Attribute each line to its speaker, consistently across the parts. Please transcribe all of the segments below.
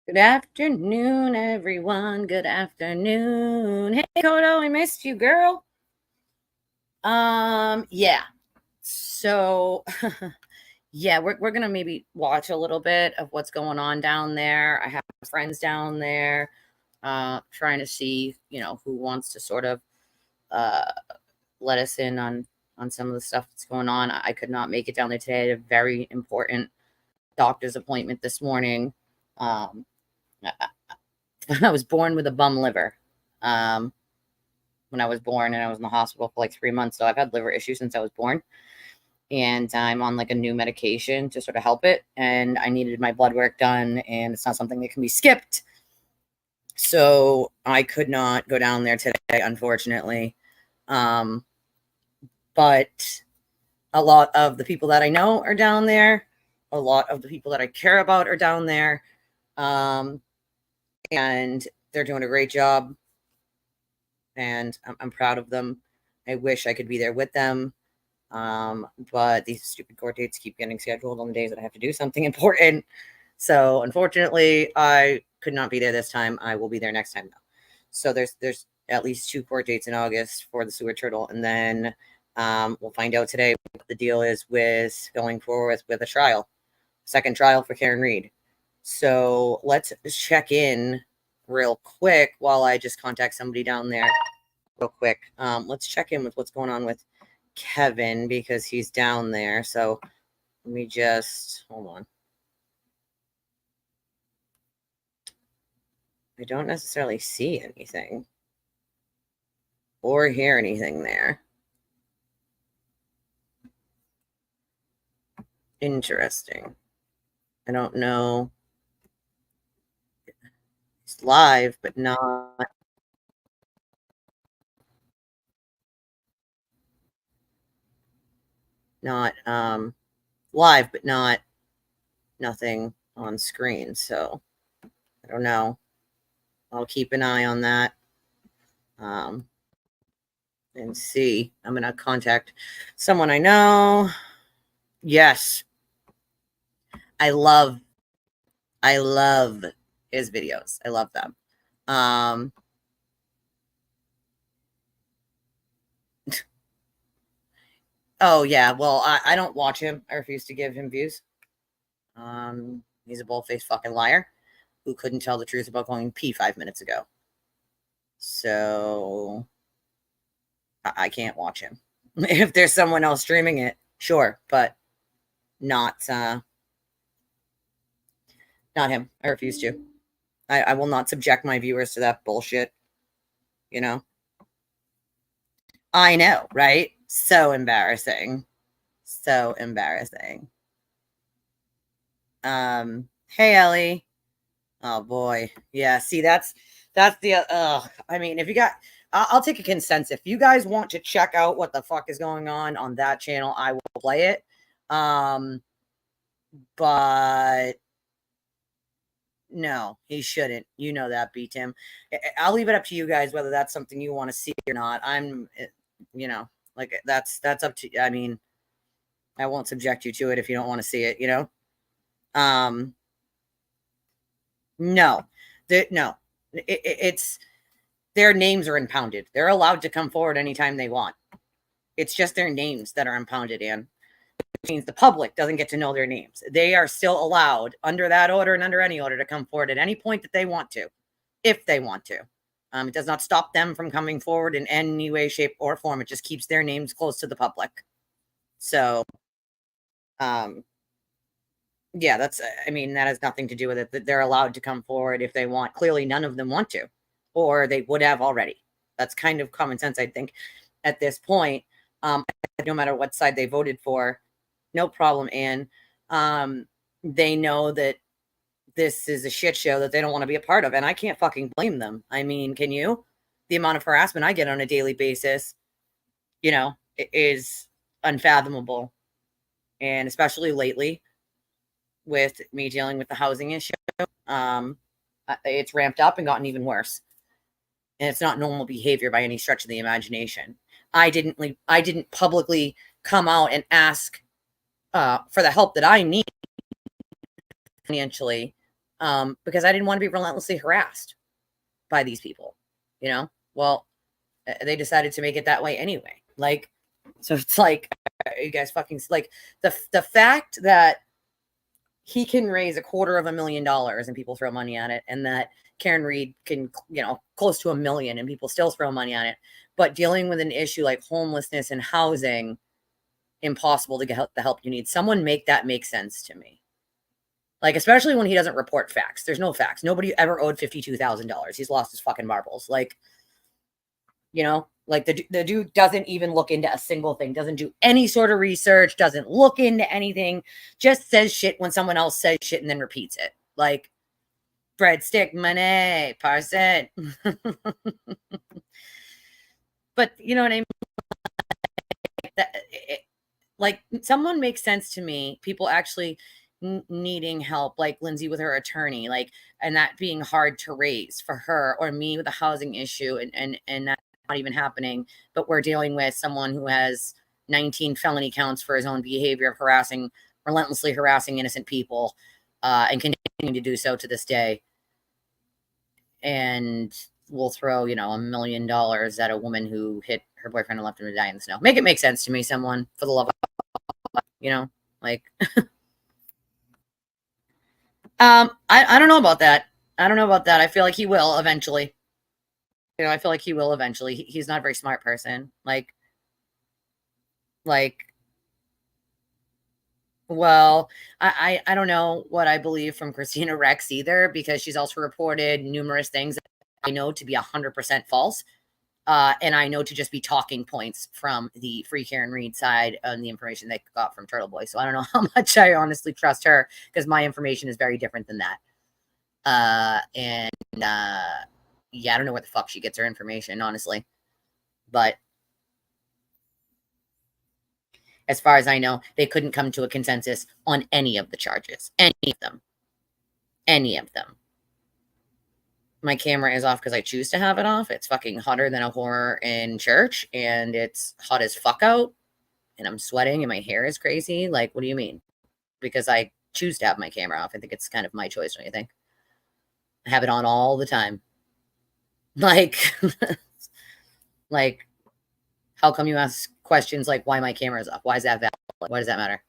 Speaker 1: Good afternoon, everyone. Good afternoon. Hey, Kodo, I missed you, girl. Yeah. So, yeah, we're gonna maybe watch a little bit of what's going on down there. I have friends down there, trying to see, who wants to sort of uh let us in on some of the stuff that's going on. I could not make it down there today. I had a very important doctor's appointment this morning. Um, I was born with a bum liver. Um, when I was born, and I was in the hospital for like 3 months. So I've had liver issues since I was born, and I'm on like a new medication to sort of help it. And I needed my blood work done, and it's not something that can be skipped. So I could not go down there today, unfortunately. Um, but a lot of the people that I know are down there. A lot of the people that I care about are down there. Um, and they're doing a great job. And I'm proud of them. I wish I could be there with them. But these stupid court dates keep getting scheduled on the days that I have to do something important. So unfortunately, I could not be there this time. I will be there next time though. So there's at least 2 court dates in August for the sewer turtle, and then we'll find out today what the deal is with going forward with a trial, second trial for Karen Reed. So let's check in real quick while I just contact somebody down there real quick. Let's check in with what's going on with Kevin because he's down there. So let me just hold on. I don't necessarily see anything or hear anything there. Interesting. I don't know. It's live, but not live, but not nothing on screen. So I don't know. I'll keep an eye on that. And see. I'm gonna contact someone I know. Yes, I love his videos. I love them. Um, oh yeah, well I don't watch him. I refuse to give him views. He's a bold-faced fucking liar who couldn't tell the truth about going pee 5 minutes ago. So I can't watch him. If there's someone else streaming it, sure, but not not him. I refuse to. I will not subject my viewers to that bullshit. You know. I know, right? So embarrassing. So embarrassing. Hey Ellie. Oh boy. Yeah, see that's the I mean, if you got I'll take a consent. If you guys want to check out what the fuck is going on that channel, I will play it. But no, he shouldn't. You know that, beat him. I'll leave it up to you guys whether that's something you want to see or not. You know, like that's up to. I mean, I won't subject you to it if you don't want to see it. Um, no, no, it's their names are impounded. They're allowed to come forward anytime they want. It's just their names that are impounded, and which means the public doesn't get to know their names. They are still allowed under that order and under any order to come forward at any point that they want to, if they want to. It does not stop them from coming forward in any way, shape, or form. It just keeps their names close to the public. So, yeah, I mean, that has nothing to do with it. They're allowed to come forward if they want. Clearly, none of them want to, or they would have already. That's kind of common sense, I think, at this point. No matter what side they voted for, no problem. And they know that this is a shit show that they don't want to be a part of. And I can't fucking blame them. I mean, can you? The amount of harassment I get on a daily basis, is unfathomable. And especially lately with me dealing with the housing issue, it's ramped up and gotten even worse. And it's not normal behavior by any stretch of the imagination. I didn't publicly come out and ask for the help that I need financially because I didn't want to be relentlessly harassed by these people, well, they decided to make it that way anyway. Like, so it's like, you guys fucking, like, the fact that he can raise $250,000 and people throw money at it, and that Karen Reed can, close to $1 million and people still throw money at it. But dealing with an issue like homelessness and housing, impossible to get the help you need. Someone make that make sense to me. Like, especially when he doesn't report facts. There's no facts. Nobody ever owed $52,000. He's lost his fucking marbles. Like, like the dude doesn't even look into a single thing, doesn't do any sort of research, doesn't look into anything, just says shit when someone else says shit and then repeats it. Like, breadstick money, parson. But you know what I mean? Like, someone makes sense to me. People actually needing help, like Lindsay with her attorney, like, and that being hard to raise for her, or me with a housing issue, and that not even happening, but we're dealing with someone who has 19 felony counts for his own behavior of relentlessly harassing innocent people, and continuing to do so to this day. And we'll throw, $1 million at a woman who hit her boyfriend and left him to die in the snow. Make it make sense to me, someone, for the love of, like, I don't know about that. I feel like he will eventually. I feel like he will eventually. He's not a very smart person. Like, well, I don't know what I believe from Christina Rex either, because she's also reported numerous things that I know to be 100% false. And I know to just be talking points from the Free Karen Reed side on the information they got from Turtle Boy. So I don't know how much I honestly trust her, because my information is very different than that. Yeah, I don't know where the fuck she gets her information, honestly. But as far as I know, they couldn't come to a consensus on any of the charges. Any of them. Any of them. My camera is off because I choose to have it off. It's fucking hotter than a whore in church, and it's hot as fuck out, and I'm sweating, and my hair is crazy. Like, what do you mean? Because I choose to have my camera off. I think it's kind of my choice, don't you think? I have it on all the time. Like, like, how come you ask questions like why my camera is off? Why is that valid? Why does that matter?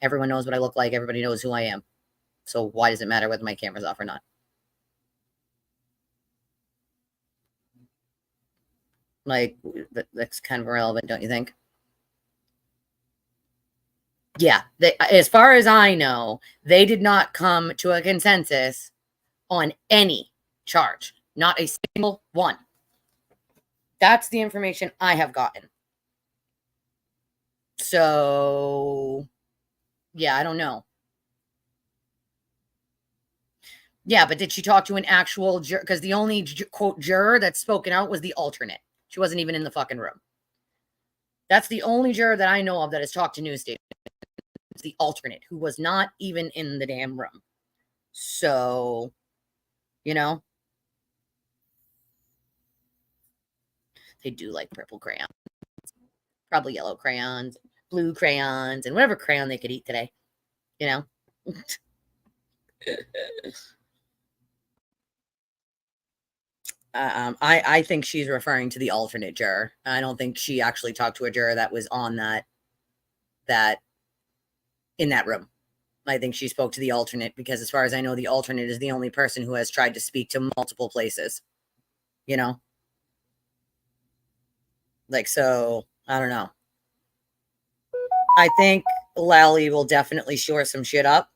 Speaker 1: Everyone knows what I look like. Everybody knows who I am. So why does it matter whether my camera's off or not? Like, that's kind of irrelevant, don't you think? Yeah, as far as I know, they did not come to a consensus on any charge. Not a single one. That's the information I have gotten. So, yeah, I don't know. Yeah, but did she talk to an actual juror? Because the only, quote, juror that's spoken out was the alternate. She wasn't even in the fucking room. That's the only juror that I know of that has talked to news stations. It's the alternate, who was not even in the damn room. So, they do like purple crayons. Probably yellow crayons, blue crayons, and whatever crayon they could eat today. I think she's referring to the alternate juror. I don't think she actually talked to a juror that was on that in that room. I think she spoke to the alternate, because as far as I know, the alternate is the only person who has tried to speak to multiple places. Like, so I don't know. I think Lally will definitely shore some shit up.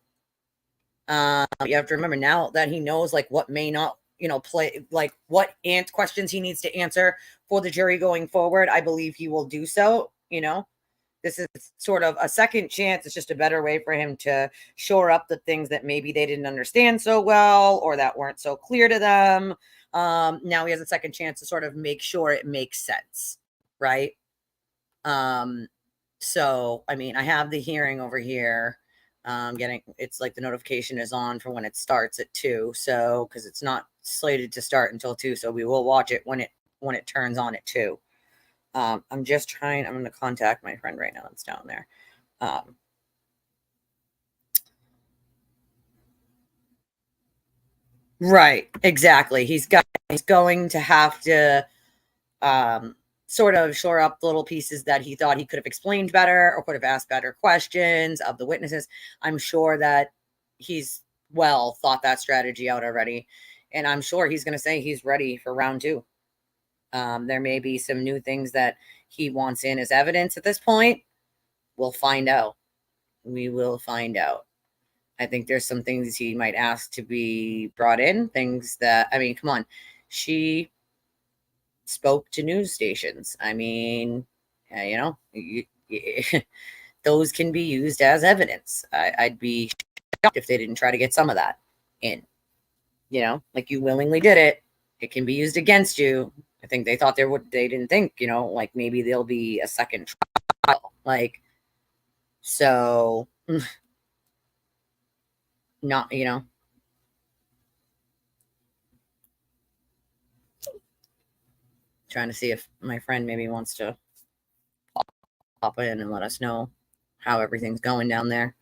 Speaker 1: You have to remember now that he knows like what may not, play, like what questions he needs to answer for the jury going forward. I believe he will do so. This is sort of a second chance. It's just a better way for him to shore up the things that maybe they didn't understand so well, or that weren't so clear to them. Now he has a second chance to sort of make sure it makes sense. Right. So, I mean, I have the hearing over here. It's like the notification is on for when it starts at 2. So, because it's not slated to start until 2. So we will watch it when it turns on at 2. I'm going to contact my friend right now that's down there. Right. Exactly. He's going to have to sort of shore up little pieces that he thought he could have explained better or could have asked better questions of the witnesses. I'm sure that he's thought that strategy out already. And I'm sure he's going to say he's ready for round two. There may be some new things that he wants in as evidence at this point. We'll find out. We will find out. I think there's some things he might ask to be brought in. Things that, I mean, come on. She spoke to news stations. I mean, those can be used as evidence. I'd be shocked if they didn't try to get some of that in. Like you willingly did it. It can be used against you. I think they thought they didn't think, like maybe there'll be a second trial. Like, so not, trying to see if my friend maybe wants to pop in and let us know how everything's going down there.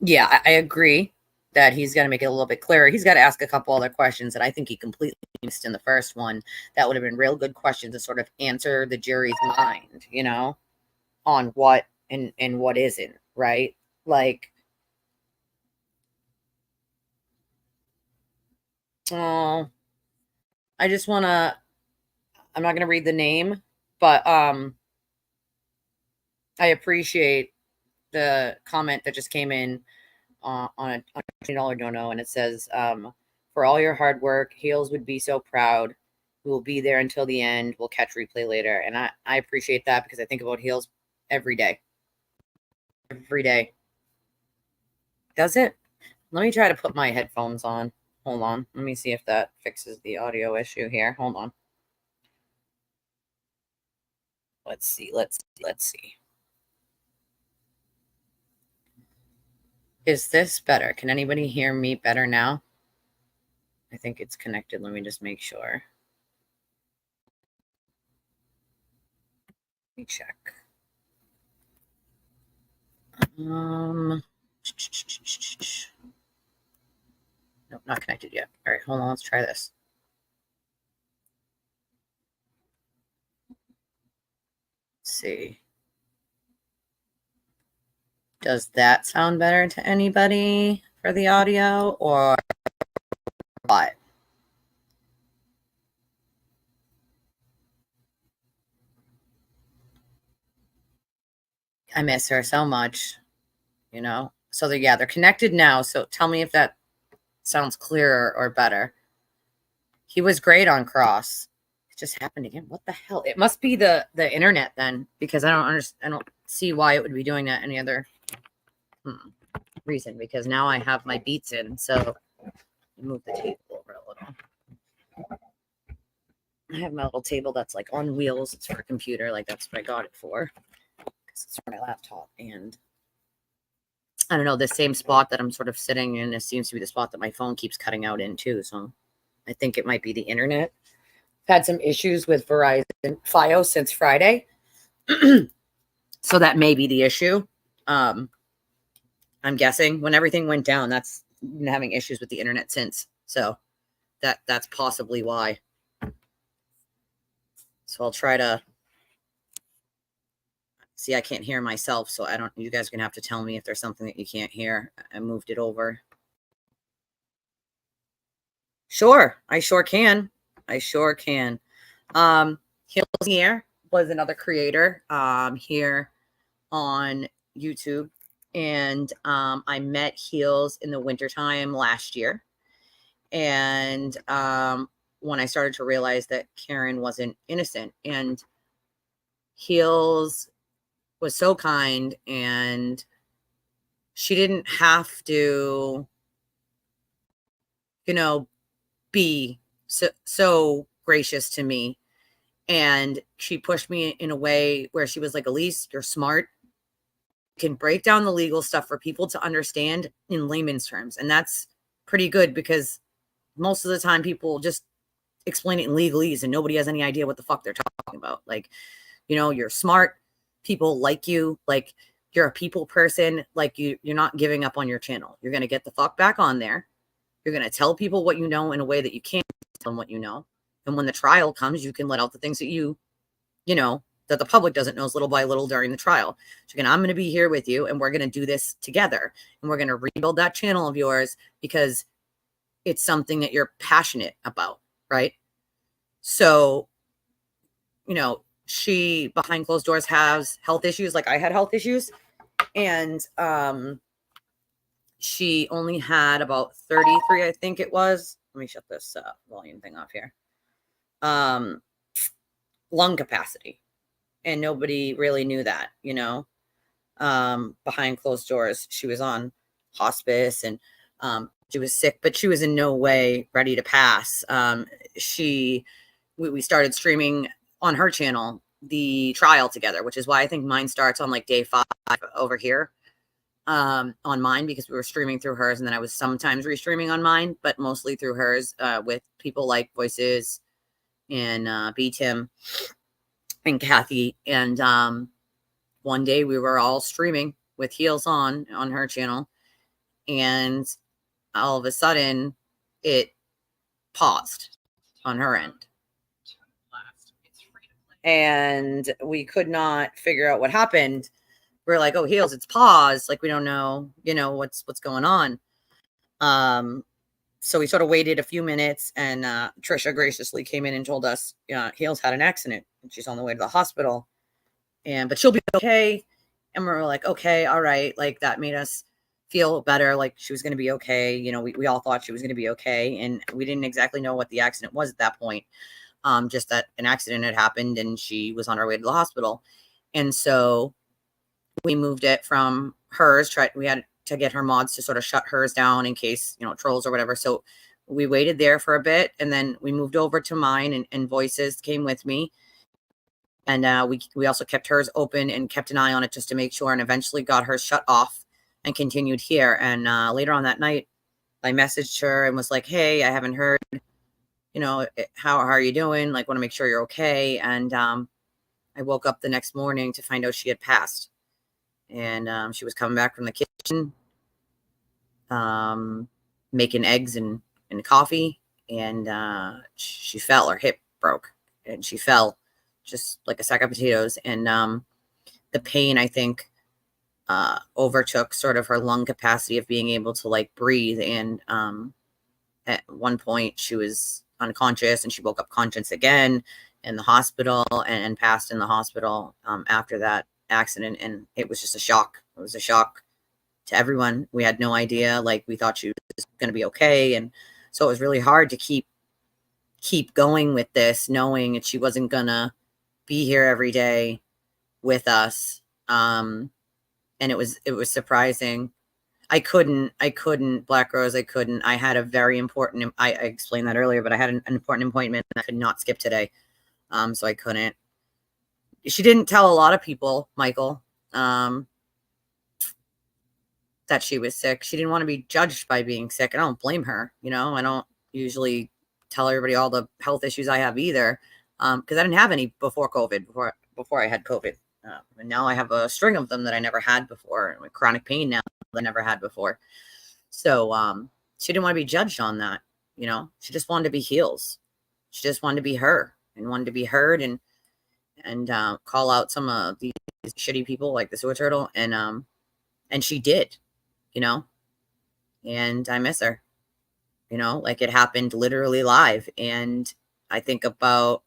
Speaker 1: Yeah, I agree that he's got to make it a little bit clearer. He's got to ask a couple other questions that I think he completely missed in the first one. That would have been real good questions to sort of answer the jury's mind, on what and what isn't, right? Like, oh, I just want to, I'm not going to read the name, but I appreciate the comment that just came in on a $20 dono, and it says, for all your hard work, Heels would be so proud. We will be there until the end. We'll catch replay later. And I appreciate that because I think about Heels every day. Every day. Does it? Let me try to put my headphones on. Hold on. Let me see if that fixes the audio issue here. Hold on. Let's see. Let's see. Is this better? Can anybody hear me better now? I think it's connected. Let me just make sure. Let me check. Nope, not connected yet. All right, hold on. Let's try this. Let's see. Does that sound better to anybody for the audio or what? I miss her so much, So they're connected now. So tell me if that sounds clearer or better. He was great on Cross. It just happened again. What the hell? It must be the internet then, because I don't understand. I don't see why it would be doing that any other reason. Because now I have my beats in, so move the table over a little. I have my little table that's like on wheels. It's for a computer. Like that's what I got it for. Because it's for my laptop. And I don't know, the same spot that I'm sort of sitting in, it seems to be the spot that my phone keeps cutting out in too. So I think it might be the internet. I've had some issues with Verizon Fios since Friday. So that may be the issue. I'm guessing when everything went down, that's been having issues with the internet since. So that's possibly why. So I'll try to see. I can't hear myself, so you guys are gonna have to tell me if there's something that you can't hear. I moved it over. Sure, I sure can. Hills here was another creator here on YouTube, and I met Heels in the wintertime last year. And when I started to realize that Karen wasn't innocent, and Heels was so kind, and she didn't have to, be so gracious to me. And she pushed me in a way where she was like, Elise, you're smart. You can break down the legal stuff for people to understand in layman's terms. And that's pretty good because most of the time people just explain it in legalese and nobody has any idea what the fuck they're talking about. Like, you know, you're smart, people like you, like you're a people person, like you're not giving up on your channel. You're going to get the fuck back on there. You're going to tell people what you know in a way that you can't tell them what you know. And when the trial comes, you can let out the things that you know, that the public doesn't know, is little by little during the trial. So again, I'm going to be here with you and we're going to do this together. And we're going to rebuild that channel of yours because it's something that you're passionate about, right? So, you know, she behind closed doors has health issues, like I had health issues. And she only had about 33, I think it was. Let me shut this volume thing off here. Lung capacity. And nobody really knew that, you know. Behind closed doors, she was on hospice and she was sick, but she was in no way ready to pass. We started streaming on her channel the trial together, which is why I think mine starts on like day 5 over here on mine, because we were streaming through hers, and then I was sometimes restreaming on mine, but mostly through hers with people like Voices and B Tim and Kathy. And one day we were all streaming with Heels on her channel, and all of a sudden it paused on her end. And we could not figure out what happened. We're like, oh, Heels, it's paused. Like, we don't know, you know, what's going on. So we sort of waited a few minutes, and Trisha graciously came in and told us, Heels had an accident and she's on the way to the hospital, but she'll be okay. And we're like, okay, all right. Like, that made us feel better. Like, she was going to be okay. You know, we all thought she was going to be okay. And we didn't exactly know what the accident was at that point. Just that an accident had happened and she was on her way to the hospital. And so we moved it from hers. We had to get her mods to sort of shut hers down in case, you know, trolls or whatever. So we waited there for a bit, and then we moved over to mine, and Voices came with me. And we also kept hers open and kept an eye on it just to make sure, and eventually got hers shut off and continued here. And later on that night, I messaged her and was like, hey, I haven't heard, you know, how are you doing? Like, want to make sure you're okay. And I woke up the next morning to find out she had passed. And she was coming back from the kitchen, making eggs and coffee. And she fell. Her hip broke and she fell just like a sack of potatoes. And the pain, I think, overtook sort of her lung capacity of being able to like breathe. And at one point she was unconscious, and she woke up conscious again in the hospital, and passed in the hospital after that accident. And it was just a shock. It was a shock to everyone. We had no idea. Like, we thought she was going to be okay. And so it was really hard to keep going with this, knowing that she wasn't going to be here every day with us. And it was surprising. I couldn't, Black Rose, I couldn't. I had a very important, I explained that earlier, but I had an important appointment and I could not skip today. So I couldn't. She didn't tell a lot of people, Michael, that she was sick. She didn't want to be judged by being sick. I don't blame her. You know, I don't usually tell everybody all the health issues I have either, because I didn't have any before COVID, before I had COVID. And now I have a string of them that I never had before, with chronic pain now that I never had before. So she didn't want to be judged on that. You know, she just wanted to be Heels. She just wanted to be her and wanted to be heard, and call out some of these shitty people like the sewer turtle. And she did, you know, and I miss her, you know, like, it happened literally live. And I think about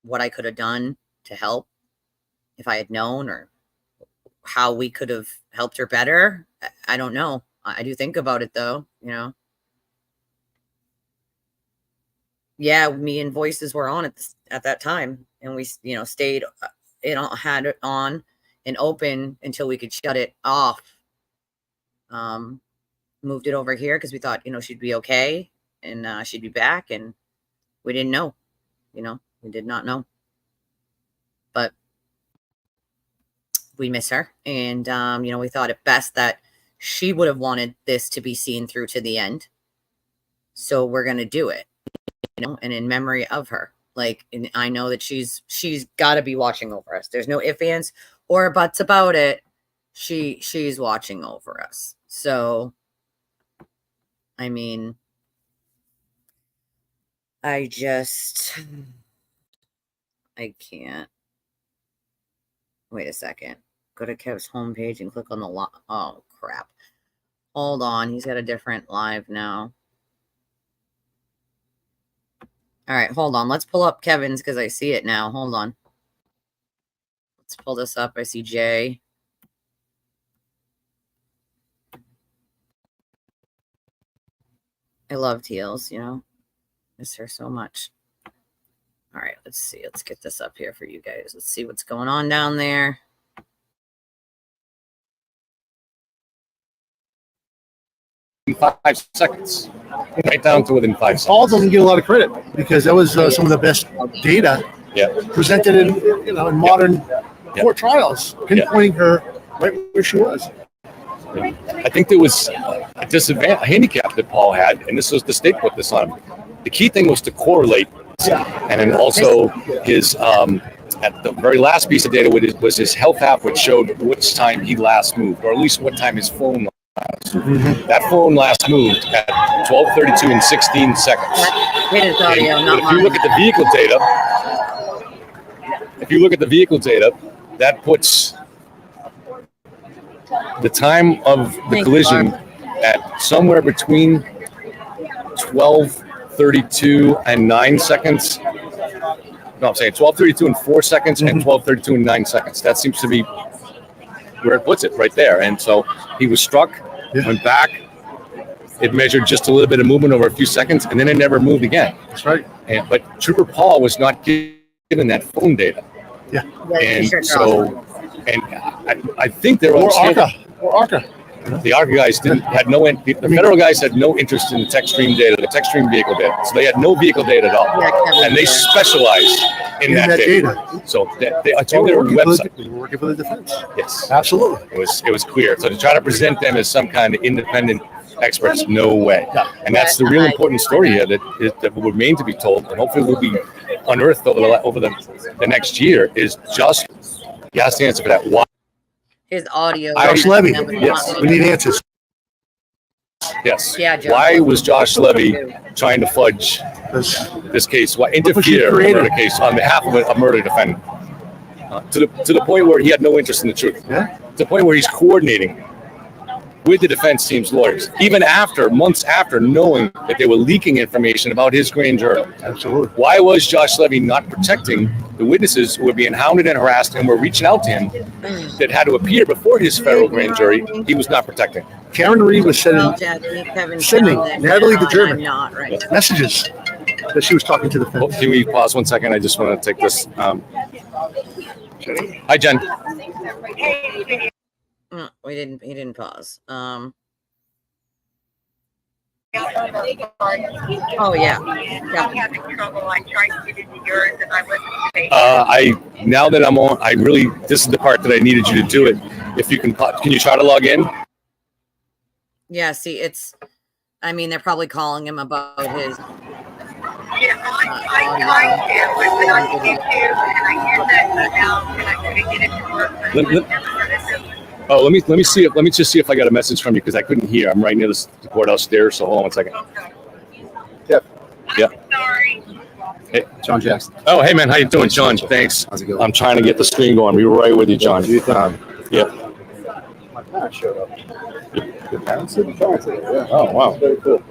Speaker 1: what I could have done to help if I had known, or how we could have helped her better. I don't know. I do think about it though, you know. Yeah, me and Voices were on at that time, and we, you know, stayed had it on and open until we could shut it off. Moved it over here because we thought, you know, she'd be okay, and she'd be back, and we didn't know, you know, we did not know. But we miss her, and you know, we thought it best that she would have wanted this to be seen through to the end. So we're going to do it, and in memory of her. Like, and I know that she's got to be watching over us. There's no ifs, ands, or buts about it. She's watching over us. So, I mean, I can't. Wait a second. Go to Kev's homepage and click on the oh, crap. Hold on. He's got a different live now. All right, hold on. Let's pull up Kevin's because I see it now. Hold on. Let's pull this up. I see Jay. I love Teals, Miss her so much. All right, let's see. Let's get this up here for you guys. Let's see what's going on down there.
Speaker 2: In 5 seconds, right down to within 5 seconds.
Speaker 3: Paul doesn't get a lot of credit because that was some of the best data presented in modern court trials, pinpointing her right where she was.
Speaker 2: I think there was a handicap that Paul had, and this was the state put this on him. The key thing was to correlate, and then also his at the very last piece of data was his health app, which showed which time he last moved, or at least what time his phone last moved. That phone last moved at 12:32 and 16 seconds.
Speaker 1: His audio,
Speaker 2: and
Speaker 1: not
Speaker 2: if you look at the vehicle data, that puts the time of the collision at somewhere between 12:32 and 9 seconds. No, I'm saying 12:32 and 4 seconds and 12:32 and 9 seconds. That seems to be where it puts it right there. And so he was struck, went back. It measured just a little bit of movement over a few seconds, and then it never moved again.
Speaker 3: That's right.
Speaker 2: But Trooper Paul was not given that phone data.
Speaker 3: Yeah.
Speaker 2: And so, and I think they're all
Speaker 3: ARCA.
Speaker 2: The ARCA guys the federal guys had no interest in the tech stream data, the tech stream vehicle data. So they had no vehicle data at all. And they specialized in that data. So I told their website.
Speaker 3: They were working for the defense.
Speaker 2: Yes.
Speaker 3: Absolutely.
Speaker 2: It was clear. So to try to present them as some kind of independent experts, no way. And that's the real important story here that will remain to be told, and hopefully will be unearthed over the next year, is just, he has to answer for that. Why?
Speaker 1: His audio.
Speaker 2: Josh
Speaker 3: Levy. Yes. We need answers.
Speaker 2: Yes.
Speaker 1: Yeah,
Speaker 2: why was Josh Levy trying to fudge this case? Why interfere in a murder case on behalf of a murder defendant? To the point where he had no interest in the truth.
Speaker 3: Yeah.
Speaker 2: To the point where he's coordinating with the defense team's lawyers, even months after knowing that they were leaking information about his grand jury.
Speaker 3: Absolutely.
Speaker 2: Why was Josh Levy not protecting the witnesses who were being hounded and harassed and were reaching out to him that had to appear before his federal grand jury? He was not protecting.
Speaker 3: Karen Reed was sending Natalie the German messages that she was talking to the defense.
Speaker 2: Can we pause 1 second? I just want to take this. Hi, Jen.
Speaker 1: He didn't pause. Oh yeah.
Speaker 4: I'm having trouble. I tried to get into yours and I wasn't
Speaker 2: now that I'm on, this is the part that I needed you to do it. If you can you try to log in?
Speaker 1: Yeah, see, they're probably calling him about his
Speaker 4: I tried to, but when I did and I hear that email and I couldn't get it to work.
Speaker 2: Let me just see if I got a message from you, because I couldn't hear. I'm right near the courthouse stairs, so hold on 1 second. Yeah.
Speaker 4: Sorry.
Speaker 2: Hey, John Jackson. Oh, hey man, how you doing, John? Thanks. How's it going? I'm trying to get the screen going. We were right with you, John. Yeah.
Speaker 5: My parents showed up. Your parents did? Yeah.
Speaker 2: Oh wow.
Speaker 5: Very cool.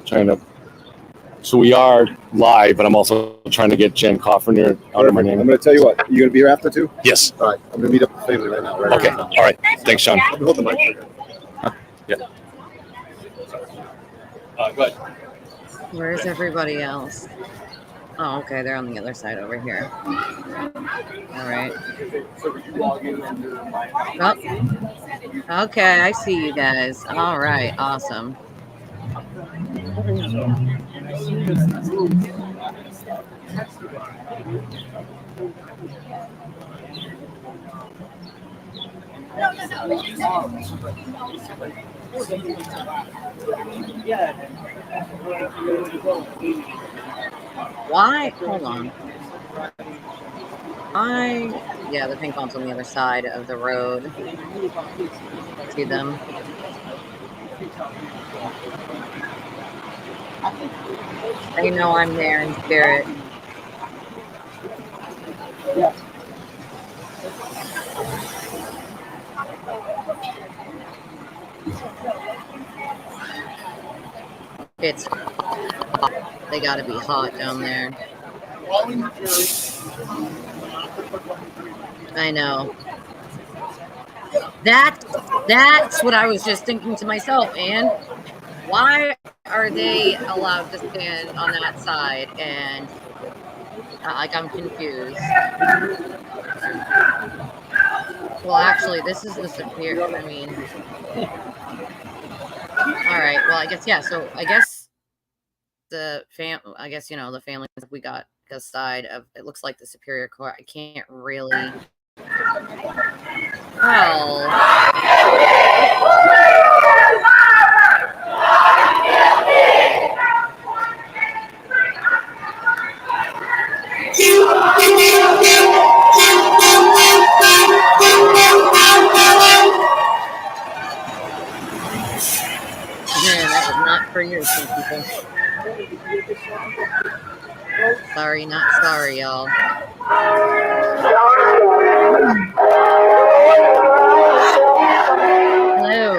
Speaker 2: Trying to. So we are live, but I'm also trying to get Jen Coffiner under my name.
Speaker 5: I'm going to tell you what. You going to be here after too?
Speaker 2: Yes.
Speaker 5: All right. I'm going to meet up with family right now.
Speaker 2: Okay. All right. Thanks, Sean.
Speaker 5: Let me hold the mic for you.
Speaker 2: Yeah. Go ahead.
Speaker 1: Where's everybody else? Oh, okay. They're on the other side over here. All right. Oh. Okay. I see you guys. All right. Awesome. Why? Hold on. Yeah, the ping pong's on the other side of the road. See them? They know I'm there in spirit. It's hot. They gotta be hot down there. I know. That's what I was just thinking to myself, and why are they allowed to stand on that side? And like, I'm confused. Well, actually, this is the superior. I mean, all right. Well, I guess, yeah. So I guess the families we got the side of, it looks like the superior court. I can't really tell. Man, that was not for you, people. Sorry, not sorry, y'all. Hello.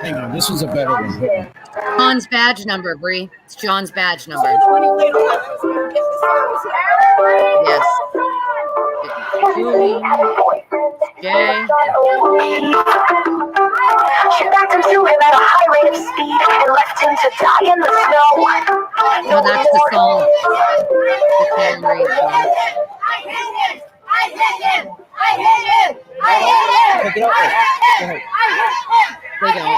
Speaker 5: Hang on, this is a better one.
Speaker 1: John's badge number, Bree. It's John's badge number. Yes. Julie. Jay.
Speaker 4: She backed him to him at a high rate of speed and left him to die in the snow.
Speaker 1: No, that's the song. The Camry song.
Speaker 4: I hit him! I hit him! I hit him! I hit him!
Speaker 5: Pick it up. Go ahead.
Speaker 1: They don't.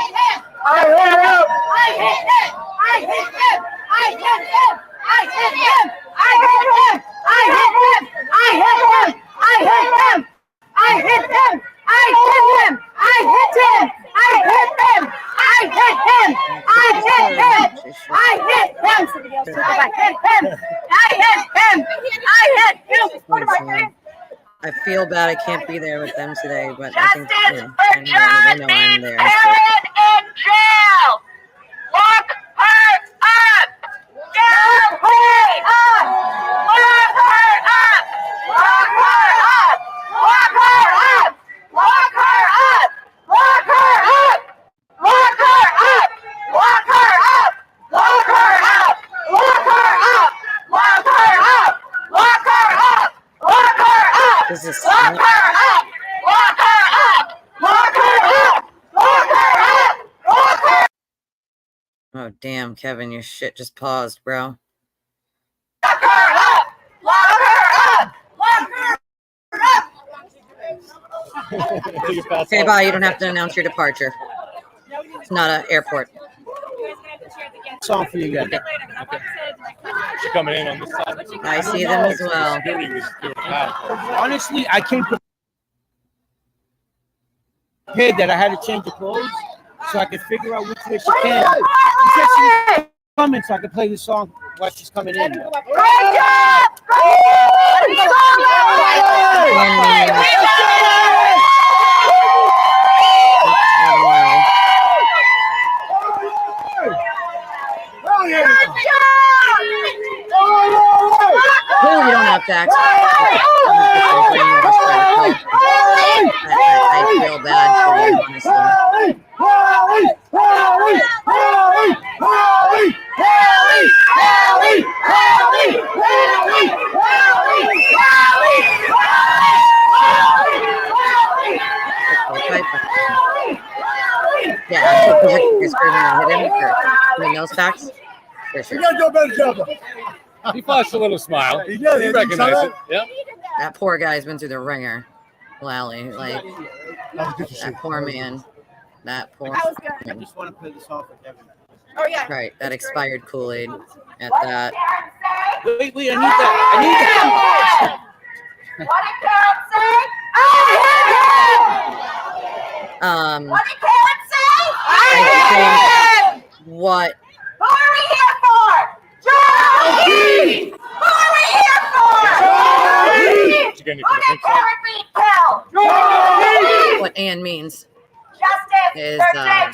Speaker 4: I hit him! I hit him! I hit him! I hit him! I hit him! I hit him! I hit him! I hit him! I hit him! I hit him! I hit him! I hit him! I hit him! I hit him! I hit him! I hit him! I hit him! I hit him! I hit him!
Speaker 1: I feel bad I can't be there with them today, but I think they know I'm there.
Speaker 4: Karen in jail! Lock her up! Lock her up! Lock her up! Lock her up! Lock her up! Lock her up! Lock her up! Lock her up! Lock her up! Lock her up! Lock her up! Lock her up! Lock her up! Lock her up!
Speaker 1: This is
Speaker 4: Lock her up! Lock her up! Lock her up! Lock her up! Lock her up!
Speaker 1: Oh, damn, Kevin, your shit just paused, bro.
Speaker 4: Lock her up! Lock her up! Lock her up!
Speaker 1: Okay, bye. You don't have to announce your departure. It's not an airport.
Speaker 5: Song for you guys.
Speaker 2: She's coming in on this side.
Speaker 1: I see them as well.
Speaker 5: Honestly, I came prepared that I had to change the clothes so I could figure out which way she came. She said she was coming so I could play the song while she's coming in.
Speaker 4: Break up!
Speaker 1: Oh, you don't have to act. I feel bad for you, honestly. Yeah, so you're screaming and hit him. I mean, those facts. For sure.
Speaker 3: You gotta do a better job.
Speaker 2: He flashed a little smile.
Speaker 3: He did.
Speaker 2: He
Speaker 3: You
Speaker 2: recognized
Speaker 3: saw
Speaker 2: it. Yep.
Speaker 1: That poor guy's been through the ringer, Lally. Like, that poor man. That poor
Speaker 5: I
Speaker 1: man.
Speaker 5: just want to play the song for Kevin.
Speaker 4: Oh, yeah.
Speaker 1: Right, that expired Kool-Aid at that.
Speaker 5: Wait, I need that.
Speaker 4: What did Karen say? I hit him! What did Karen say?
Speaker 1: I think what
Speaker 4: Who are we here for? Justice! Who are we here for? Justice! Who did Karen beat kill?
Speaker 1: what Ann means
Speaker 4: Justice
Speaker 1: is
Speaker 4: for JJ!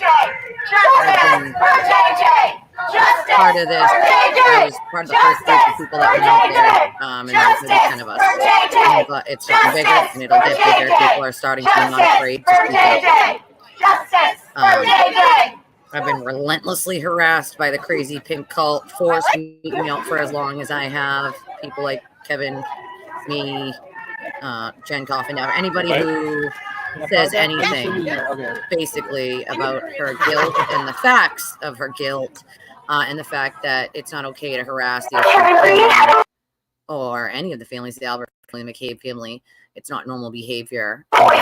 Speaker 4: Justice for JJ! Justice
Speaker 1: part of this.
Speaker 4: for JJ!
Speaker 1: I was part of the first group of people that went out there, and there's maybe 10 of us. But it's getting bigger, and it'll get bigger. People are starting to be not afraid to speak up.
Speaker 4: Justice for JJ!
Speaker 1: I've been relentlessly harassed by the crazy pink cult, forced me out for as long as I have. People like Kevin, me, Jen Coffin, anybody who says anything basically about her guilt and the facts of her guilt, and the fact that it's not okay to harass the family or any of the families, the Albert family, the McCabe family. It's not normal behavior. And I'm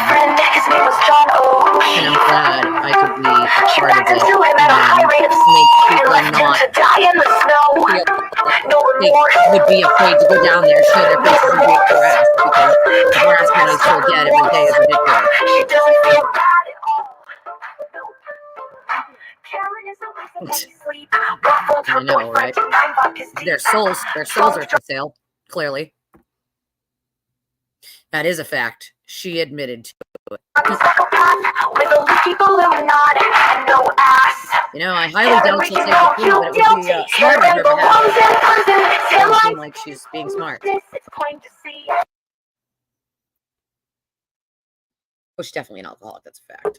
Speaker 1: glad I could be a part of it and make people not they would be afraid to go down there, show their faces and be harassed, because the harassment I still get every day is ridiculous. I know, right? Their souls are for sale, clearly. That is a fact. She admitted to it. You know, I highly doubt she'll take the plea, but it would be smart of her to have it. It doesn't seem like she's being smart. Oh, she's definitely an alcoholic. That's a fact.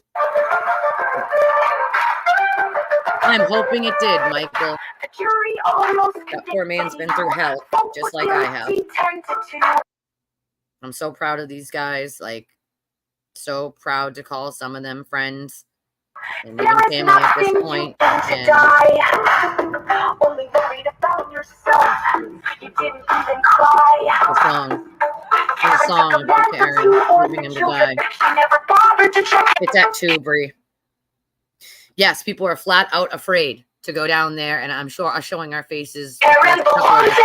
Speaker 1: I'm hoping it did, Michael. That poor man's been through hell, just like I have. I'm so proud of these guys, like, so proud to call some of them friends and even family at this point. And
Speaker 4: only worried about yourself. You didn't even cry.
Speaker 1: The song about Karen leaving him to die. It's at 2, Bree. Yes, people are flat out afraid to go down there, and I'm sure are showing our faces. The first day,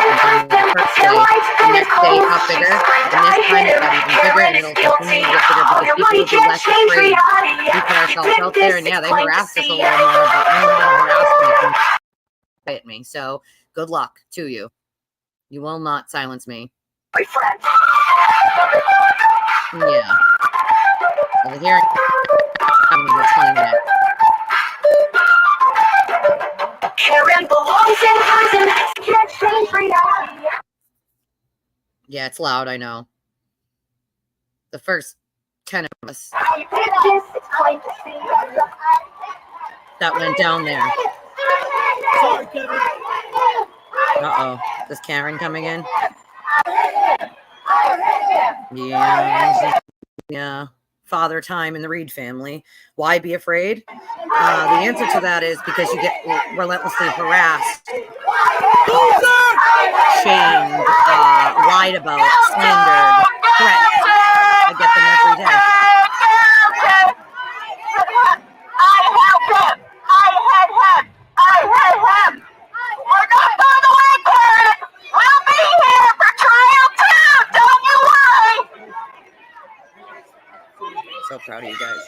Speaker 1: the next day it got bigger, and this time it got even bigger, and it'll continue to get bigger because people will be less afraid. We put ourselves out there, and yeah, they harassed us a little more, but no one harassed me and at me. So good luck to you. You will not silence me. Yeah. Well, the hearing coming in 20 minutes.
Speaker 4: Karen belongs in prison. Can't change reality.
Speaker 1: Yeah, it's loud, I know. The first 10 of us that went down there. Uh-oh. Is Karen coming in? Yeah. Father time in the Reed family. Why be afraid? The answer to that is because you get relentlessly harassed, shamed, lied about, slandered, threats. I get them every day.
Speaker 4: I helped him. I had him. We're not going away, Karen. We'll be here for trial too. Don't you worry.
Speaker 1: So proud of you guys.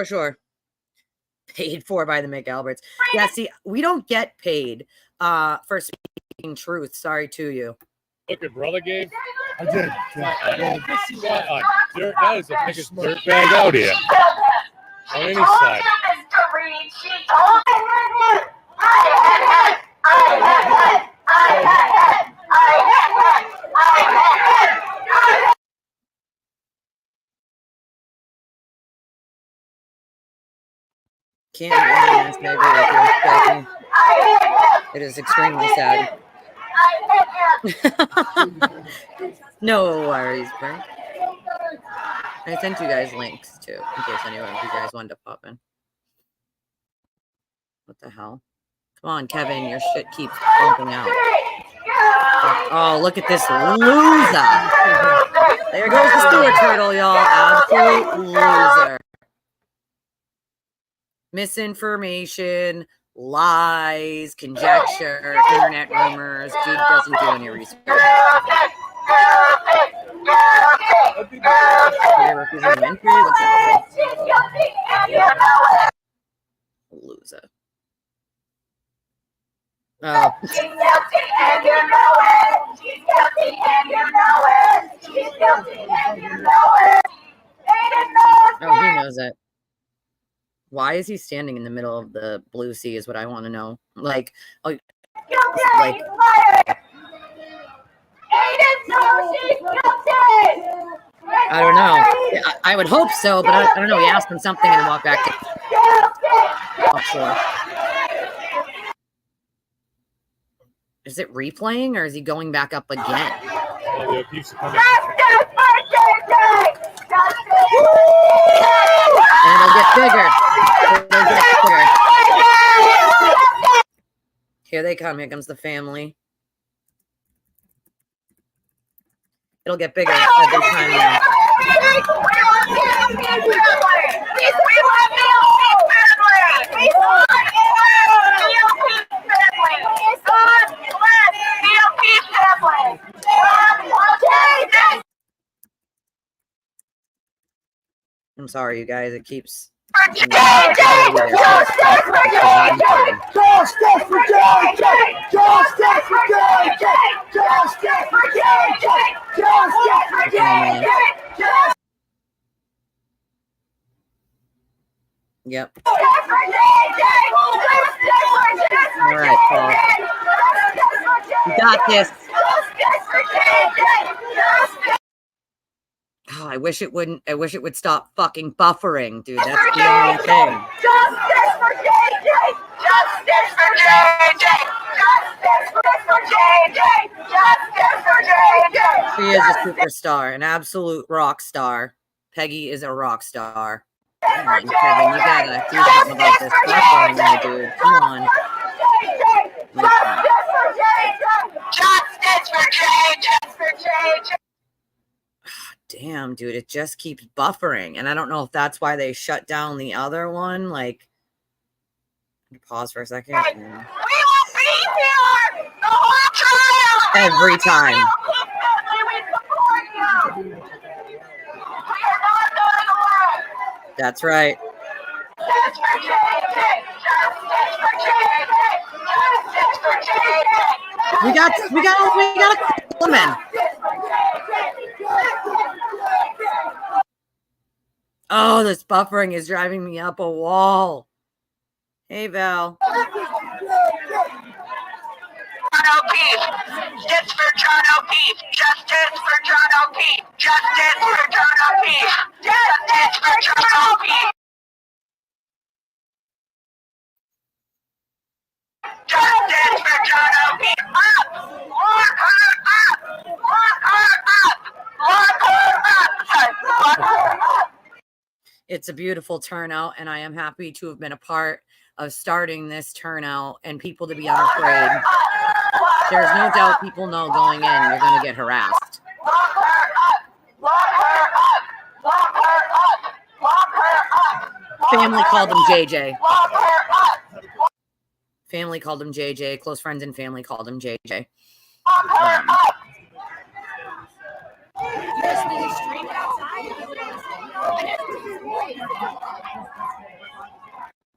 Speaker 1: Sure. Paid for by the McAlberts. Yeah, see, we don't get paid for speaking truth. Sorry to you.
Speaker 2: Look, your brother gave.
Speaker 3: I did. Yeah.
Speaker 2: That is the biggest dirt bag out here. On any side.
Speaker 1: Can't I agree with you. It is extremely sad. No worries, bro. I sent you guys links too, in case anyone of you guys wanted to pop in. What the hell? Come on, Kevin, your shit keeps bumping out. Oh, look at this loser. There goes the Stewart turtle, y'all. Absolute loser. Misinformation, lies, conjecture, internet rumors. Dude doesn't do any research. Loser. Oh.
Speaker 4: She's guilty and you know it. She's guilty and you know it. She's guilty and you know it.
Speaker 1: Oh, he knows it. Why is he standing in the middle of the blue sea is what I want to know. Like, oh, like, I don't know. I would hope so, but I don't know. He asked him something and walked back to offshore. Is it replaying or is he going back up again? And it'll get bigger. Here they come. Here comes the family. It'll get bigger every time now. I'm sorry, you guys. It keeps. Yep. All right, Paul. You got this. Oh, I wish it wouldn't. I wish it would stop fucking buffering, dude. That's the only thing.
Speaker 4: Justice for JJ! Justice for JJ! Justice for JJ! Justice for JJ!
Speaker 1: She is a superstar, an absolute rock star. Peggy is a rock star. Come on, Kevin, you gotta do something about this buffering, my dude. Come on.
Speaker 4: Justice for JJ! Justice for JJ!
Speaker 1: Damn, dude, it just keeps buffering. And I don't know if that's why they shut down the other one. Like, pause for a second.
Speaker 4: We will be here the whole trial!
Speaker 1: Every time.
Speaker 4: We are not going away!
Speaker 1: That's right.
Speaker 4: Justice for JJ! Justice for JJ! Justice for JJ!
Speaker 1: We got a woman. Oh, this buffering is driving me up a wall. Hey, Val.
Speaker 4: John O'Keefe. Justice for John O'Keefe. Justice for John O'Keefe. Justice for John O'Keefe. Justice for John O'Keefe. Justice for John O'Keefe. Up! Lock her up! Lock her up! Lock her up! Lock her up!
Speaker 1: It's a beautiful turnout, and I am happy to have been a part of starting this turnout and people to be unafraid. There's no doubt people know going in you're going to get harassed.
Speaker 4: Lock her up! Lock her up! Lock her up! Lock her up!
Speaker 1: Family called him JJ.
Speaker 4: Lock her up!
Speaker 1: Family called him JJ. Close friends and family called him JJ.
Speaker 4: Lock her up!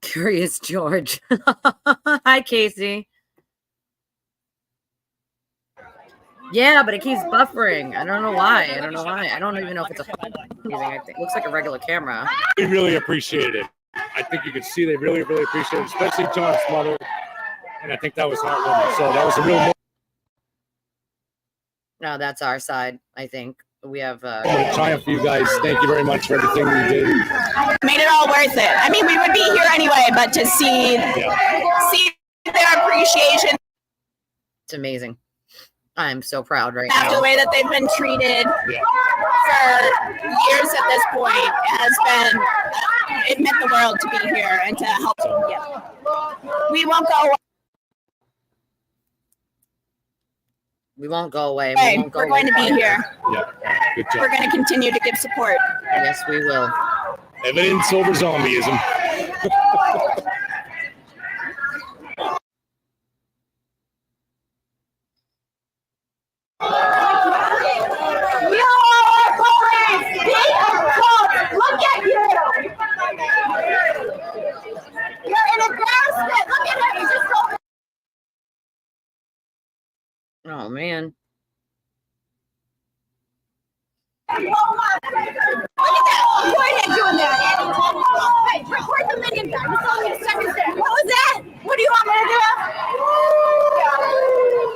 Speaker 1: Curious George. Hi, Casey. Yeah, but it keeps buffering. I don't know why. I don't even know if it's a phone. It looks like a regular camera.
Speaker 2: We really appreciate it. I think you can see they really, really appreciate it, especially John's mother. And I think that was heartwarming. So that was a real moment.
Speaker 1: No, that's our side, I think. We have
Speaker 2: triumph for you guys. Thank you very much for everything you did.
Speaker 6: Made it all worth it. I mean, we would be here anyway, but to see their appreciation.
Speaker 1: It's amazing. I'm so proud right now.
Speaker 6: After the way that they've been treated for years at this point has been, it meant the world to be here and to help. We won't go away.
Speaker 1: We won't go away.
Speaker 6: We're going to be here.
Speaker 2: Yeah, good job.
Speaker 6: We're going to continue to give support.
Speaker 1: Yes, we will.
Speaker 2: Evidence over zombieism.
Speaker 1: Oh man.
Speaker 6: Look at that. Go ahead doing that. Hey, record the million guy. You saw me a second there. What was that? What do you want me to do?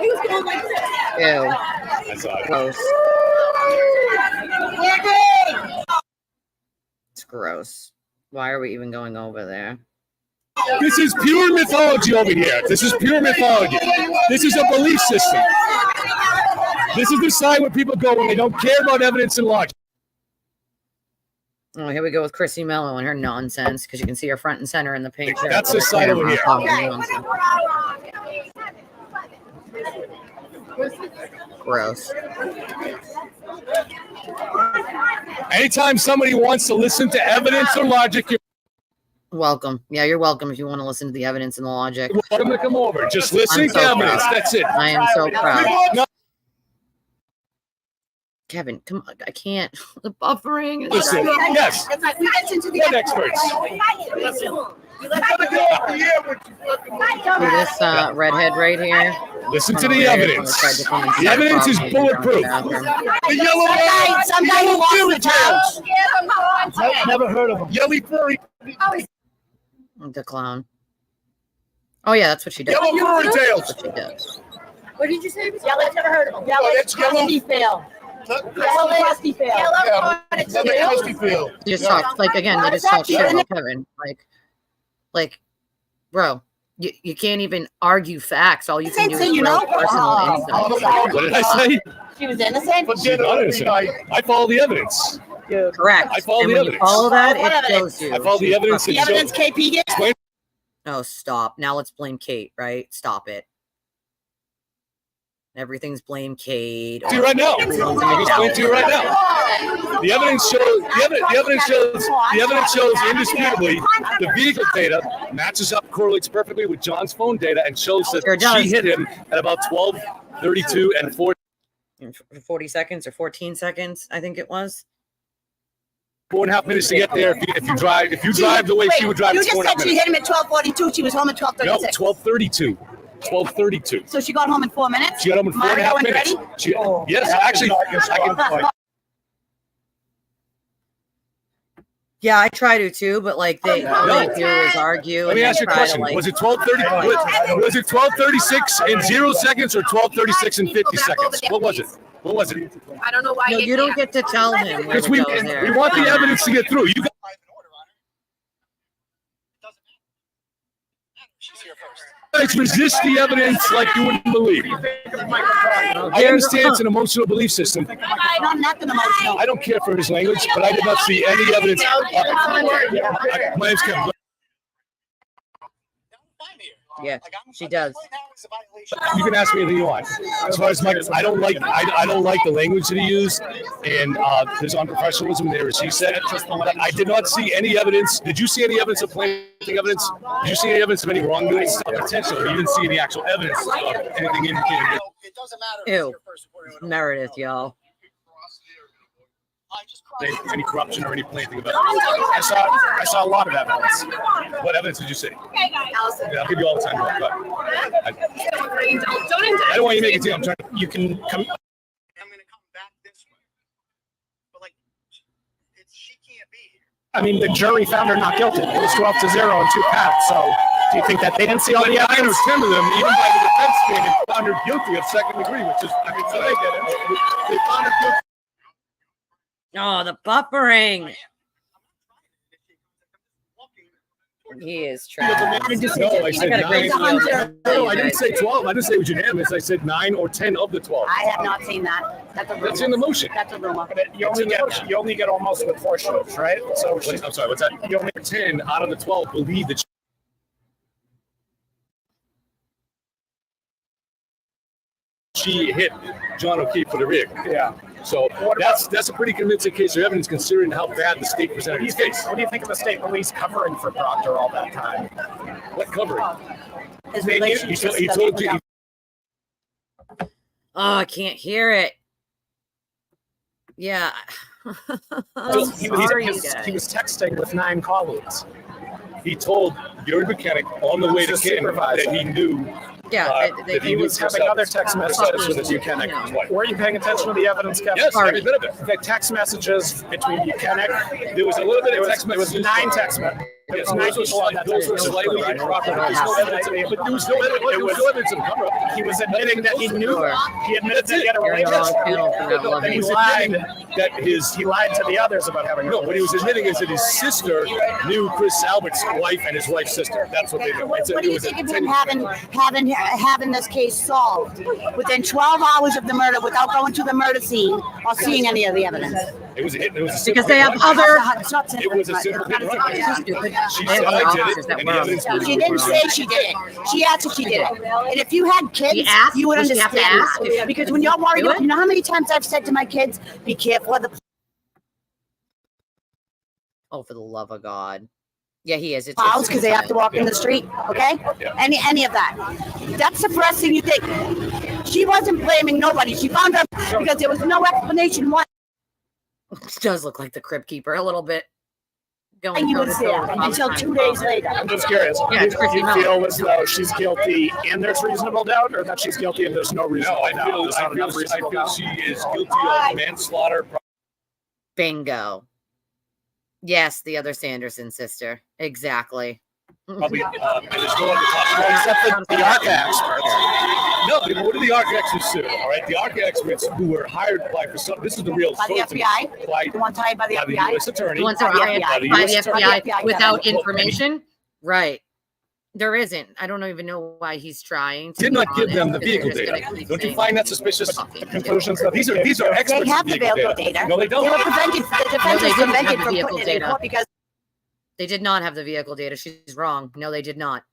Speaker 6: He was going like this.
Speaker 1: Ew.
Speaker 2: I saw it.
Speaker 1: Gross. It's gross. Why are we even going over there?
Speaker 2: This is pure mythology over here. This is pure mythology. This is a belief system. This is the side where people go when they don't care about evidence and logic.
Speaker 1: Oh, here we go with Chrissy Mello and her nonsense, because you can see her front and center in the pink shirt.
Speaker 2: That's the side over here.
Speaker 1: Gross.
Speaker 2: Anytime somebody wants to listen to evidence or logic, you're
Speaker 1: Welcome. Yeah, you're welcome if you want to listen to the evidence and the logic.
Speaker 2: welcome to come over. Just listen
Speaker 1: I'm
Speaker 2: to
Speaker 1: so
Speaker 2: evidence.
Speaker 1: proud.
Speaker 2: That's it.
Speaker 1: I am so proud.
Speaker 2: No,
Speaker 1: Kevin, come on. I can't. The buffering. Is
Speaker 2: listen. Yes.
Speaker 6: We get into the
Speaker 2: What experts?
Speaker 1: this redhead right here.
Speaker 2: Listen to the evidence. The evidence is bulletproof. The yellow fairy tales.
Speaker 3: Never heard of them.
Speaker 2: Yellow fairy.
Speaker 1: The clown. Oh yeah, that's what she does.
Speaker 2: Yellow fairy tales.
Speaker 1: That's what she does.
Speaker 6: What did you say? Yellow, I've never heard of them.
Speaker 2: Oh, that's yellow.
Speaker 6: Fail. Yellow crusty fail.
Speaker 1: They just talk like again. They just talk shit about Kevin. Like, bro, you can't even argue facts. All you can do is throw personal insults.
Speaker 2: What did I say?
Speaker 6: She was innocent.
Speaker 2: She's not innocent. I follow the evidence.
Speaker 1: Correct.
Speaker 2: I follow
Speaker 1: and
Speaker 2: the
Speaker 1: when you
Speaker 2: evidence.
Speaker 1: follow that, it shows you.
Speaker 2: I follow the evidence.
Speaker 6: The evidence KP gets.
Speaker 1: Oh, stop. Now let's blame Kate, right? Stop it. Everything's blame Kate.
Speaker 2: To you right now. I'm explaining to you right now. The evidence shows. The evidence shows indisputably the vehicle data matches up, correlates perfectly with John's phone data, and shows that she hit him at about 12:32 and
Speaker 1: 40 seconds or 14 seconds, I think it was.
Speaker 2: 4.5 minutes to get there. If you drive the way she would drive,
Speaker 6: You
Speaker 2: it's
Speaker 6: just
Speaker 2: 4.5
Speaker 6: said she
Speaker 2: minutes.
Speaker 6: hit him at 12:42. She was home at 12:36.
Speaker 2: No, 12:32. 12:32.
Speaker 6: So she got home in 4 minutes.
Speaker 2: She got home in 4.5 minutes. Yes, actually, I can.
Speaker 1: Yeah, I try to too, but like all they do is argue.
Speaker 2: Let me ask you a question. Was it 12:30? Was it 12:36 in 0 seconds or 12:36 in 50 seconds? What was it? What was it?
Speaker 6: I don't know why.
Speaker 1: No, you don't get to tell him.
Speaker 2: Because we want the evidence to get through. You got guys resist the evidence like you wouldn't believe. I understand it's an emotional belief system.
Speaker 6: I'm not emotional.
Speaker 2: I don't care for his language, but I did not see any evidence. My name's Kevin.
Speaker 1: Yeah, she does.
Speaker 2: You can ask me anything you want. As far as I don't like the language that he used, and there's unprofessionalism there, as he said. I did not see any evidence. Did you see any evidence of planting evidence? Did you see any evidence of any wrongdoing? Potential. You didn't see any actual evidence of anything indicating.
Speaker 1: Ew, Meredith, y'all.
Speaker 2: Any corruption or any planting of evidence? I saw a lot of evidence. What evidence did you see? Yeah, I'll give you all the time. I don't want you to make it to you. I'm trying. You can come. I'm going to come back this way. But she can't be here.
Speaker 7: I mean, the jury found her not guilty. It was 12-0 and 2 paths. So, do you think that they didn't see all the evidence?
Speaker 2: 9 or 10 of them, even by the defense standard, found her guilty of second degree, which is, I mean, so they get it. They found her guilty.
Speaker 1: Oh, the buffering. He is trash.
Speaker 2: No, I said 9. No, I didn't say 12. I didn't say it was unanimous. I said 9 or 10 of the 12.
Speaker 6: I have not seen that. That's a rumor.
Speaker 2: That's in the motion.
Speaker 6: That's a rumor.
Speaker 7: You only get almost with 4 shows, right? So
Speaker 2: I'm sorry, what's that? You only 10 out of the 12 believe that she hit John O'Keefe for the rig.
Speaker 7: yeah.
Speaker 2: So that's a pretty convincing case of evidence considering how bad the state presented its case.
Speaker 7: What do you think of the state police covering for Proctor all that time?
Speaker 2: What covering?
Speaker 6: His
Speaker 2: He
Speaker 6: relationship.
Speaker 2: told you.
Speaker 1: Oh, I can't hear it. Yeah. I'm
Speaker 7: He
Speaker 1: sorry,
Speaker 7: was
Speaker 1: guys.
Speaker 7: texting with 9 colleagues.
Speaker 2: He told Gary Buchanan on the way to Canton that he knew
Speaker 1: Yeah,
Speaker 2: that
Speaker 7: He was having other text messages with Buchanan. Were you paying attention to the evidence, Kevin?
Speaker 2: Yes, every bit of it.
Speaker 7: The text messages between Buchanan.
Speaker 2: There was a little bit of text
Speaker 7: There was
Speaker 2: messages.
Speaker 7: 9 text messages. There was 9 people on that text message.
Speaker 2: Slightly improper.
Speaker 7: But there was no evidence of cover. He was admitting that he knew. He admitted that he had a relationship. He was admitting that he lied to the others about having.
Speaker 2: No, what he was admitting is that his sister knew Chris Albert's wife and his wife's sister. That's what they did.
Speaker 8: What do you think of him having this case solved within 12 hours of the murder without going to the murder scene or seeing any of the evidence?
Speaker 2: It was a hit. It was a
Speaker 1: because
Speaker 2: simple
Speaker 1: they have
Speaker 2: hit and run.
Speaker 1: other.
Speaker 2: It was a simple hit and run.
Speaker 1: Stupid.
Speaker 2: She
Speaker 1: They have
Speaker 2: said
Speaker 1: other
Speaker 2: I did
Speaker 1: officers
Speaker 2: it,
Speaker 1: that
Speaker 2: and the
Speaker 1: were-
Speaker 2: evidence proved
Speaker 8: She
Speaker 2: it.
Speaker 8: didn't say she did it. She asked if she did it. And if you had kids,
Speaker 1: She asked?
Speaker 8: you would
Speaker 1: Does she have
Speaker 8: understand
Speaker 1: to ask?
Speaker 8: that. Because when you're worried,
Speaker 1: Do it?
Speaker 8: you know how many times I've said to my kids, be careful of the
Speaker 1: Oh, for the love of God. Yeah, he is. It's
Speaker 8: plows because they have to walk in the street, okay?
Speaker 2: Yeah.
Speaker 8: Any of that. That's the first thing you think. She wasn't blaming nobody. She found out because there was no explanation why
Speaker 1: It does look like the Crypt Keeper a little bit. Going
Speaker 8: he
Speaker 1: toe
Speaker 8: was
Speaker 1: to toe
Speaker 8: there
Speaker 1: with
Speaker 8: until
Speaker 1: Bob
Speaker 8: 2 days later.
Speaker 7: I'm just curious.
Speaker 1: Yeah, it's
Speaker 7: do
Speaker 1: Chrissy
Speaker 7: you
Speaker 1: Mellon.
Speaker 7: feel as though she's guilty and there's reasonable doubt, or that she's guilty and there's no
Speaker 2: No,
Speaker 7: reasonable
Speaker 2: I
Speaker 7: doubt?
Speaker 2: feel,
Speaker 7: There's not enough
Speaker 2: I
Speaker 7: reasonable
Speaker 2: feel
Speaker 7: doubt.
Speaker 2: she is guilty of manslaughter.
Speaker 1: Bingo. Yes, the other Sanderson sister. Exactly.
Speaker 2: Probably, and there's no other possibility.
Speaker 7: Except for the ARC experts.
Speaker 2: No, but what do the ARC experts do? All right, the ARC experts who were hired by for some. This is the real
Speaker 8: By the
Speaker 2: story.
Speaker 8: FBI?
Speaker 2: By,
Speaker 8: The one tied by the
Speaker 2: by the
Speaker 8: FBI?
Speaker 2: U.S. attorney.
Speaker 1: The ones that
Speaker 8: By
Speaker 1: are
Speaker 8: the
Speaker 1: hired
Speaker 8: FBI.
Speaker 1: by the
Speaker 2: US attorney.
Speaker 1: FBI without
Speaker 2: Well,
Speaker 1: information. Right. There isn't. I don't even know why he's trying to
Speaker 2: Did
Speaker 1: be
Speaker 2: not give
Speaker 1: honest,
Speaker 2: them the
Speaker 1: because they're
Speaker 2: vehicle
Speaker 1: just
Speaker 2: data.
Speaker 1: gonna keep
Speaker 2: Don't you
Speaker 1: saying
Speaker 2: find that suspicious?
Speaker 1: fucking
Speaker 7: Conclusions that
Speaker 2: These are experts.
Speaker 8: They
Speaker 2: in
Speaker 8: have the vehicle
Speaker 2: data.
Speaker 8: data.
Speaker 2: No, they
Speaker 8: They
Speaker 2: don't.
Speaker 8: were prevented. The defense
Speaker 1: they
Speaker 8: was
Speaker 1: didn't have
Speaker 8: prevented
Speaker 1: the
Speaker 8: from
Speaker 1: vehicle
Speaker 8: putting it in
Speaker 1: data.
Speaker 8: court because
Speaker 1: They did not have the vehicle data. She's wrong. No, they did not.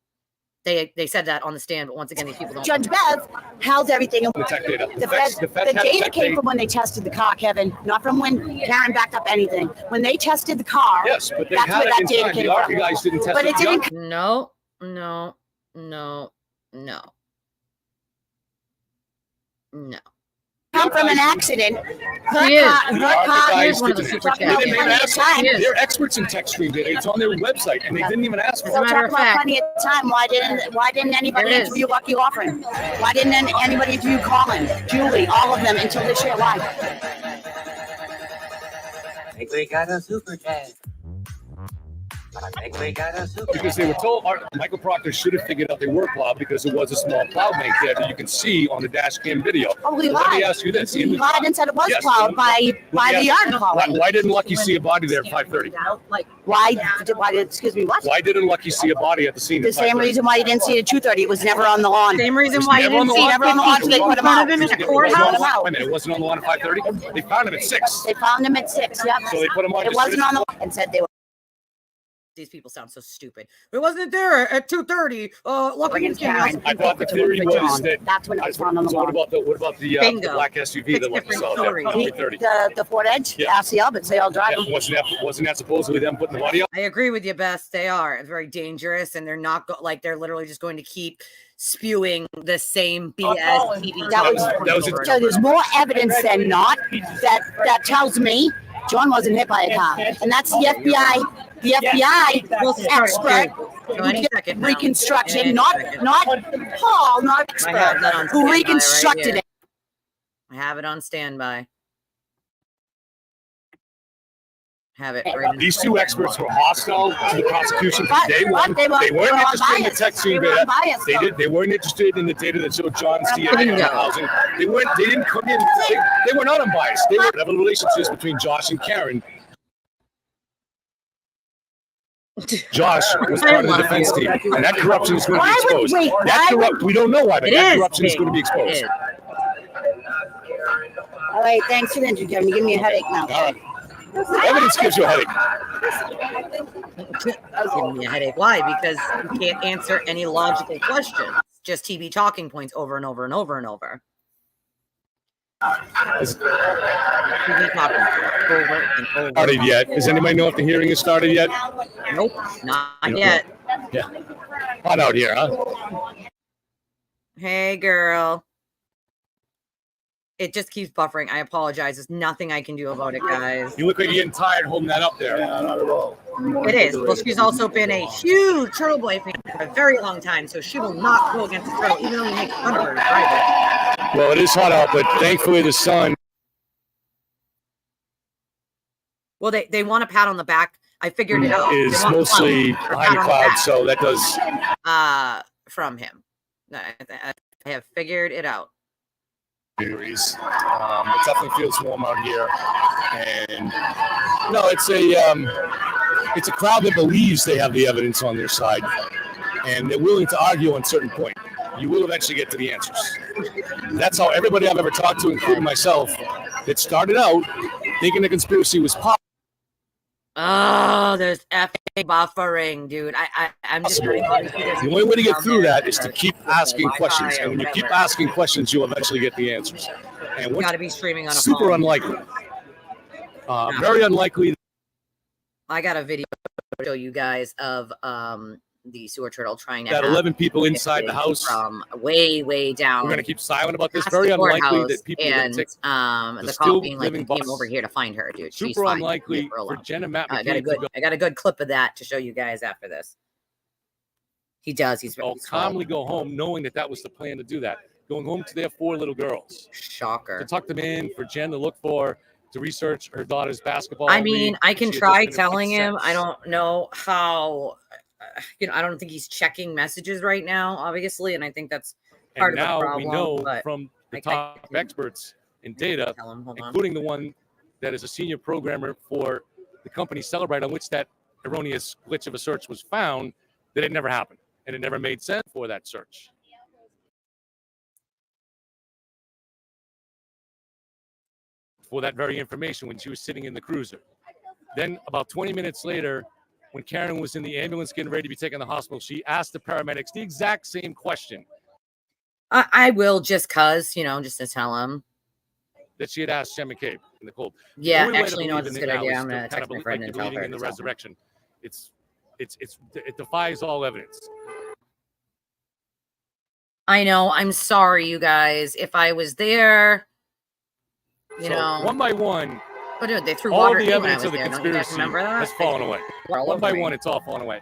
Speaker 1: They said that on the stand, but once again, these people don't.
Speaker 8: Judge Bev held everything.
Speaker 2: The tech data.
Speaker 8: The data
Speaker 2: tech
Speaker 8: came from when they tested the car, Kevin, not from when Karen backed up anything. When they tested the car,
Speaker 2: Yes, but they
Speaker 8: that's
Speaker 2: had
Speaker 8: where
Speaker 2: it
Speaker 8: that
Speaker 2: in
Speaker 8: data
Speaker 2: time.
Speaker 8: came
Speaker 2: The ARC
Speaker 8: from.
Speaker 2: guys didn't test
Speaker 8: But it
Speaker 2: it.
Speaker 8: didn't
Speaker 1: No, no, no, no, no.
Speaker 8: come from an accident. Her
Speaker 1: She is.
Speaker 8: car, her
Speaker 2: The ARC
Speaker 8: car,
Speaker 2: guys
Speaker 1: Here's one of the
Speaker 2: didn't.
Speaker 1: super
Speaker 2: They didn't even
Speaker 8: chats.
Speaker 2: ask.
Speaker 8: Time.
Speaker 2: They're experts in tech stream data. It's on their website, and they didn't even ask.
Speaker 1: As a
Speaker 8: They'll
Speaker 1: matter
Speaker 8: talk
Speaker 1: of
Speaker 8: about
Speaker 1: fact-
Speaker 8: plenty of time. Why didn't anybody
Speaker 1: There it is.
Speaker 8: interview Lucky Offering? Why didn't anybody interview Colin, Julie, all of them until this year? Why?
Speaker 9: I think we got a super chat. I think we got a super
Speaker 2: Because they were told Michael Proctor should have figured out they were plowed because there was a small plow bank there that you can see on the dash cam video.
Speaker 8: Oh, he
Speaker 2: Let me
Speaker 8: lied.
Speaker 2: ask you this.
Speaker 8: He lied and said it was
Speaker 2: Yes.
Speaker 8: plowed by the yard
Speaker 2: Why,
Speaker 8: plowing.
Speaker 2: why didn't Lucky see a body there at 5:30?
Speaker 8: Why? Excuse me, what?
Speaker 2: Why didn't Lucky see a body at the scene
Speaker 8: The
Speaker 2: at
Speaker 8: same
Speaker 2: 5:30?
Speaker 8: reason why you didn't see it at 2:30. It was never on the lawn.
Speaker 1: Same reason
Speaker 2: was
Speaker 1: why you
Speaker 2: never on
Speaker 1: didn't
Speaker 2: the
Speaker 1: see
Speaker 2: lawn.
Speaker 8: Never on the lawn, so they put him out.
Speaker 1: him in the
Speaker 2: It was
Speaker 1: courthouse.
Speaker 2: on the lawn. Wait a minute, it wasn't on the lawn at 5:30? They found him at 6.
Speaker 8: They found him at 6. Yep.
Speaker 2: So they put him on
Speaker 8: It
Speaker 2: just
Speaker 8: wasn't
Speaker 2: for
Speaker 8: on the lawn and said they were
Speaker 1: These people sound so stupid. It wasn't there at 2:30. Looking
Speaker 8: bringing Karen.
Speaker 2: I thought the theory was that.
Speaker 8: That's when it was found on the
Speaker 2: So what
Speaker 8: lawn.
Speaker 2: about the
Speaker 1: Bingo.
Speaker 2: black SUV that
Speaker 1: Six
Speaker 2: Lucky
Speaker 1: different
Speaker 2: saw at
Speaker 1: stories.
Speaker 2: 3:30?
Speaker 8: The Ford Edge,
Speaker 2: Yeah.
Speaker 8: ask the Albert, say I'll drive
Speaker 2: Yeah,
Speaker 8: him.
Speaker 2: wasn't that supposedly them putting the body up?
Speaker 1: I agree with you, Bess. They are very dangerous, and they're not they're literally just going to keep spewing the same BS TV.
Speaker 8: That was-
Speaker 1: talk
Speaker 2: that was
Speaker 1: over and
Speaker 8: So
Speaker 1: over.
Speaker 8: there's more evidence than not that tells me John wasn't hit by a car, and that's the FBI. The FBI
Speaker 1: We'll start it,
Speaker 8: expert
Speaker 1: too. So any second now.
Speaker 8: reconstruction,
Speaker 1: Any
Speaker 8: not
Speaker 1: second.
Speaker 8: Paul, not
Speaker 1: I have
Speaker 8: expert,
Speaker 1: that on
Speaker 8: who
Speaker 1: standby
Speaker 8: reconstructed
Speaker 1: right
Speaker 8: it.
Speaker 1: I have it on standby. Have it right in
Speaker 2: These two experts were hostile to the prosecution from
Speaker 8: But-
Speaker 2: day one.
Speaker 8: but they
Speaker 2: They
Speaker 8: were
Speaker 2: weren't interested in the
Speaker 8: unbiased.
Speaker 2: tech scene
Speaker 8: They were
Speaker 2: data.
Speaker 8: unbiased,
Speaker 2: They
Speaker 8: though.
Speaker 2: did. They weren't interested in the data that showed John's DNA
Speaker 1: Bingo.
Speaker 2: housing. They weren't. They didn't come in. They were not unbiased. They were whatever the relationships between Josh and Karen. Josh was part of the defense team, and that corruption is going to be
Speaker 8: Why would-
Speaker 2: exposed.
Speaker 8: wait,
Speaker 2: That
Speaker 8: why would-
Speaker 2: corrupt. We don't know why, but
Speaker 1: It
Speaker 2: that
Speaker 1: is.
Speaker 2: corruption is going to be
Speaker 1: It
Speaker 2: exposed.
Speaker 1: is.
Speaker 8: All right, thanks for the interview, Kevin. You give me a headache now.
Speaker 2: All right. Evidence gives you a headache.
Speaker 1: Giving me a headache. Why? Because you can't answer any logical questions. Just TV talking points over and over and over and over.
Speaker 2: Is it
Speaker 1: TV talking points over and over.
Speaker 2: started yet? Does anybody know if the hearing has started yet?
Speaker 1: Nope, not
Speaker 2: don't
Speaker 1: yet.
Speaker 2: Yeah. Hot out here, huh?
Speaker 1: Hey, girl. It just keeps buffering. I apologize. There's nothing I can do about it, guys.
Speaker 2: You look like you're getting tired holding that up there.
Speaker 3: Yeah, not at all.
Speaker 1: It is. Well, she's also been a huge Turtle Boy fan for a very long time, so she will not go against the Turtle, even though we make fun of her in private.
Speaker 2: Well, it is hot out, but thankfully the sun.
Speaker 1: Well, they want a pat on the back. I figured it out.
Speaker 2: Is mostly behind the clouds, so that does.
Speaker 1: From him. I have figured it out.
Speaker 2: Degrees. It definitely feels warm out here, and no, it's a crowd that believes they have the evidence on their side, and they're willing to argue on certain points. You will eventually get to the answers. That's how everybody I've ever talked to, including myself, that started out thinking the conspiracy was possible.
Speaker 1: Oh, there's effing buffering, dude. I'm just
Speaker 2: the only way to get through that is to keep asking questions, and when you keep asking questions, you'll eventually get the answers. And
Speaker 1: got to be streaming on a
Speaker 2: super
Speaker 1: phone.
Speaker 2: Unlikely, very unlikely.
Speaker 1: I got a video to show you guys of the sewer turtle trying to
Speaker 2: got 11 people inside the house
Speaker 1: from way down.
Speaker 2: We're gonna keep silent about this. Very unlikely that people
Speaker 1: and
Speaker 2: take
Speaker 1: the cop being like, he came over here to find her, dude.
Speaker 2: Super
Speaker 1: She's fine.
Speaker 2: unlikely for Jen and Matt.
Speaker 1: I got a good clip of that to show you guys after this. He does. He's
Speaker 2: calmly go home, knowing that was the plan to do that. Going home to their 4 little girls.
Speaker 1: Shocker.
Speaker 2: To tuck them in for Jen to look for, to research her daughter's basketball.
Speaker 1: I mean, I can try telling him. I don't know how. I don't think he's checking messages right now, obviously, and I think that's part of the problem.
Speaker 2: We know from the top experts in data, including the one that is a senior programmer for the company Celebrate, on which that erroneous glitch of a search was found, that it never happened, and it never made sense for that search. For that very information when she was sitting in the cruiser. Then about 20 minutes later, when Karen was in the ambulance getting ready to be taken to the hospital, she asked the paramedics the exact same question.
Speaker 1: I will just just to tell him.
Speaker 2: That she had asked Jen McCabe in the cold.
Speaker 1: Yeah, actually, no, it's a good idea. I'm going to text my friend and tell her.
Speaker 2: In the resurrection. It defies all evidence.
Speaker 1: I know. I'm sorry, you guys. If I was there, you know.
Speaker 2: One by one.
Speaker 1: Oh, dude, they threw
Speaker 2: all
Speaker 1: water
Speaker 2: the evidence of the
Speaker 1: there.
Speaker 2: conspiracy has fallen away. One by one, it's all fallen away.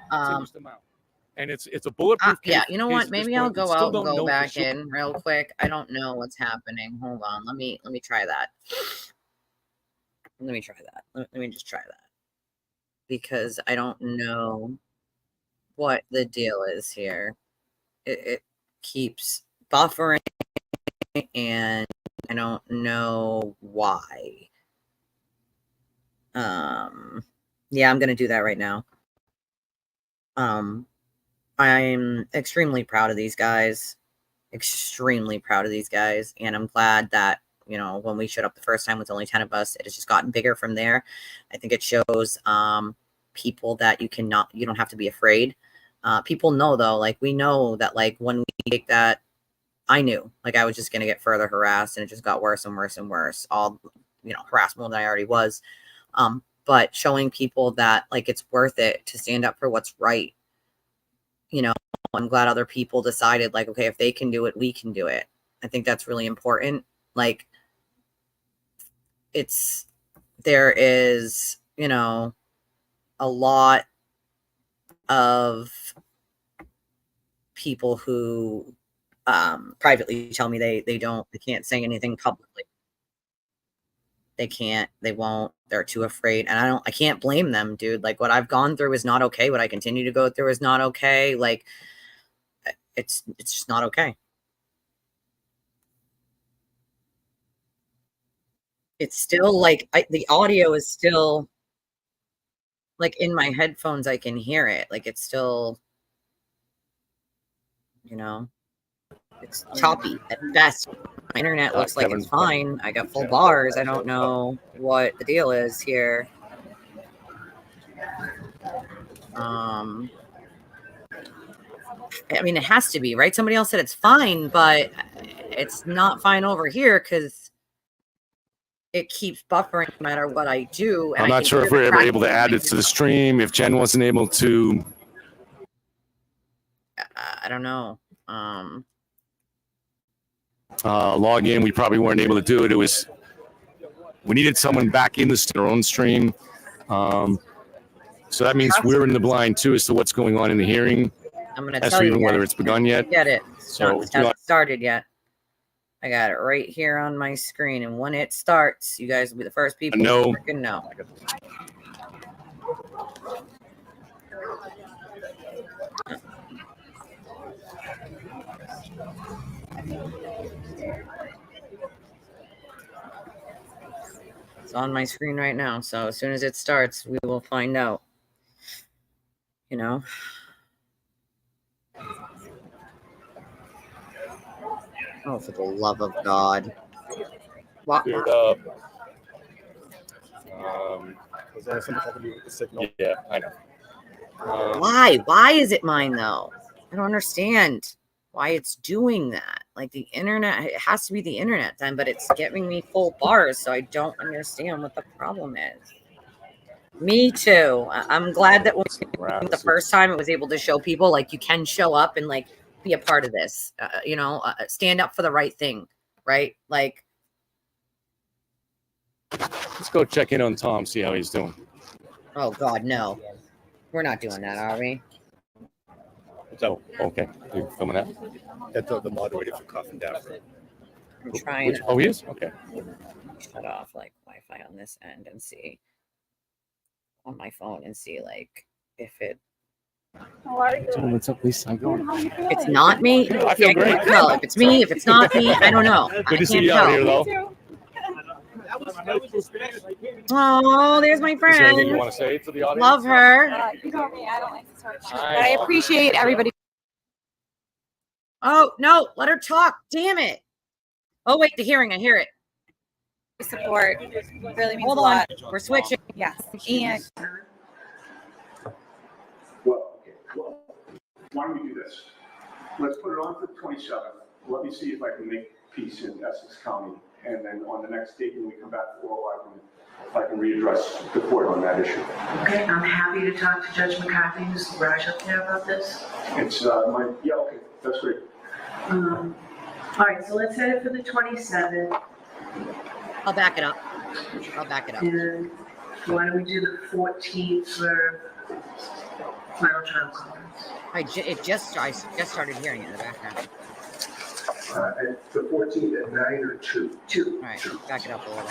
Speaker 2: And it's a bulletproof case.
Speaker 1: Yeah, you know what? Maybe I'll go out and go back in real quick. I don't know what's happening. Hold on. Let me try that. Let me try that. Let me just try that. Because I don't know what the deal is here. It keeps buffering and I don't know why. Yeah, I'm gonna do that right now. I'm extremely proud of these guys. Extremely proud of these guys. And I'm glad that, when we showed up the first time with only 10 of us, it has just gotten bigger from there. I think it shows people that you don't have to be afraid. People know though, like we know that like when we take that, I knew like I was just gonna get further harassed and it just got worse and worse and worse. All harassment than I already was. But showing people that like it's worth it to stand up for what's right. I'm glad other people decided like, okay, if they can do it, we can do it. I think that's really important. Like there is, a lot of people who privately tell me they can't say anything publicly. They won't, they're too afraid. And I can't blame them, dude. Like what I've gone through is not okay. What I continue to go through is not okay. Like it's just not okay. It's still like the audio is still like in my headphones. I can hear it. Like it's still, it's choppy at best. My internet looks like it's fine. I got full bars. I don't know what the deal is here. I mean, it has to be, right? Somebody else said it's fine, but it's not fine over here because it keeps buffering no matter what I do. And
Speaker 2: I'm not sure if we're ever able to add it to the stream. If Jen wasn't able to.
Speaker 1: I don't know.
Speaker 2: log in. We probably weren't able to do it. We needed someone back in their own stream. So that means we're in the blind too as to what's going on in the hearing.
Speaker 1: I'm going to
Speaker 2: As
Speaker 1: tell
Speaker 2: to
Speaker 1: you
Speaker 2: even whether
Speaker 1: guys,
Speaker 2: it's begun yet.
Speaker 1: Get it.
Speaker 2: So
Speaker 1: It hasn't started yet. I got it right here on my screen. And when it starts, you guys will be the first people to freaking know. It's on my screen right now. So as soon as it starts, we will find out. You know? Oh, for the love of God. What?
Speaker 2: Was that something to do with the signal? Yeah, I know.
Speaker 1: Why? Why is it mine, though? I don't understand why it's doing that. Like the internet, it has to be the internet then, but it's giving me full bars, so I don't understand what the problem is. Me too. I'm glad that the first time it was able to show people like you can show up and like be a part of this, stand up for the right thing, right? Like,
Speaker 2: let's go check in on Tom, see how he's doing.
Speaker 1: Oh God, no, we're not doing that, are we?
Speaker 2: So okay, you're filming that. That's the moderator for Coughing Down.
Speaker 1: I'm trying.
Speaker 2: Oh, he is. Okay.
Speaker 1: Shut off like Wi-Fi on this end and see on my phone and see like if it.
Speaker 2: What's up, Lisa?
Speaker 1: It's not me.
Speaker 2: I feel great.
Speaker 1: No, if it's me, if it's not me, I don't know.
Speaker 2: Good to see you out here, though.
Speaker 1: Oh, there's my
Speaker 2: Is there anything
Speaker 1: friend.
Speaker 2: you want to say to the audience?
Speaker 1: Love her.
Speaker 10: You know me, I don't like to talk shit, but
Speaker 2: I
Speaker 10: I appreciate everybody.
Speaker 1: Oh no, let her talk. Damn it. Oh wait, the hearing. I hear it.
Speaker 10: Support really means
Speaker 1: Hold
Speaker 10: a
Speaker 1: on.
Speaker 10: lot.
Speaker 1: We're switching.
Speaker 10: Yes, and
Speaker 11: Well, why don't we do this? Let's put it on for the 27th. Let me see if I can make peace in Essex County. And then on the next date, when we come back for oral argument, I can readdress the court on that issue.
Speaker 12: Okay, I'm happy to talk to Judge McCarthy, who's the garage up there about this.
Speaker 11: It's yeah, okay, that's great.
Speaker 12: All right, so let's set it for the 27th.
Speaker 1: I'll back it up.
Speaker 12: And why don't we do the 14th for final trial conference?
Speaker 1: I just started hearing it in the background.
Speaker 11: And the 14th at 9 or 2? 2.
Speaker 1: All right, back it up a little.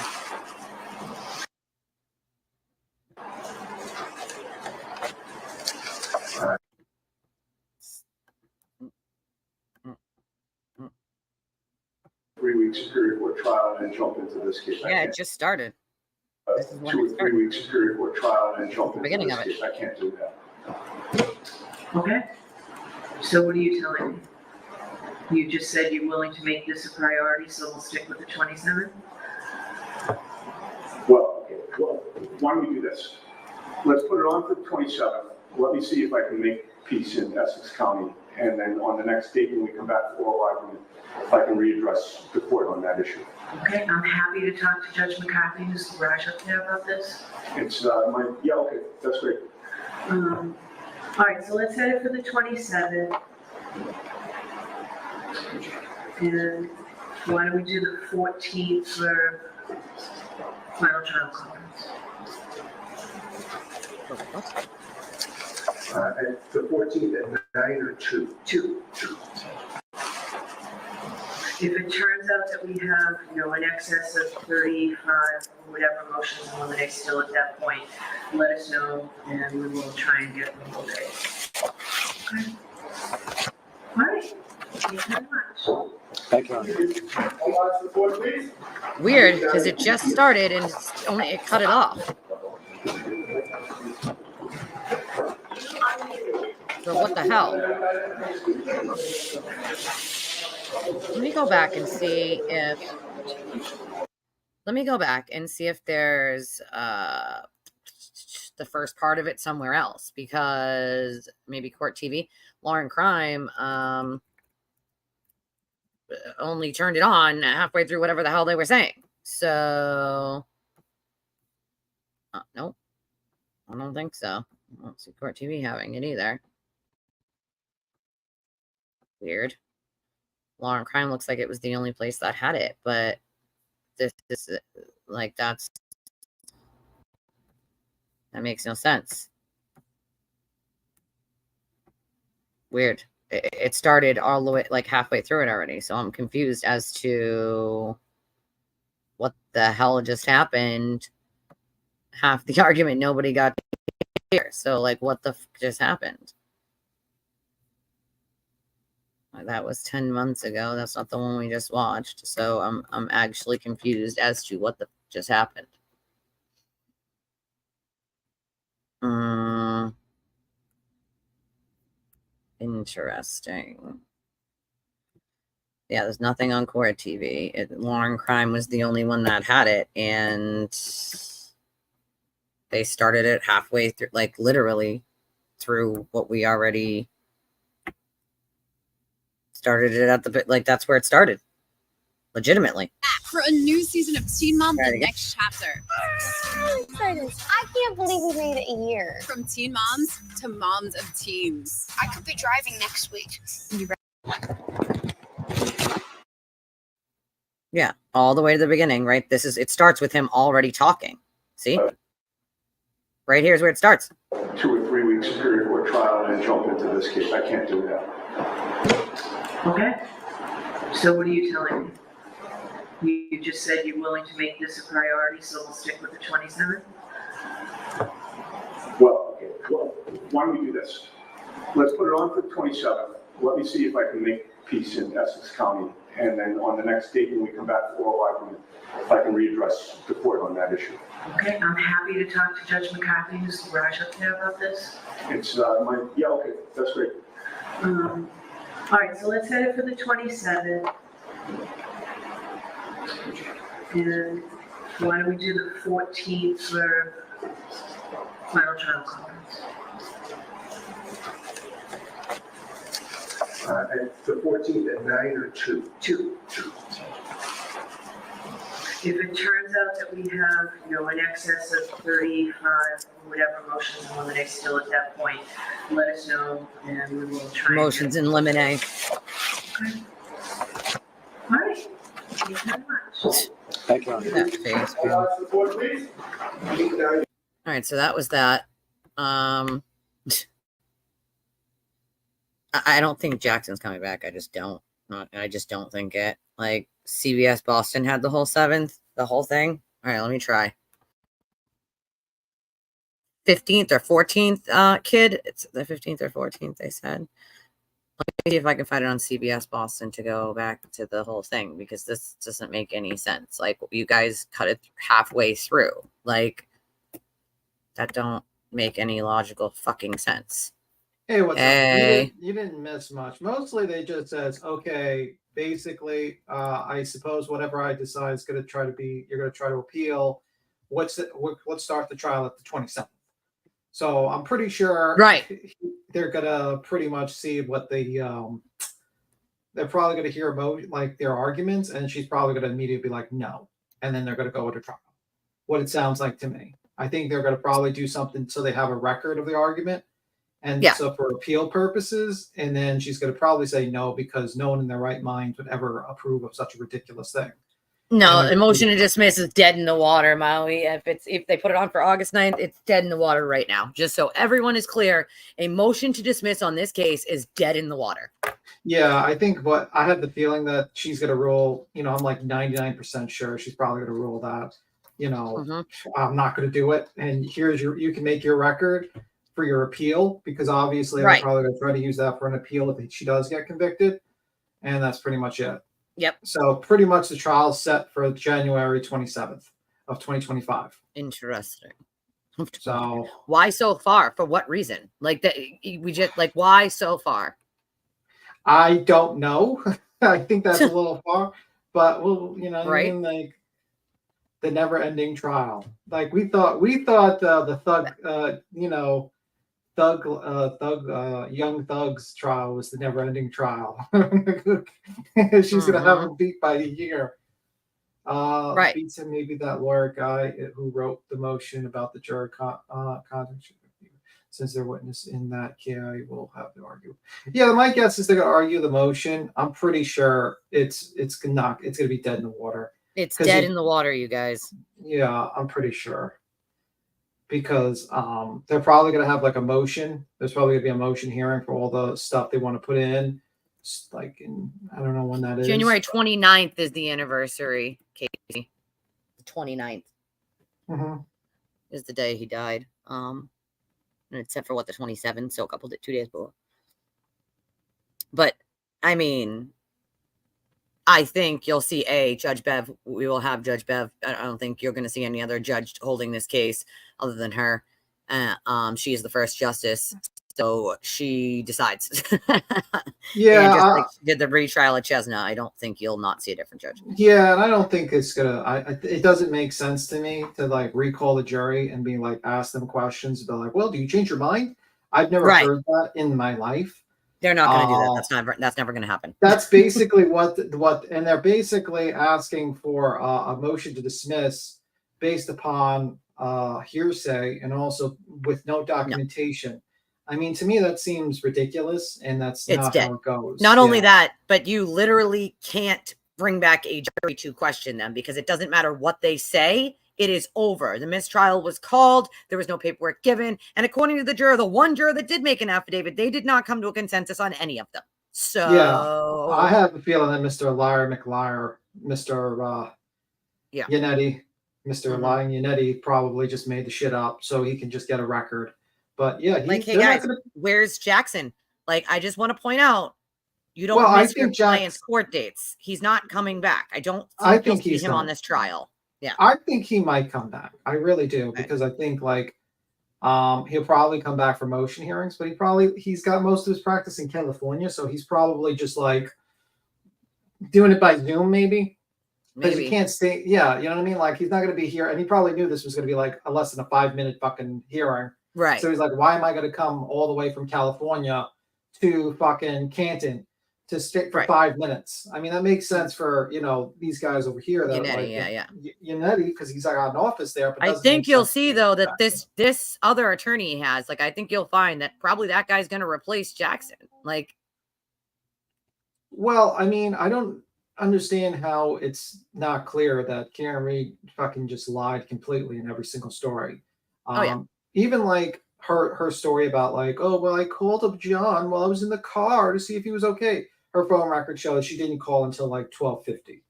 Speaker 11: Three-week Superior Court trial and then jump into this case.
Speaker 1: Yeah, it just started. This is when
Speaker 11: 2
Speaker 1: it
Speaker 11: or 3
Speaker 1: started.
Speaker 11: weeks Superior Court trial and then jump into
Speaker 1: Beginning
Speaker 11: this
Speaker 1: of it.
Speaker 11: case. I can't do that.
Speaker 12: Okay, so what are you telling me? You just said you're willing to make this a priority, so we'll stick with the 27th?
Speaker 11: Well, why don't we do this? Let's put it on for the 27th. Let me see if I can make peace in Essex County. And then on the next date, when we come back for oral argument, I can readdress the court on that issue.
Speaker 12: Okay, I'm happy to talk to Judge McCarthy, who's the garage up there about this.
Speaker 11: It's yeah, okay, that's great.
Speaker 12: All right, so let's set it for the 27th. And why don't we do the 14th for final trial conference?
Speaker 11: And the 14th at 9 or 2? 2.
Speaker 12: If it turns out that we have, in excess of 35, whatever motions and eliminate still at that point, let us know and we will try and get the whole day. Okay. All right. Thank you very much.
Speaker 2: Thank you.
Speaker 1: Weird, because it just started and it cut it off. So what the hell? Let me go back and see if there's the first part of it somewhere else, because maybe Court TV, Law and Crime only turned it on halfway through whatever the hell they were saying. So nope, I don't think so. I don't see Court TV having it either. Weird. Law and Crime looks like it was the only place that had it, but this like that makes no sense. Weird. It started all the way, like halfway through it already, so I'm confused as to what the hell just happened. Half the argument nobody got to hear. So, like, what the f just happened? That was 10 months ago. That's not the one we just watched. So I'm actually confused as to what the f just happened. Interesting. Yeah, there's nothing on Court TV. Law and Crime was the only one that had it, and they started it halfway through, like literally through what we already started it at the bit. Like that's where it started, legitimately.
Speaker 13: For a new season of Teen Mom, the next chapter.
Speaker 14: I'm excited. I can't believe we made it a year.
Speaker 13: From teen moms to moms of teens.
Speaker 14: I could be driving next week.
Speaker 1: Yeah, all the way to the beginning, right? It starts with him already talking. See? Right here's where it starts.
Speaker 11: 2 or 3 weeks period for a trial and then jump into this case. I can't do that.
Speaker 12: Okay. So what are you telling me? You just said you're willing to make this a priority, so we'll stick with the 27th?
Speaker 11: Well, okay. Well, why don't we do this? Let's put it on for the 27th. Let me see if I can make peace in Essex County. And then on the next date, when we come back for oral argument, if I can readdress the court on that issue.
Speaker 12: Okay, I'm happy to talk to Judge McCarthy, who's the garage up there, about this.
Speaker 11: It's yeah, okay, that's great.
Speaker 12: All right, so let's set it for the 27th. And why don't we do the 14th for final trial conference?
Speaker 11: The 14th at 9 or 2?
Speaker 12: 2. If it turns out that we have, in excess of 35, whatever motions eliminate still at that point, let us know and we will try.
Speaker 1: Motions in limine.
Speaker 12: Okay. All right. Thank you very much.
Speaker 2: Thank you.
Speaker 1: All right, so that was that. I don't think Jackson's coming back. I just don't think it. Like CBS Boston had the whole 7th, the whole thing. All right, let me try. 15th or 14th, kid. It's the 15th or 14th, they said. Let me see if I can find it on CBS Boston to go back to the whole thing, because this doesn't make any sense. Like, you guys cut it halfway through. Like, that don't make any logical fucking sense.
Speaker 15: Hey, what's up? You didn't miss much. Mostly they just says, okay, basically, I suppose whatever I decide is going to try to be, you're going to try to appeal. Let's start the trial at the 27th. So I'm pretty sure they're going to pretty much see what they're probably going to hear about, like, their arguments, and she's probably going to immediately be like, no. And then they're going to go to trial. What it sounds like to me. I think they're going to probably do something so they have a record of the argument. And so for appeal purposes, and then she's going to probably say no, because no one in their right mind would ever approve of such a ridiculous thing.
Speaker 1: No, a motion to dismiss is dead in the water, Maui. If they put it on for August 9th, it's dead in the water right now. Just so everyone is clear, a motion to dismiss on this case is dead in the water.
Speaker 15: Yeah, I think I had the feeling that she's going to rule, I'm like 99% sure she's probably going to rule that, I'm not going to do it. And you can make your record for your appeal, because obviously they're probably going to try to use that for an appeal if she does get convicted. And that's pretty much it.
Speaker 1: Yep.
Speaker 15: So pretty much the trial is set for January 27th of 2025.
Speaker 1: Interesting.
Speaker 15: So
Speaker 1: why so far? For what reason? Like that we just like why so far?
Speaker 15: I don't know. I think that's a little far, but well, I mean, like the never-ending trial. Like we thought the young thug's trial was the never-ending trial. She's gonna have him beat by the year. Beats him, maybe that lawyer guy who wrote the motion about the juror conduct. since they're witness in that KI will have to argue. Yeah, my guess is they're gonna argue the motion. I'm pretty sure it's gonna be dead in the water.
Speaker 1: It's dead in the water, you guys.
Speaker 15: Yeah, I'm pretty sure. Because they're probably gonna have like a motion. There's probably gonna be a motion hearing for all the stuff they want to put in. Like in, I don't know when that is.
Speaker 1: January 29th is the anniversary, Casey. The 29th is the day he died. And it's set for what, the 27th, so a couple 2 days before. But I mean, I think you'll see Judge Bev. We will have Judge Bev. I don't think you're going to see any other judge holding this case other than her. She is the first justice, so she decides.
Speaker 15: Yeah,
Speaker 1: and just like she did the retrial at Chesna, I don't think you'll not see a different judge.
Speaker 15: Yeah, and I don't think it's gonna. It doesn't make sense to me to like recall the jury and be like ask them questions. They're like, "Well, do you change your mind?" I've never heard that in my life.
Speaker 1: They're not going to do that. That's never going to happen.
Speaker 15: That's basically what, and they're basically asking for a motion to dismiss based upon hearsay and also with no documentation. No. I mean, to me, that seems ridiculous, and that's not how it goes.
Speaker 1: Not only that, but you literally can't bring back a jury to question them because it doesn't matter what they say. It is over. The mistrial was called. There was no paperwork given. And according to the juror, the one juror that did make an affidavit, they did not come to a consensus on any of them. So
Speaker 15: yeah, I have a feeling that Mr. Liar McLiar, Mr. Yannetti, Mr. Lying Yannetti probably just made the shit up so he can just get a record. But yeah,
Speaker 1: like, hey guys, where's Jackson? Like, I just want to point out, you don't miss your client's court dates. He's not coming back. I think you'll see him on this trial. Yeah,
Speaker 15: I think he might come back. I really do because I think like he'll probably come back for motion hearings, but he's got most of his practice in California, so he's probably just like doing it by Zoom maybe. Because you can't stay. Yeah, you know what I mean. Like he's not going to be here, and he probably knew this was going to be like a less than a 5-minute fucking hearing.
Speaker 1: Right.
Speaker 15: So he's like, why am I going to come all the way from California to fucking Canton to stick for 5 minutes? I mean, that makes sense for, these guys over here. That
Speaker 1: Yannetti,
Speaker 15: Yannetti, because he's got an office there. But
Speaker 1: I think you'll see, though, that this other attorney he has, like, I think you'll find that probably that guy's going to replace Jackson. Like,
Speaker 15: well, I mean, I don't understand how it's not clear that Karen Reed fucking just lied completely in every single story. Even like her story about like, oh, well, I called up John while I was in the car to see if he was okay. Her phone record shows she didn't call until like 12:50.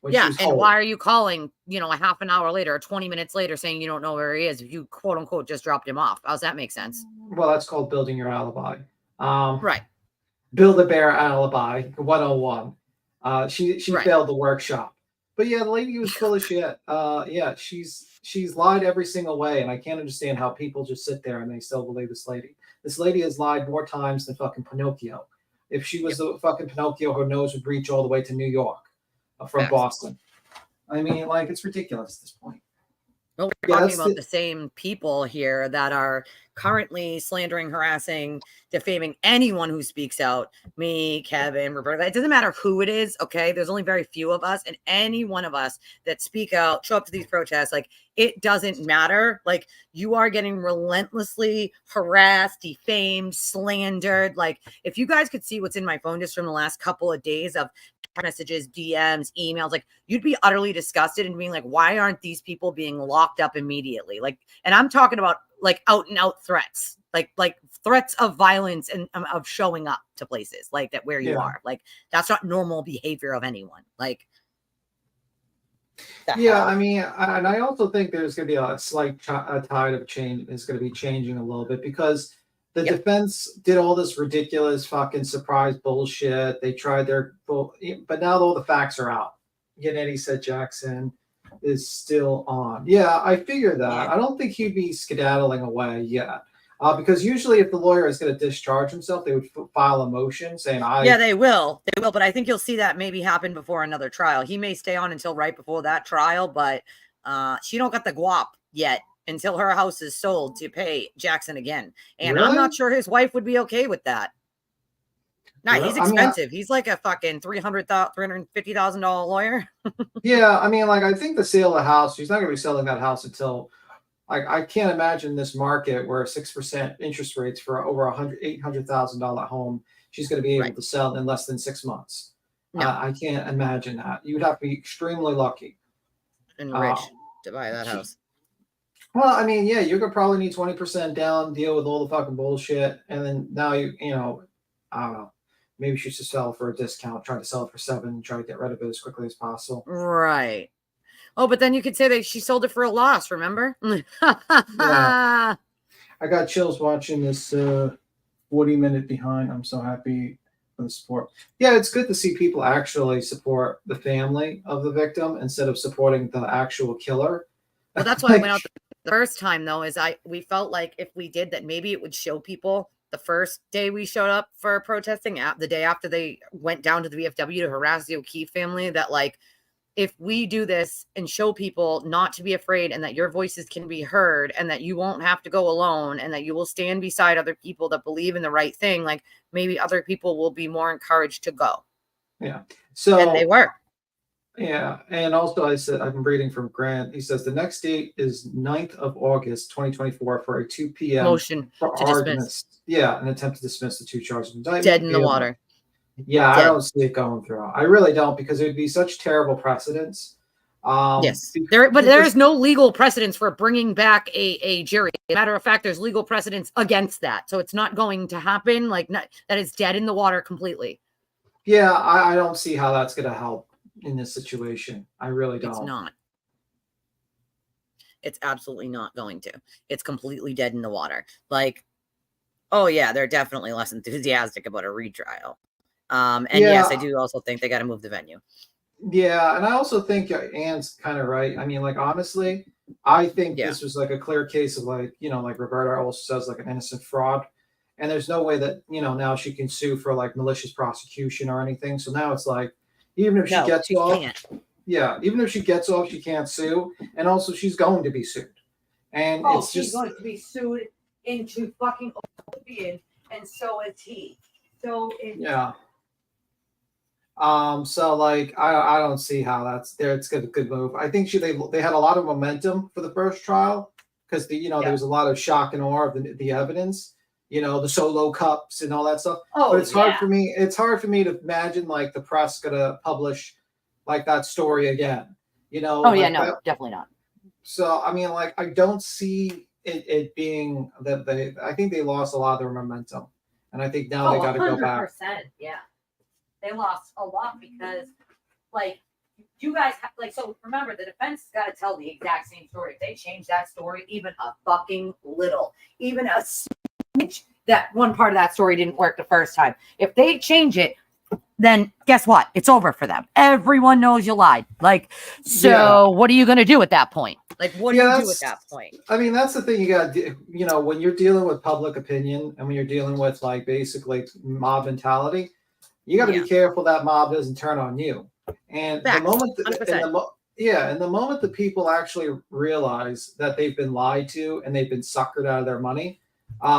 Speaker 1: Yeah, and why are you calling, a half an hour later or 20 minutes later saying you don't know where he is if you quote unquote just dropped him off? How's that make sense?
Speaker 15: Well, that's called building your alibi.
Speaker 1: Right.
Speaker 15: Build a bear alibi 101. She failed the workshop. But yeah, the lady was full of shit. Yeah, she's lied every single way, and I can't understand how people just sit there and they still believe this lady. This lady has lied more times than fucking Pinocchio. If she was the fucking Pinocchio, her nose would reach all the way to New York from Boston. I mean, like, it's ridiculous at this point.
Speaker 1: Well, we're talking about the same people here that are currently slandering, harassing, defaming anyone who speaks out. Me, Kevin, Roberta. It doesn't matter who it is, okay? There's only very few of us, and any one of us that speak out, show up to these protests, like, it doesn't matter. Like, you are getting relentlessly harassed, defamed, slandered. Like, if you guys could see what's in my phone just from the last couple of days of messages, DMs, emails, like, you'd be utterly disgusted and being like, why aren't these people being locked up immediately? Like, and I'm talking about like out and out threats, like threats of violence and of showing up to places like that where you are. Like, that's not normal behavior of anyone. Like,
Speaker 15: yeah, I mean, and I also think there's going to be a slight tide of change is going to be changing a little bit because the defense did all this ridiculous fucking surprise bullshit. They tried but now all the facts are out. Yannetti said Jackson is still on. Yeah, I figured that. I don't think he'd be skedaddling away yet. Because usually if the lawyer is going to discharge himself, they would file a motion saying,
Speaker 1: Yeah, they will. They will. But I think you'll see that maybe happen before another trial. He may stay on until right before that trial, but she don't got the guap yet until her house is sold to pay Jackson again. And I'm not sure his wife would be okay with that. No, he's expensive. He's like a fucking $350,000 lawyer.
Speaker 15: Yeah, I mean, like, I think the sale of the house, she's not going to be selling that house until I can't imagine this market where 6% interest rates for over $800,000 home, she's going to be able to sell in less than 6 months.
Speaker 1: No.
Speaker 15: I can't imagine that. You would have to be extremely lucky
Speaker 1: and rich to buy that house.
Speaker 15: Well, I mean, yeah, you're gonna probably need 20% down, deal with all the fucking bullshit, and then now you know, I don't know. Maybe she should sell for a discount, try to sell it for 7, try to get rid of it as quickly as possible.
Speaker 1: Right. Oh, but then you could say that she sold it for a loss, remember?
Speaker 15: Yeah. I got chills watching this 40-minute behind. I'm so happy for the support. Yeah, it's good to see people actually support the family of the victim instead of supporting the actual killer.
Speaker 1: Well, that's why I went out the first time, though, is we felt like if we did that, maybe it would show people the first day we showed up for protesting, the day after they went down to the VFW to harass the O'Keefe family, that like, if we do this and show people not to be afraid and that your voices can be heard and that you won't have to go alone and that you will stand beside other people that believe in the right thing, like maybe other people will be more encouraged to go.
Speaker 15: Yeah. So
Speaker 1: and they were.
Speaker 15: Yeah. And also I said, I'm reading from Grant. He says the next date is 9th of August, 2024 for a 2 p.m.
Speaker 1: motion
Speaker 15: for
Speaker 1: to
Speaker 15: arguments.
Speaker 1: dismiss.
Speaker 15: Yeah. An attempt to dismiss the 2 charges of indictment.
Speaker 1: Dead in the water.
Speaker 15: Yeah,
Speaker 1: Dead.
Speaker 15: I don't see it going through. I really don't, because it would be such terrible precedents.
Speaker 1: Yes, there is no legal precedence for bringing back a jury. As a matter of fact, there's legal precedence against that, so it's not going to happen. Like that is dead in the water completely.
Speaker 15: Yeah, I don't see how that's going to help in this situation. I really don't.
Speaker 1: It's not. It's absolutely not going to. It's completely dead in the water. Like, oh yeah, they're definitely less enthusiastic about a retrial. And yes, I do also think they got to move the venue.
Speaker 15: Yeah, and I also think Anne's kind of right. I mean, like, honestly, I think this was like a clear case of like, you know, like Roberta also says, like an innocent fraud. And there's no way that, you know, now she can sue for like malicious prosecution or anything. So now it's like, even if she gets off, even if she gets off, she can't sue. And also she's going to be sued. And it's
Speaker 1: she's
Speaker 15: just
Speaker 1: going to be sued into fucking oblivion, and so is he. So
Speaker 15: yeah. So like I don't see how that's there. It's a good move. I think they had a lot of momentum for the first trial because there was a lot of shock and awe of the evidence, you know, the solo cups and all that stuff.
Speaker 1: Oh,
Speaker 15: but it's hard for me. It's hard for me to imagine like the press gonna publish like that story again. You know.
Speaker 1: Oh yeah, no, definitely not.
Speaker 15: So I mean, like I don't see it being that I think they lost a lot of their momentum, and I think now they got to go back.
Speaker 1: 100%, yeah. They lost a lot because, like, you guys, so remember, the defense got to tell the exact same story. If they change that story even a fucking little, even a smidge, that one part of that story didn't work the first time. If they change it, then guess what? It's over for them. Everyone knows you lied. Like, so what are you going to do at that point? Like, what do you do at that point?
Speaker 15: I mean, that's the thing you got to, you know, when you're dealing with public opinion and when you're dealing with like basically mob mentality, you got to be careful that mob doesn't turn on you. And the moment, the moment the people actually realize that they've been lied to and they've been suckered out of their money,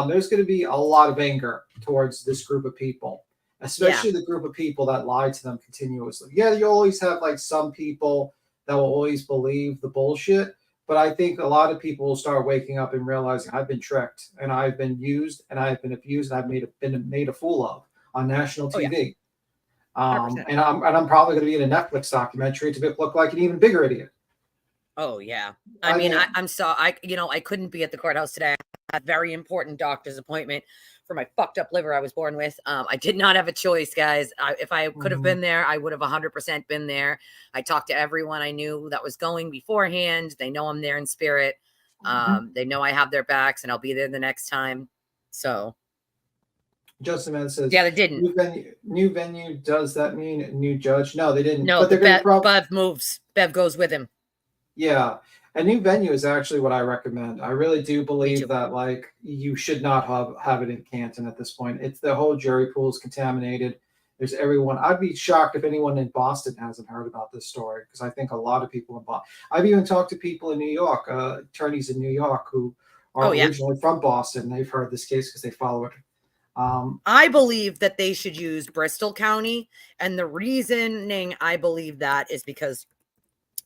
Speaker 15: there's going to be a lot of anger towards this group of people, especially the group of people that lied to them continuously. Yeah, you always have like some people that will always believe the bullshit, but I think a lot of people will start waking up and realizing I've been tricked and I've been used and I've been abused and I've been made a fool of on national TV. And I'm probably going to be in a Netflix documentary to look like an even bigger idiot.
Speaker 1: Oh yeah. I mean, I'm sorry. I couldn't be at the courthouse today. I had a very important doctor's appointment for my fucked up liver I was born with. I did not have a choice, guys. If I could have been there, I would have 100% been there. I talked to everyone I knew that was going beforehand. They know I'm there in spirit. They know I have their backs and I'll be there the next time. So
Speaker 15: Justin Man says,
Speaker 1: yeah, they didn't.
Speaker 15: New venue. Does that mean new judge? No, they didn't.
Speaker 1: No, but Bev moves. Bev goes with him.
Speaker 15: Yeah. A new venue is actually what I recommend. I really do believe that like you should not have it in Canton at this point. It's the whole jury pool is contaminated. There's everyone. I'd be shocked if anyone in Boston hasn't heard about this story because I think a lot of people in Boston. I've even talked to people in New York, attorneys in New York who are originally from Boston. They've heard this case because they follow it.
Speaker 1: I believe that they should use Bristol County, and the reasoning I believe that is because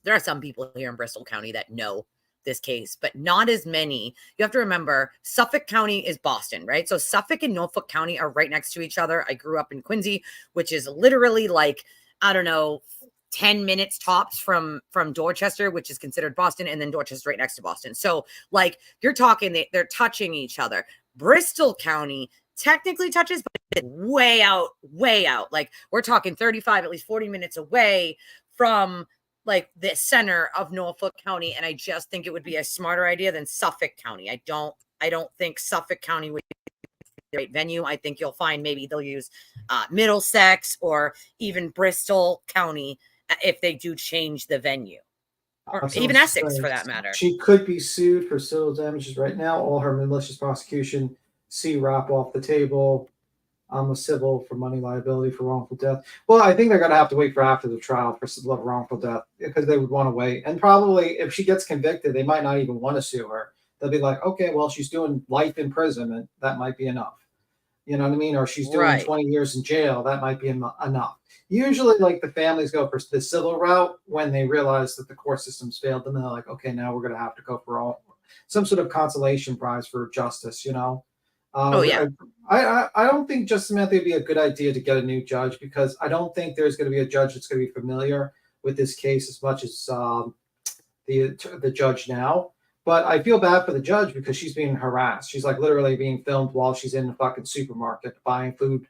Speaker 1: there are some people here in Bristol County that know this case, but not as many. You have to remember, Suffolk County is Boston, right? So Suffolk and Norfolk County are right next to each other. I grew up in Quincy, which is literally like, I don't know, 10 minutes tops from Dorchester, which is considered Boston, and then Dorchester's right next to Boston. So like you're talking, they're touching each other. Bristol County technically touches, but it's way out. Like we're talking 35, at least 40 minutes away from like the center of Norfolk County. And I just think it would be a smarter idea than Suffolk County. I don't think Suffolk County would be the right venue. I think you'll find maybe they'll use Middlesex or even Bristol County if they do change the venue, or even Essex for that matter.
Speaker 15: She could be sued for civil damages right now. All her malicious prosecution, wrap off the table. A civil for money liability for wrongful death. Well, I think they're going to have to wait for after the trial for civil of wrongful death because they would want to wait. And probably if she gets convicted, they might not even want to sue her. They'll be like, okay, well, she's doing life imprisonment. That might be enough. You know what I mean? Or she's doing 20 years in jail. That might be enough. Usually, like the families go for the civil route when they realize that the court system's failed them. They're like, okay, now we're going to have to go for some sort of consolation prize for justice, you know? I don't think, Justice Matthew, would be a good idea to get a new judge because I don't think there's going to be a judge that's going to be familiar with this case as much as the judge now. But I feel bad for the judge because she's being harassed. She's like literally being filmed while she's in the fucking supermarket buying food.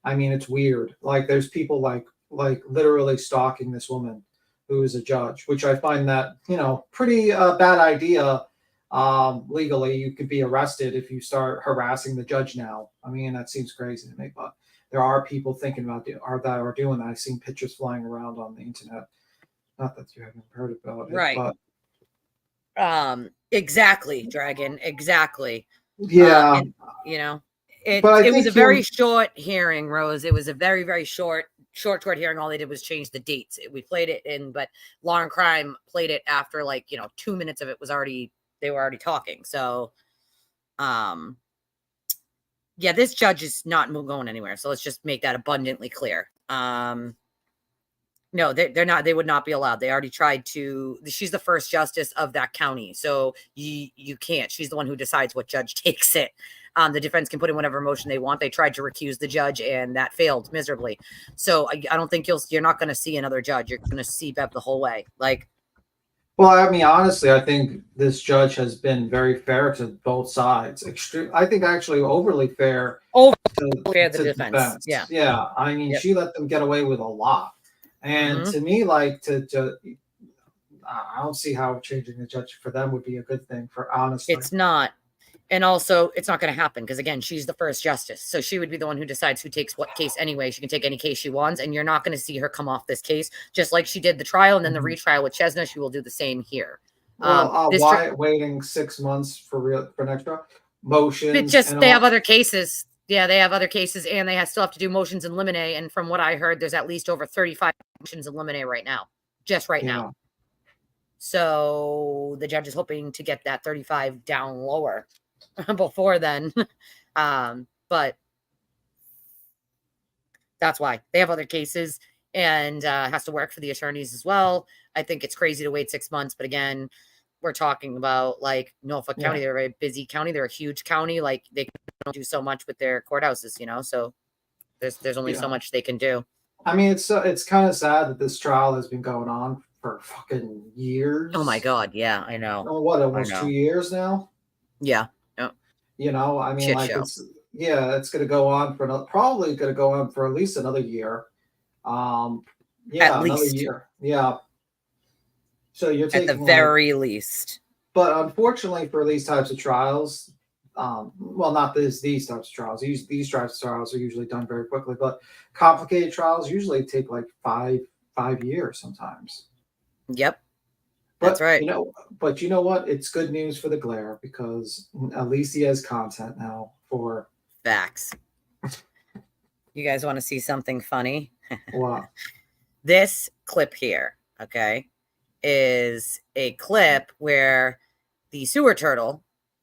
Speaker 15: I mean, it's weird. Like there's people like literally stalking this woman who is a judge, which I find that, you know, pretty bad idea. Legally, you could be arrested if you start harassing the judge now. I mean, that seems crazy to me, but there are people thinking about that are doing that. I've seen pictures flying around on the internet. Not that you haven't heard about it,
Speaker 1: right? But exactly, Dragon. Exactly.
Speaker 15: Yeah.
Speaker 1: You know, it was a very short hearing, Rose. It was a very, very short hearing. All they did was change the dates. We played it in, but Law and Crime played it after 2 minutes of it was already. They were already talking. So, yeah, this judge is not going anywhere. So let's just make that abundantly clear. No, they're not. They would not be allowed. They already tried to. She's the first justice of that county. So you can't. She's the one who decides what judge takes it. The defense can put in whatever motion they want. They tried to recuse the judge and that failed miserably. So I don't think you're not going to see another judge. You're going to see Bev the whole way.
Speaker 15: Well, I mean, honestly, I think this judge has been very fair to both sides. I think actually overly fair.
Speaker 1: To the defense. Yeah.
Speaker 15: Yeah. I mean, she let them get away with a lot. And to me, I don't see how changing the judge for them would be a good thing for honestly.
Speaker 1: It's not. And also, it's not going to happen because, again, she's the first justice. So she would be the one who decides who takes what case anyway. She can take any case she wants, and you're not going to see her come off this case, just like she did the trial and then the retrial with Chesna. She will do the same here.
Speaker 15: Well, why waiting 6 months for next trial? Motions.
Speaker 1: They have other cases. Yeah, they have other cases, and they still have to do motions in limine. And from what I heard, there's at least over 35 motions in limine right now, just right now. So the judge is hoping to get that 35 down lower before then. But that's why they have other cases and has to work for the attorneys as well. I think it's crazy to wait 6 months, but again, we're talking about like Norfolk County. They're a very busy county. They're a huge county. Like they can do so much with their courthouses, you know, so there's only so much they can do.
Speaker 15: I mean, it's kind of sad that this trial has been going on for fucking years.
Speaker 1: Oh my God. Yeah, I know.
Speaker 15: Oh, what, almost 2 years now?
Speaker 1: Yeah.
Speaker 15: You know, I mean, it's going to go on probably going to go on for at least another year. Another year. Yeah. So you're taking
Speaker 1: at the very least.
Speaker 15: But unfortunately for these types of trials, well, not these types of trials. These types of trials are usually done very quickly, but complicated trials usually take like five years sometimes.
Speaker 1: Yep. That's right.
Speaker 15: But you know what? It's good news for the glare because at least he has content now for
Speaker 1: facts. You guys want to see something funny?
Speaker 15: Wow.
Speaker 1: This clip here, okay, is a clip where the sewer turtle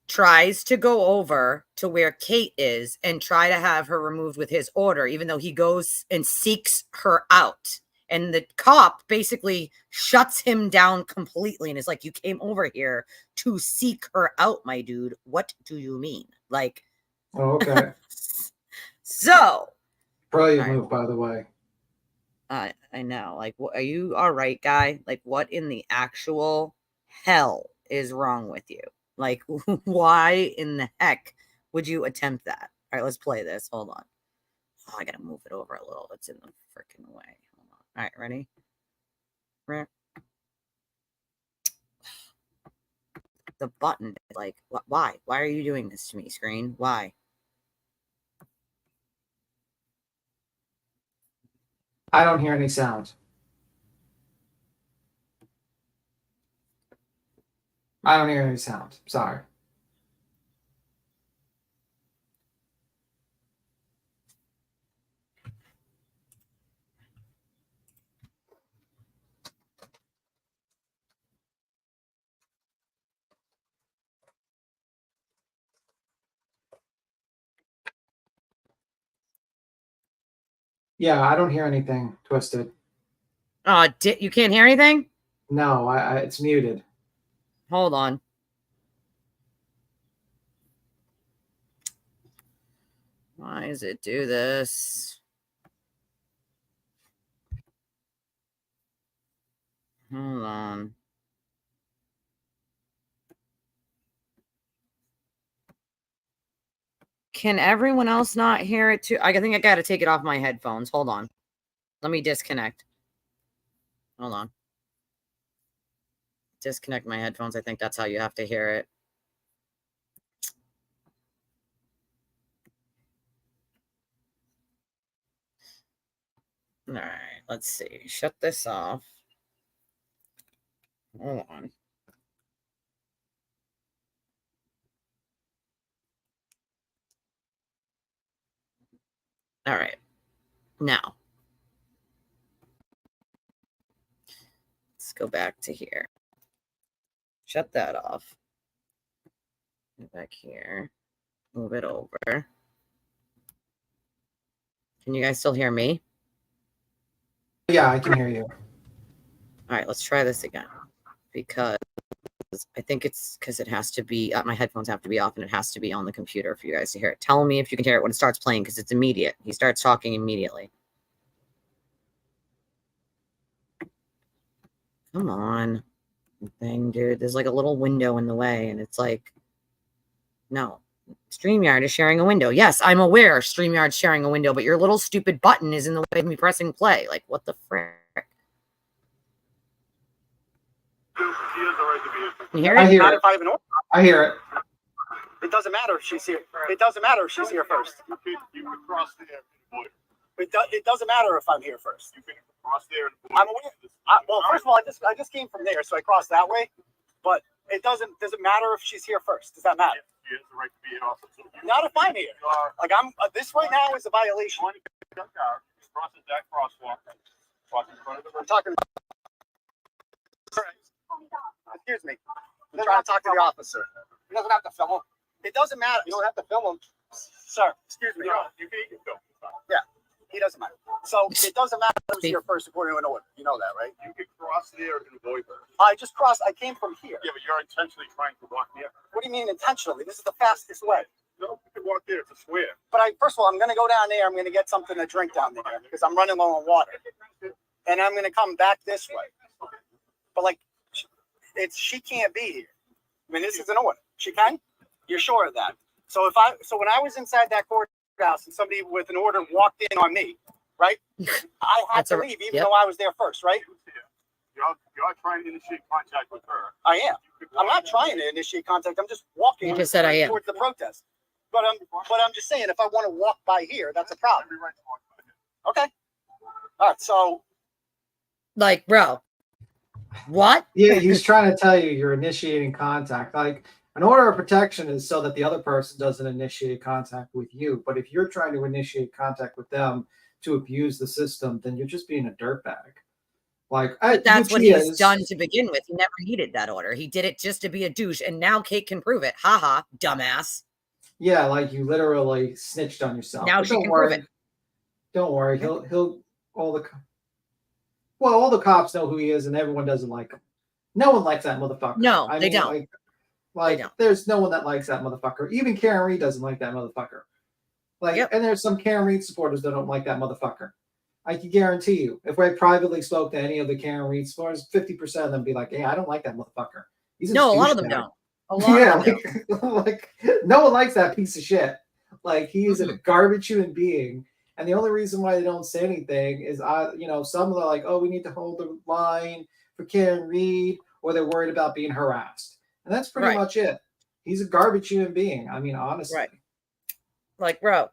Speaker 1: tries to go over to where Kate is and try to have her removed with his order, even though he goes and seeks her out And the cop basically shuts him down completely and is like, you came over here to seek her out, my dude. What do you mean? Like,
Speaker 15: Oh, okay.
Speaker 1: So
Speaker 15: brilliant move, by the way.
Speaker 1: I know. Like, are you all right, guy? Like, what in the actual hell is wrong with you? Like, why in the heck would you attempt that? All right, let's play this. Hold on. Oh, I gotta move it over a little. It's in the freaking way. Hold on. All right, ready? The button, like, why? Why are you doing this to me, screen? Why?
Speaker 15: I don't hear any sound. I don't hear any sound. Sorry. Yeah, I don't hear anything, Twisted.
Speaker 1: You can't hear anything?
Speaker 15: No, it's muted.
Speaker 1: Hold on. Why does it do this? Hold on. Can everyone else not hear it too? I think I got to take it off my headphones. Hold on. Let me disconnect. Hold on. Disconnect my headphones. I think that's how you have to hear it. All right, let's see. Shut this off. Hold on. All right. Now, let's go back to here. Shut that off. Go back here. Move it over. Can you guys still hear me?
Speaker 15: Yeah, I can hear you.
Speaker 1: All right, let's try this again. Because I think it's because it has to be, my headphones have to be off and it has to be on the computer for you guys to hear it. Tell me if you can hear it when it starts playing because it's immediate. He starts talking immediately. Come on. Thing, dude. There's like a little window in the way and it's like, no. StreamYard is sharing a window. Yes, I'm aware StreamYard's sharing a window, but your little stupid button is in the way of me pressing play. Like, what the frick? You hear it?
Speaker 15: I hear
Speaker 7: Not
Speaker 15: it.
Speaker 7: if I have an order.
Speaker 15: I hear it.
Speaker 7: It doesn't matter if she's here. It doesn't matter if she's here first.
Speaker 11: You could cross there.
Speaker 7: It doesn't matter if I'm here first.
Speaker 11: You can cross there.
Speaker 7: I'm aware. Well, first of all, I just came from there, so I crossed that way. But it doesn't matter if she's here first. Does that matter?
Speaker 11: She has the right to be here also.
Speaker 7: Not if I'm here. Like I'm. This right now is a violation.
Speaker 11: Crosses that crosswalk. Walk in front of the.
Speaker 7: We're talking. Excuse me. I'm trying to talk to the officer. He doesn't have to film him. It doesn't matter. You don't have to film him. Sir, excuse me.
Speaker 11: No, you can film.
Speaker 7: Yeah, he doesn't matter. So it doesn't matter who's here first according to an order. You know that, right?
Speaker 11: You can cross there and avoid her.
Speaker 7: I just crossed. I came from here.
Speaker 11: Yeah, but you're intentionally trying to walk near her.
Speaker 7: What do you mean intentionally? This is the fastest way.
Speaker 11: No, you can walk there. It's a square.
Speaker 7: But first of all, I'm going to go down there. I'm going to get something to drink down there because I'm running low on water. And I'm going to come back this way. But like, she can't be here. I mean, this is an order. She can? You're sure of that? So when I was inside that courthouse and somebody with an order walked in on me, right? I had to leave even though I was there first, right?
Speaker 11: You're trying to initiate contact with her.
Speaker 7: I am. I'm not trying to initiate contact. I'm just walking
Speaker 1: You just said I am.
Speaker 7: towards the protest. But I'm just saying, if I want to walk by here, that's a problem. Okay. All right. So,
Speaker 1: like, bro, what?
Speaker 15: Yeah, he's trying to tell you you're initiating contact. Like, an order of protection is so that the other person doesn't initiate contact with you. But if you're trying to initiate contact with them to abuse the system, then you're just being a dirtbag. Like,
Speaker 1: but that's what he's done to begin with. He never needed that order. He did it just to be a douche, and now Kate can prove it. Haha, dumbass.
Speaker 15: Yeah, like you literally snitched on yourself.
Speaker 1: Now she can prove it.
Speaker 15: Don't worry. He'll all the. Well, all the cops know who he is, and everyone doesn't like him. No one likes that motherfucker.
Speaker 1: No,
Speaker 15: I
Speaker 1: they
Speaker 15: mean,
Speaker 1: don't.
Speaker 15: Like there's no one that likes that motherfucker. Even Karen Reed doesn't like that motherfucker. Like, and there's some Karen Reed supporters that don't like that motherfucker. I can guarantee you, if I privately spoke to any of the Karen Reed supporters, 50% of them be like, "Hey, I don't like that motherfucker." He's
Speaker 1: No, a lot of them don't. A lot
Speaker 15: yeah,
Speaker 1: of them don't.
Speaker 15: like no one likes that piece of shit. Like, he is a garbage human being. And the only reason why they don't say anything is, some are like, oh, we need to hold the line for Karen Reed, or they're worried about being harassed. And that's pretty much it. He's a garbage human being. I mean, honestly.
Speaker 1: Right. Like, bro,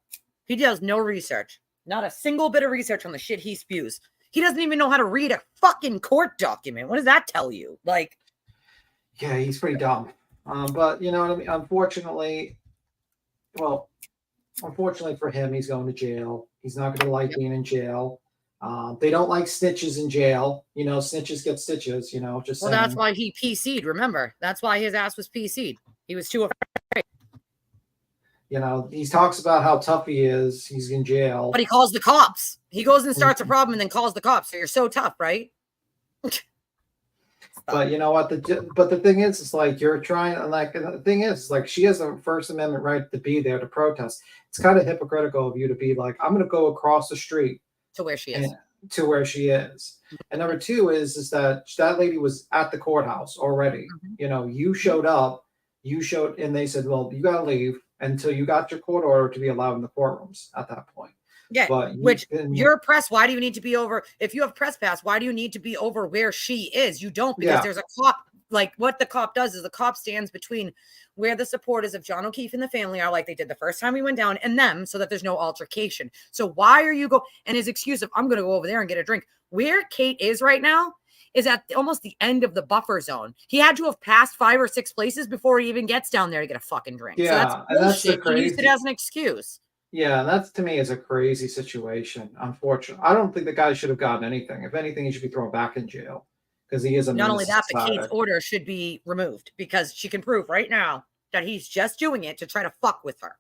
Speaker 1: he does no research. Not a single bit of research on the shit he spews. He doesn't even know how to read a fucking court document. What does that tell you? Like,
Speaker 15: yeah, he's pretty dumb. But you know what I mean? Unfortunately for him, he's going to jail. He's not going to like being in jail. They don't like snitches in jail. You know, snitches get stitches, just saying.
Speaker 1: That's why he PC'd, remember? That's why his ass was PC'd. He was too afraid.
Speaker 15: He talks about how tough he is. He's in jail.
Speaker 1: But he calls the cops. He goes and starts a problem and then calls the cops. So you're so tough, right?
Speaker 15: But you know what? The thing is, it's like you're trying. Like, the thing is, like, she has a First Amendment right to be there to protest. It's kind of hypocritical of you to be like, I'm going to go across the street
Speaker 1: to where she is.
Speaker 15: And number two is that lady was at the courthouse already. You showed up. And they said, well, you got to leave until you got your court order to be allowed in the courtrooms at that point.
Speaker 1: Yeah,
Speaker 15: but
Speaker 1: you're press. Why do you need to be over? If you have press pass, why do you need to be over where she is? You don't, because there's a cop. Like, what the cop does is the cop stands between where the supporters of John O'Keefe and the family are, like they did the first time we went down, and them, so that there's no altercation. So why are you and his excuse of, I'm going to go over there and get a drink. Where Kate is right now is at almost the end of the buffer zone. He had to have passed 5 or 6 places before he even gets down there to get a fucking drink.
Speaker 15: Yeah,
Speaker 1: so that's bullshit. He used it as an excuse.
Speaker 15: Yeah, that's, to me, is a crazy situation. Unfortunately, I don't think the guy should have gotten anything. If anything, he should be thrown back in jail because he is a
Speaker 1: Not only that, but Kate's order should be removed because she can prove right now that he's just doing it to try to fuck with her.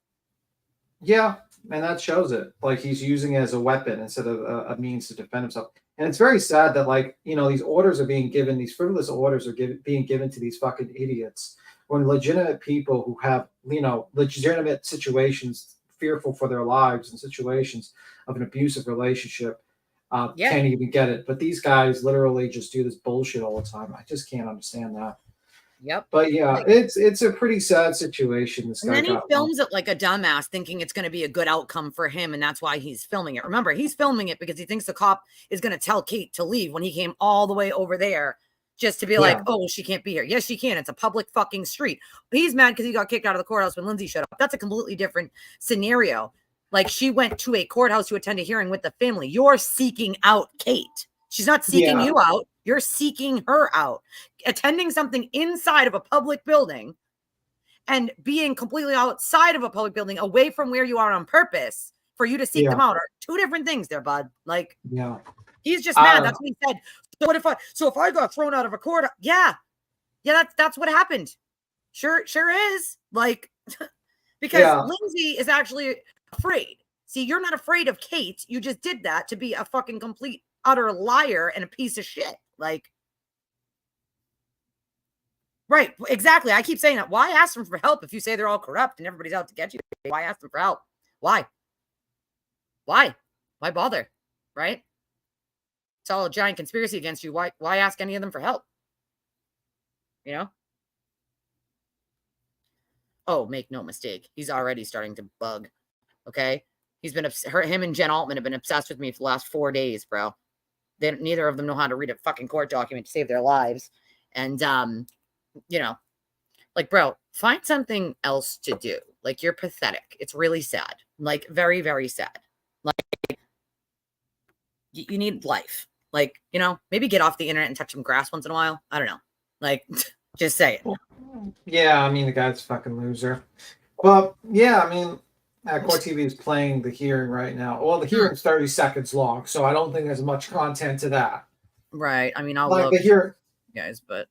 Speaker 15: Yeah, and that shows it. Like, he's using it as a weapon instead of a means to defend himself. And it's very sad that, like, these orders are being given, these frivolous orders are being given to these fucking idiots when legitimate people who have, legitimate situations, fearful for their lives and situations of an abusive relationship, can't even get it. But these guys literally just do this bullshit all the time. I just can't understand that.
Speaker 1: Yep.
Speaker 15: But yeah, it's a pretty sad situation. This guy,
Speaker 1: and then he films it like a dumbass, thinking it's going to be a good outcome for him, and that's why he's filming it. Remember, he's filming it because he thinks the cop is going to tell Kate to leave when he came all the way over there just to be like, oh, she can't be here. Yes, she can. It's a public fucking street. But he's mad because he got kicked out of the courthouse when Lindsay showed up. That's a completely different scenario. Like, she went to a courthouse to attend a hearing with the family. You're seeking out Kate. She's not seeking you out. You're seeking her out. Attending something inside of a public building and being completely outside of a public building, away from where you are on purpose for you to seek them out, are two different things there, bud. Like, he's just mad. That's what he said. So if I got thrown out of a court, that's what happened. Sure is. Like, because Lindsay is actually afraid. See, you're not afraid of Kate. You just did that to be a fucking complete, utter liar and a piece of shit. Like, right, exactly. I keep saying that. Why ask them for help if you say they're all corrupt and everybody's out to get you? Why ask them for help? Why bother? Right? It's all a giant conspiracy against you. Why ask any of them for help? Oh, make no mistake. He's already starting to bug. Okay? He's been him and Jen Altman have been obsessed with me for the last 4 days, bro. Neither of them know how to read a fucking court document to save their lives. And like, bro, find something else to do. Like, you're pathetic. It's really sad. Like, very, very sad. Like, you need life. Like, maybe get off the internet and touch some grass once in a while. I don't know. Like, just say it.
Speaker 15: Yeah, I mean, the guy's a fucking loser. Well, yeah, I mean, Court TV is playing the hearing right now. Well, the hearing's 30 seconds long, so I don't think there's much content to that.
Speaker 1: Right. I mean, I'll
Speaker 15: like
Speaker 1: look, guys, but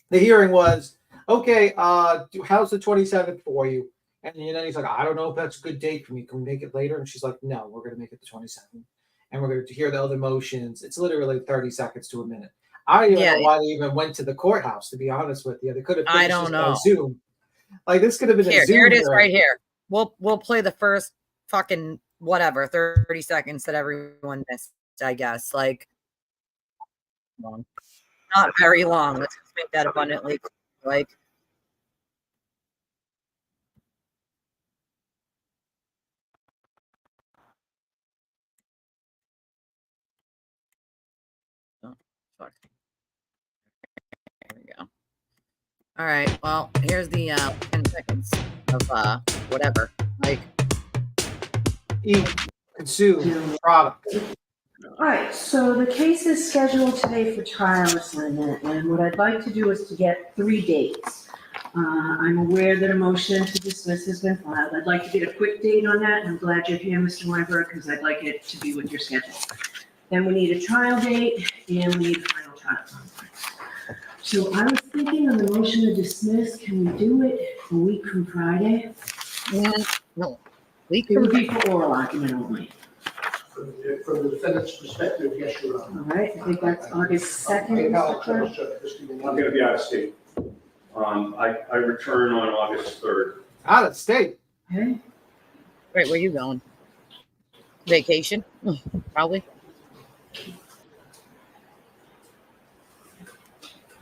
Speaker 15: the hearing was, okay, how's the 27th for you? And then he's like, I don't know if that's a good date for me. Can we make it later? And she's like, no, we're going to make it the 27th. and we're going to hear the other motions. It's literally 30 seconds to a minute. I don't even know why they even went to the courthouse, to be honest with you. They could have
Speaker 1: I
Speaker 15: finished
Speaker 1: don't
Speaker 15: this
Speaker 1: know.
Speaker 15: by Zoom. Like, this could have been a Zoom.
Speaker 1: Here it is
Speaker 15: hearing.
Speaker 1: right here. We'll play the first fucking whatever 30 seconds that everyone missed, I guess. Like, long. Not very long. Let's just make that abundantly clear. Like, oh, fuck. There we go. All right. Well, here's the 10 seconds of whatever. Like,
Speaker 15: eat, consume, product.
Speaker 12: All right, so the case is scheduled today for trial assignment, and what I'd like to do is to get 3 dates. I'm aware that a motion to dismiss has been filed. I'd like to get a quick date on that, and I'm glad you're here, Mr. Weinberg, because I'd like it to be with your schedule. Then we need a trial date, and we need a final trial conference. So I was thinking on the motion to dismiss, can we do it a week from Friday?
Speaker 1: No, week
Speaker 12: It would
Speaker 1: from
Speaker 12: be for oral argument only.
Speaker 3: From the defendant's perspective, yes, Your Honor.
Speaker 12: All right, I think that's August 2nd. Mr. Clerk.
Speaker 11: I'm gonna be out of state. I return on August 3rd.
Speaker 15: Out of state.
Speaker 12: Okay.
Speaker 1: Wait, where you going? Vacation? Probably.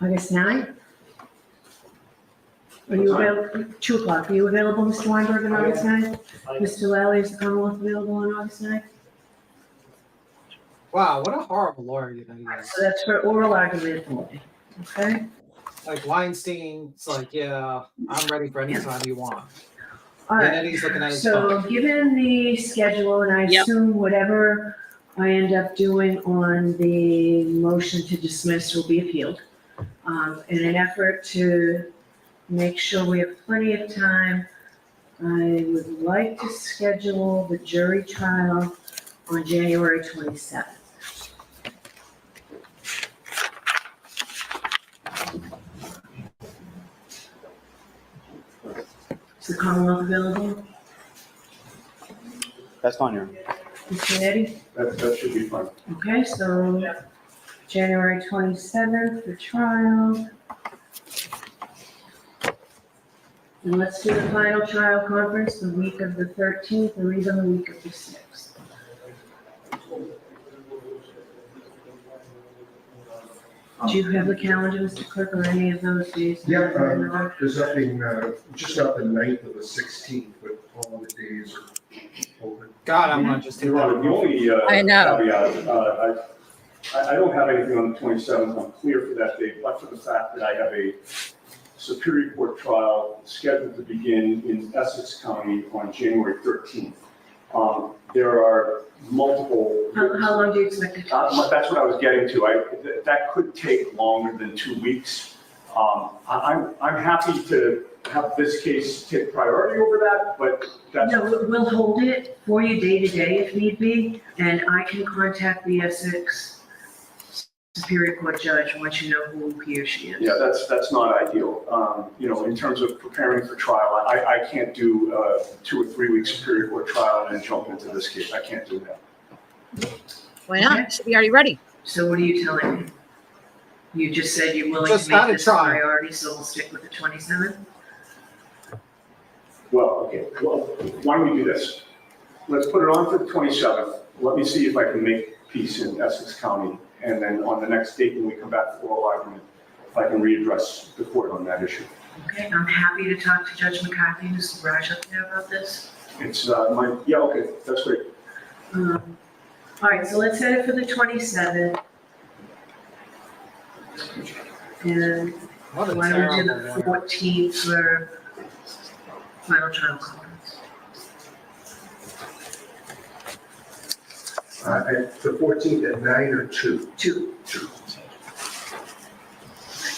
Speaker 12: August 9th? Are you available, 2 o'clock, are you available, Mr. Weinberg, on August 9th? Mr. Lally, is the Commonwealth available on August 9th?
Speaker 15: Wow, what a horrible lawyer you know.
Speaker 12: So that's for oral argument only, okay?
Speaker 15: Like Weinstein's like, yeah, I'm ready for any time you want.
Speaker 12: All
Speaker 15: And
Speaker 12: right,
Speaker 15: then he's looking at his
Speaker 12: so
Speaker 15: phone.
Speaker 12: given the schedule, and I assume whatever I end up doing on the motion to dismiss will be appealed. In an effort to make sure we have plenty of time, I would like to schedule the jury trial on January 27th. Is the Commonwealth available?
Speaker 7: That's fine, Your Honor.
Speaker 12: Mr. Eddie?
Speaker 11: That should be fine.
Speaker 12: Okay, so January 27th for trial. And let's do the final trial conference the week of the 13th or even the week of the 6th. Do you have the calendar, Mr. Clerk, or any of those days?
Speaker 16: Yeah, there's nothing, just got the 9th of the 16th, but all the days are open.
Speaker 15: God, I want to just
Speaker 11: Your Honor, the only
Speaker 1: I know.
Speaker 11: caveat, I don't have anything on the 27th. I'm clear for that date, but for the fact that I have a Superior Court trial scheduled to begin in Essex County on January 13th. There are multiple.
Speaker 12: How long do you expect it to take?
Speaker 11: That's what I was getting to. That could take longer than 2 weeks. I'm happy to have this case take priority over that, but that's.
Speaker 12: No, we'll hold it for you day to day if need be, and I can contact the Essex Superior Court judge once you know who he or she is.
Speaker 11: Yeah, that's not ideal. In terms of preparing for trial, I can't do 2 or 3 week Superior Court trial and then jump into this case. I can't do that.
Speaker 1: Why not? Should be already ready.
Speaker 12: So what are you telling me? You just said you're willing
Speaker 15: Just
Speaker 12: to make
Speaker 15: gotta
Speaker 12: this a
Speaker 15: try.
Speaker 12: priority, so we'll stick with the 27th?
Speaker 11: Well, okay. Well, why don't we do this? Let's put it on for the 27th. Let me see if I can make peace in Essex County. And then on the next date, when we come back for oral argument, if I can readdress the court on that issue.
Speaker 12: Okay, I'm happy to talk to Judge McCarthy, who's Raj up there about this.
Speaker 11: It's yeah, okay, that's great.
Speaker 12: All right, so let's set it for the 27th. And why
Speaker 15: What a
Speaker 12: don't we do
Speaker 15: terrible
Speaker 12: the
Speaker 15: lawyer.
Speaker 12: 14th for final trial conference?
Speaker 16: The 14th at 9 or 2?
Speaker 12: 2.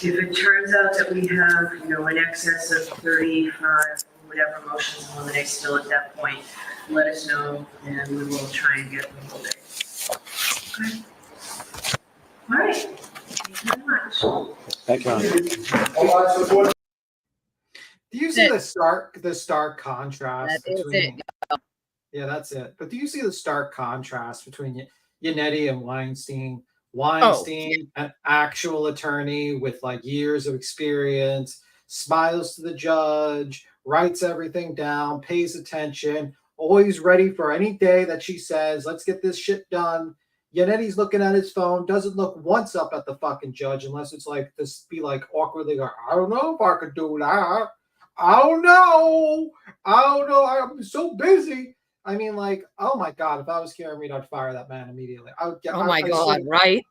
Speaker 12: If it turns out that we have, in excess of 35, whatever motions eliminate still at that point, let us know and we will try and get the whole day. Okay? All right. Thank you very much.
Speaker 7: Thank you, Your Honor.
Speaker 15: Do you see the stark contrast
Speaker 1: That is
Speaker 15: between?
Speaker 1: it.
Speaker 15: Yeah, that's it. But do you see the stark contrast between Yannetti and Weinstein.
Speaker 1: Oh,
Speaker 15: An actual attorney with like years of experience, smiles to the judge, writes everything down, pays attention, always ready for any day that she says, let's get this shit done. Yannetti's looking at his phone, doesn't look once up at the fucking judge unless it's like this, be like awkwardly, like, I don't know if I could do that. I don't know. I'm so busy. I mean, like, oh my God, if I was Karen Reed, I'd fire that man immediately. I would get,
Speaker 1: oh my God,
Speaker 15: swear,
Speaker 1: right?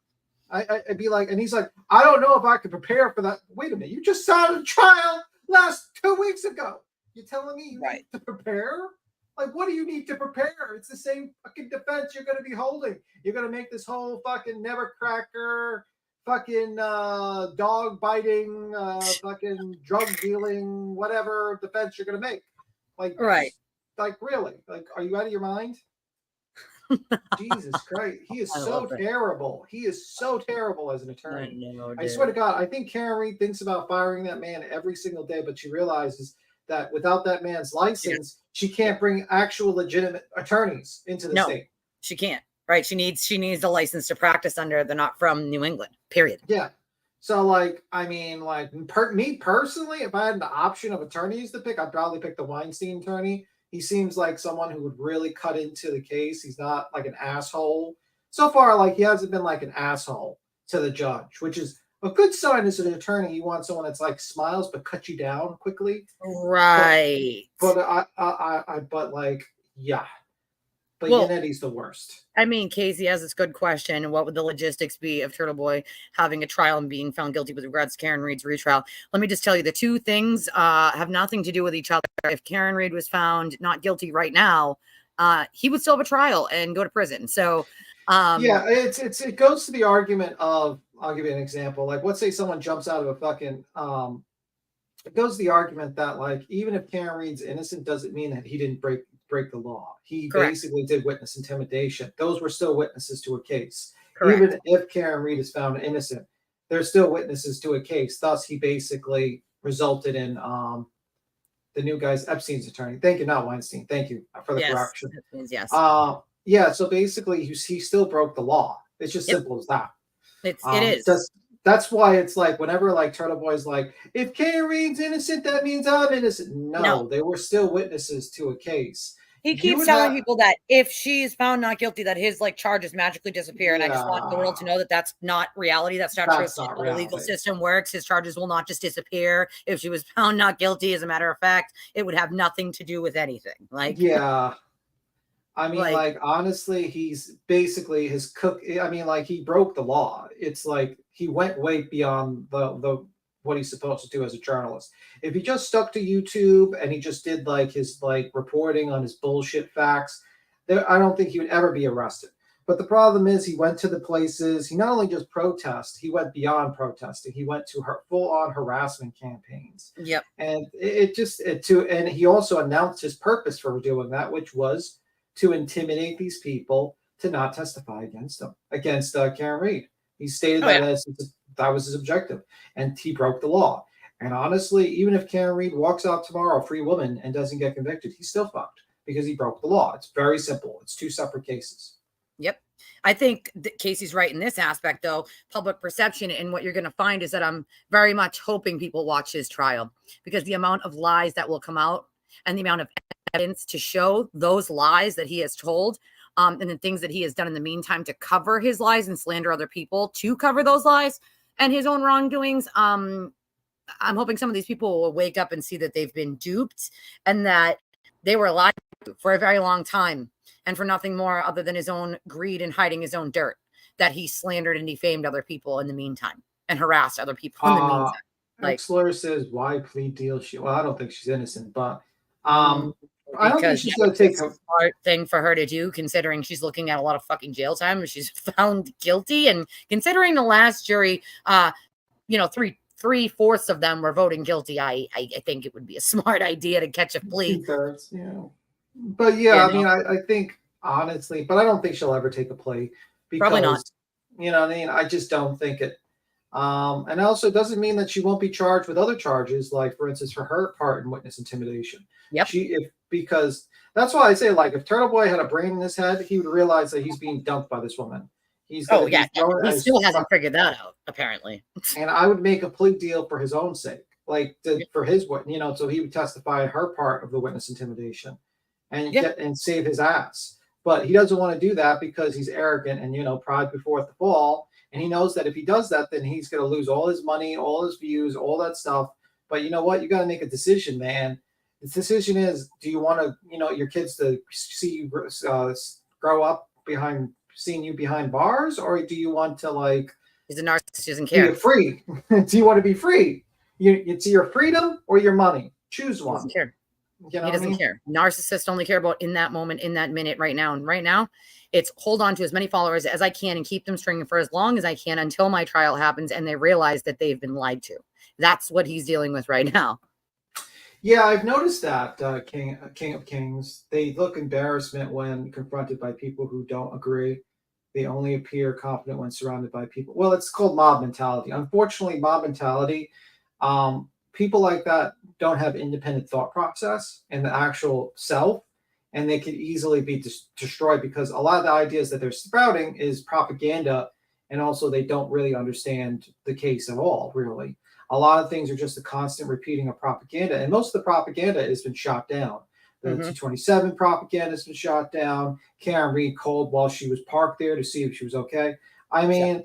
Speaker 15: I'd be like, and he's like, I don't know if I could prepare for that. Wait a minute, you just sat a trial last 2 weeks ago. You're telling me you need to prepare? Like, what do you need to prepare? It's the same fucking defense you're going to be holding. You're going to make this whole fucking never cracker, fucking dog biting, fucking drug dealing, whatever defense you're going to make. Like,
Speaker 1: right.
Speaker 15: Like, really? Like, are you out of your mind? Jesus Christ. He is so terrible. He is so terrible as an attorney. I swear to God, I think Karen Reed thinks about firing that man every single day, but she realizes that without that man's license, she can't bring actual legitimate attorneys into the state.
Speaker 1: She can't. Right. She needs a license to practice under. They're not from New England, period.
Speaker 15: Yeah. So, like, I mean, like, me personally, if I had an option of attorneys to pick, I'd probably pick the Weinstein attorney. He seems like someone who would really cut into the case. He's not like an asshole. So far, like, he hasn't been like an asshole to the judge, which is a good sign as an attorney. You want someone that's like smiles but cuts you down quickly.
Speaker 1: Right.
Speaker 15: But like, yeah. But Yannetti's the worst.
Speaker 1: I mean, Casey has this good question. What would the logistics be of Turtle Boy having a trial and being found guilty with regards to Karen Reed's retrial? Let me just tell you, the two things have nothing to do with each other. If Karen Reed was found not guilty right now, he would still have a trial and go to prison. So,
Speaker 15: yeah, it goes to the argument of, I'll give you an example. Like, let's say someone jumps out of a fucking, it goes to the argument that, like, even if Karen Reed's innocent, doesn't mean that he didn't break the law. He basically did witness intimidation. Those were still witnesses to a case. Correct. Even if Karen Reed is found innocent, they're still witnesses to a case. Thus, he basically resulted in the new guy's Epstein's attorney. Thank you, not Weinstein. Thank you for the correction.
Speaker 1: Yes.
Speaker 15: Yeah. So basically, he still broke the law. It's just simple as that.
Speaker 1: It is.
Speaker 15: That's why it's like whenever like Turtle Boy's like, if Karen Reed's innocent, that means I'm innocent. No, they were still witnesses to a case.
Speaker 1: He keeps telling people that if she is found not guilty, that his like charges magically disappear. And I just want the world to know that that's not reality. That's not true. How the legal system works. His charges will not just disappear. If she was found not guilty, as a matter of fact, it would have nothing to do with anything. Like,
Speaker 15: yeah. I mean, like honestly, he's basically his cook. I mean, like, he broke the law. It's like he went way beyond the what he's supposed to do as a journalist. If he just stuck to YouTube and he just did like his like reporting on his bullshit facts, I don't think he would ever be arrested. But the problem is he went to the places. He not only just protest, he went beyond protesting. He went to her full-on harassment campaigns.
Speaker 1: Yep.
Speaker 15: And and he also announced his purpose for doing that, which was to intimidate these people to not testify against Karen Reed. He stated that was his objective, and he broke the law. And honestly, even if Karen Reed walks out tomorrow, a free woman, and doesn't get convicted, he's still fucked because he broke the law. It's very simple. It's two separate cases.
Speaker 1: Yep. I think that Casey's right in this aspect, though. Public perception, and what you're going to find is that I'm very much hoping people watch his trial, because the amount of lies that will come out and the amount of evidence to show those lies that he has told, and the things that he has done in the meantime to cover his lies and slander other people to cover those lies and his own wrongdoings. I'm hoping some of these people will wake up and see that they've been duped and that they were lied to for a very long time, and for nothing more other than his own greed and hiding his own dirt, that he slandered and defamed other people in the meantime and harassed other people in the meantime.
Speaker 15: Like, Slur says, why plea deal? Well, I don't think she's innocent, but I don't think she's going to take
Speaker 1: a smart thing for her to do, considering she's looking at a lot of fucking jail time if she's found guilty, and considering the last jury, 3/4 of them were voting guilty. I think it would be a smart idea to catch a plea.
Speaker 15: 2/3, yeah. But yeah, I mean, I think honestly, but I don't think she'll ever take a plea because,
Speaker 1: probably not.
Speaker 15: You know what I mean? I just don't think it. And also, it doesn't mean that she won't be charged with other charges, like, for instance, for her part in witness intimidation.
Speaker 1: Yep.
Speaker 15: Because that's why I say, like, if Turtle Boy had a brain in his head, he would realize that he's being dumped by this woman. He still
Speaker 1: hasn't figured that out, apparently.
Speaker 15: And I would make a plea deal for his own sake, like for his, so he would testify her part of the witness intimidation, and save his ass. But he doesn't want to do that because he's arrogant and pride before the fall. And he knows that if he does that, then he's going to lose all his money, all his views, all that stuff. But you know what? You got to make a decision, man. The decision is: do you want to, your kids to see you grow up seeing you behind bars, or do you want to, like,
Speaker 1: he's a narcissist, doesn't care.
Speaker 15: Be free? Do you want to be free? It's your freedom or your money. Choose one.
Speaker 1: Doesn't care.
Speaker 15: He
Speaker 1: doesn't care. Narcissists only care about in that moment, in that minute, right now. And right now, it's hold on to as many followers as I can and keep them stringing for as long as I can until my trial happens and they realize that they've been lied to. That's what he's dealing with right now.
Speaker 15: Yeah, I've noticed that King of Kings. They look embarrassment when confronted by people who don't agree. They only appear confident when surrounded by people. Well, it's called mob mentality. Unfortunately, mob mentality, people like that don't have independent thought process and the actual self, and they could easily be destroyed because a lot of the ideas that they're sprouting is propaganda, and also they don't really understand the case at all, really. A lot of things are just a constant repeating of propaganda, and most of the propaganda has been shot down. The 227 propaganda has been shot down. Karen Reed called while she was parked there to see if she was okay. I mean,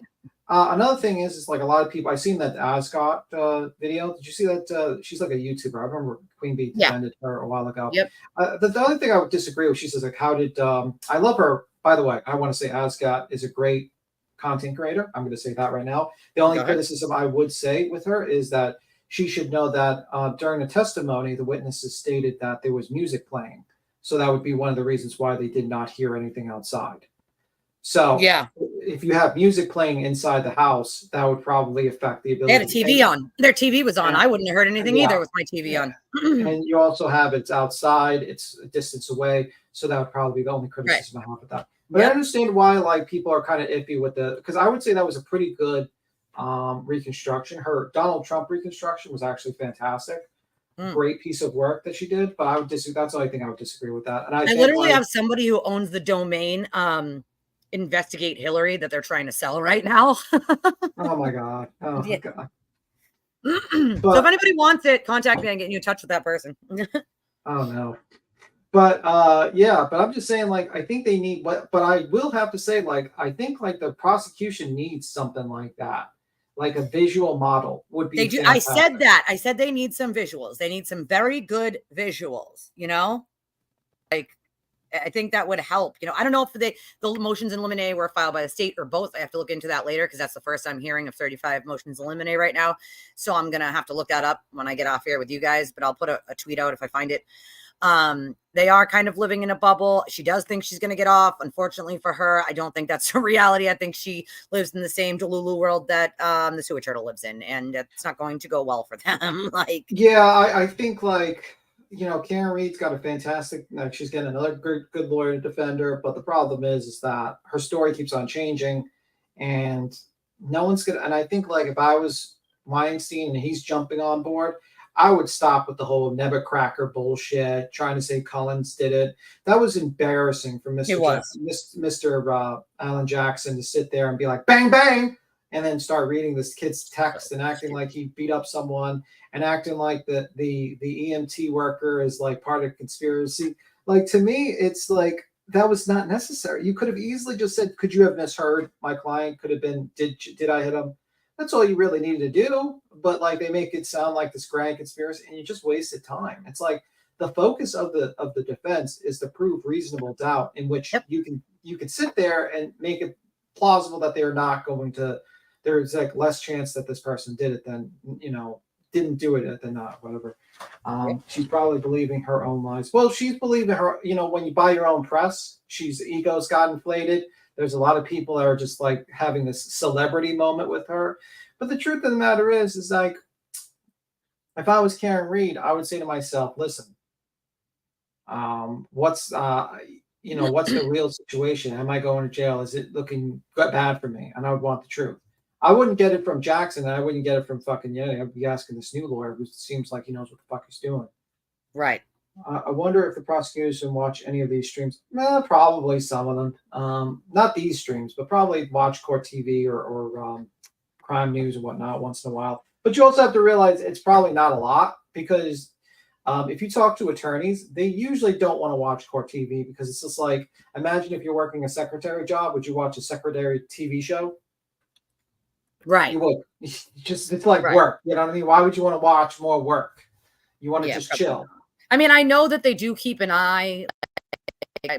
Speaker 15: another thing is like a lot of people, I've seen that Ascot video. Did you see that? She's like a YouTuber. I remember Queen Bee defended her a while ago.
Speaker 1: Yep.
Speaker 15: The only thing I would disagree with, she says, like, how did, I love her. By the way, I want to say Ascot is a great content creator. I'm going to say that right now. The only criticism I would say with her is that she should know that during the testimony, the witnesses stated that there was music playing. So that would be one of the reasons why they did not hear anything outside. So if you have music playing inside the house, that would probably affect the ability.
Speaker 1: They had a TV on. Their TV was on. I wouldn't have heard anything either with my TV on.
Speaker 15: And you also have it's outside. It's a distance away. So that would probably be the only criticism I have with that. But I understand why people are kind of iffy with because I would say that was a pretty good reconstruction. Her Donald Trump reconstruction was actually fantastic. Great piece of work that she did. But I would disagree. That's the only thing I would disagree with that. And I
Speaker 1: literally have somebody who owns the domain Investigate Hillary that they're trying to sell right now.
Speaker 15: Oh my God. Oh my God.
Speaker 1: So if anybody wants it, contact me and get you in touch with that person.
Speaker 15: Oh no. But but I'm just saying, like, I think they need but I will have to say, like, I think like the prosecution needs something like that. Like a visual model would be.
Speaker 1: They do. I said that. I said they need some visuals. They need some very good visuals, like I think that would help. I don't know if the motions in limine were filed by the state or both. I have to look into that later because that's the first I'm hearing of 35 motions in limine right now. So I'm going to have to look that up when I get off here with you guys, but I'll put a tweet out if I find it. They are kind of living in a bubble. She does think she's going to get off. Unfortunately for her, I don't think that's a reality. I think she lives in the same Delulu world that the sewer turtle lives in, and it's not going to go well for them.
Speaker 15: I think Karen Reed's got a fantastic, she's getting another good lawyer to defend her, but the problem is that her story keeps on changing, and no one's gonna. And I think if I was Weinstein and he's jumping on board, I would stop with the whole Nebuchadnezzar bullshit, trying to say Collins did it. That was embarrassing for Mr. Alan Jackson to sit there and be like, bang, bang, and then start reading this kid's text and acting like he beat up someone and acting like the EMT worker is like part of a conspiracy. Like, to me, it's like, that was not necessary. You could have easily just said, could you have misheard? My client could have been, did I hit him? That's all you really needed to do. But they make it sound like this grand conspiracy, and you just wasted time. It's like the focus of the defense is to prove reasonable doubt, in which you can sit there and make it plausible that they're not going to. There's less chance that this person did it than didn't do it than not. Whatever. She's probably believing her own lies. Well, she's believing her. When you buy your own press, ego's got inflated. There's a lot of people that are just having this celebrity moment with her. But the truth of the matter is if I was Karen Reed, I would say to myself, listen, what's the real situation? Am I going to jail? Is it looking bad for me? And I would want the truth. I wouldn't get it from Jackson. And I wouldn't get it from fucking Yeti. I'd be asking this new lawyer who seems like he knows what the fuck he's doing.
Speaker 1: Right.
Speaker 15: I wonder if the prosecutors can watch any of these streams. Probably some of them. Not these streams, but probably watch Court TV or crime news and whatnot once in a while. But you also have to realize it's probably not a lot because if you talk to attorneys, they usually don't want to watch Court TV because it's just like, imagine if you're working a secretary job, would you watch a secretary TV show?
Speaker 1: Right.
Speaker 15: You would. It's like work. You know what I mean? Why would you want to watch more work? You want to just chill.
Speaker 1: I mean, I know that they do keep an eye.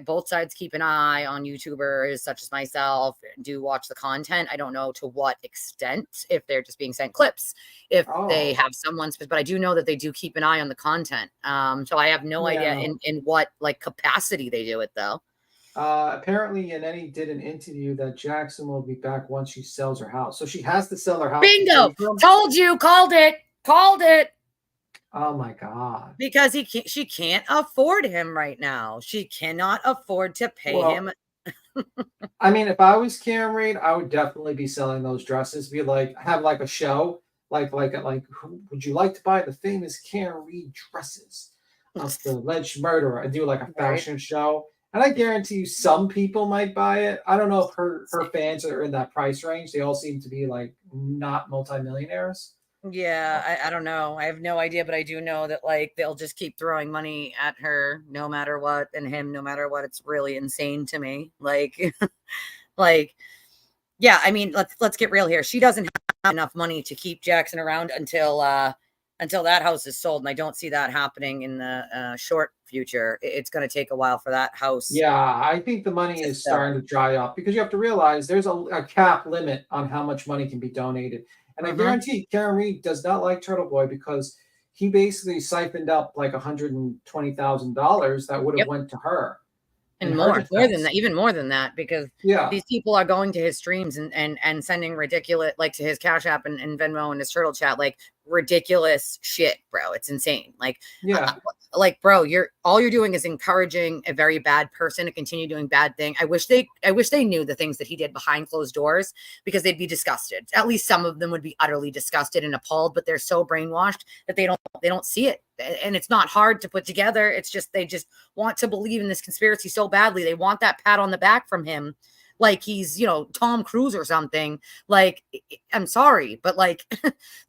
Speaker 1: Both sides keep an eye on YouTubers such as myself, do watch the content. I don't know to what extent, if they're just being sent clips, if they have someone's, but I do know that they do keep an eye on the content. So I have no idea in what like capacity they do it though.
Speaker 15: Apparently Yannetti did an interview that Jackson will be back once she sells her house. So she has to sell her house.
Speaker 1: Bingo! Told you, called it.
Speaker 15: Oh my God.
Speaker 1: Because she can't afford him right now. She cannot afford to pay him.
Speaker 15: I mean, if I was Karen Reed, I would definitely be selling those dresses. Be like, have like a show, like, who would you like to buy the famous Karen Reed dresses of the alleged murderer? And do like a fashion show. And I guarantee you some people might buy it. I don't know if her fans are in that price range. They all seem to be like not multimillionaires.
Speaker 1: Yeah, I don't know. I have no idea, but I do know that like they'll just keep throwing money at her no matter what, and him no matter what. It's really insane to me. Like, yeah. I mean, let's get real here. She doesn't have enough money to keep Jackson around until that house is sold, and I don't see that happening in the short future. It's going to take a while for that house.
Speaker 15: Yeah, I think the money is starting to dry up because you have to realize there's a cap limit on how much money can be donated. And I guarantee Karen Reed does not like Turtle Boy because he basically siphoned up like $120,000 that would have went to her.
Speaker 1: And more than that, even more than that, because these people are going to his streams and sending ridiculous, like to his Cash App and Venmo and his Turtle Chat, like ridiculous shit, bro. It's insane. Like, like, bro, all you're doing is encouraging a very bad person to continue doing bad thing. I wish they knew the things that he did behind closed doors because they'd be disgusted. At least some of them would be utterly disgusted and appalled, but they're so brainwashed that they don't see it. And it's not hard to put together. It's just, they just want to believe in this conspiracy so badly. They want that pat on the back from him. Like he's, Tom Cruise or something. Like, I'm sorry, but like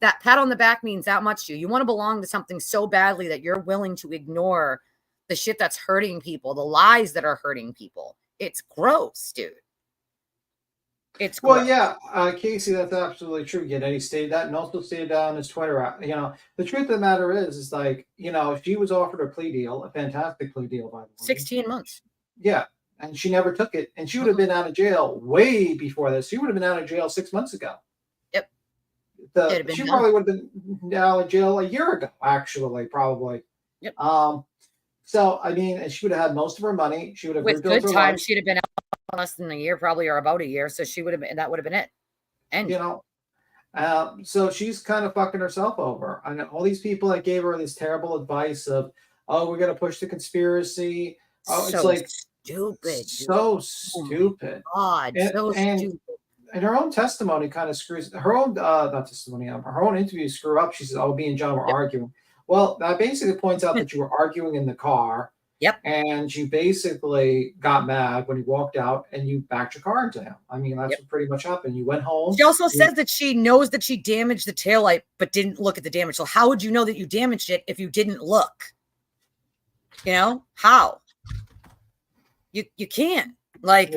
Speaker 1: that pat on the back means that much to you. You want to belong to something so badly that you're willing to ignore the shit that's hurting people, the lies that are hurting people. It's gross, dude. It's gross.
Speaker 15: Casey, that's absolutely true. He stated that and also stated that on his Twitter. The truth of the matter is like, she was offered a plea deal, a fantastic plea deal, by the way.
Speaker 1: 16 months.
Speaker 15: Yeah. And she never took it. And she would have been out of jail way before this. She would have been out of jail 6 months ago.
Speaker 1: Yep.
Speaker 15: She probably would have been out of jail a year ago, actually, probably.
Speaker 1: Yep.
Speaker 15: So, I mean, and she would have had most of her money. She would have
Speaker 1: with good time. She'd have been out less than a year, probably, or about a year. So she would have been, that would have been it. And
Speaker 15: so she's kind of fucking herself over. I know all these people that gave her this terrible advice of, oh, we're going to push the conspiracy. Oh,
Speaker 1: so
Speaker 15: it's like
Speaker 1: stupid.
Speaker 15: So stupid.
Speaker 1: God, stupid.
Speaker 15: And her own testimony kind of screws her own not testimony, her own interview screw up. She says, "Oh, me and John were arguing." Well, that basically points out that you were arguing in the car.
Speaker 1: Yep.
Speaker 15: And you basically got mad when he walked out and you backed your car into him. I mean, that's what pretty much happened. You went home.
Speaker 1: She also says that she knows that she damaged the taillight, but didn't look at the damage. So how would you know that you damaged it if you didn't look? How? You can't. Like,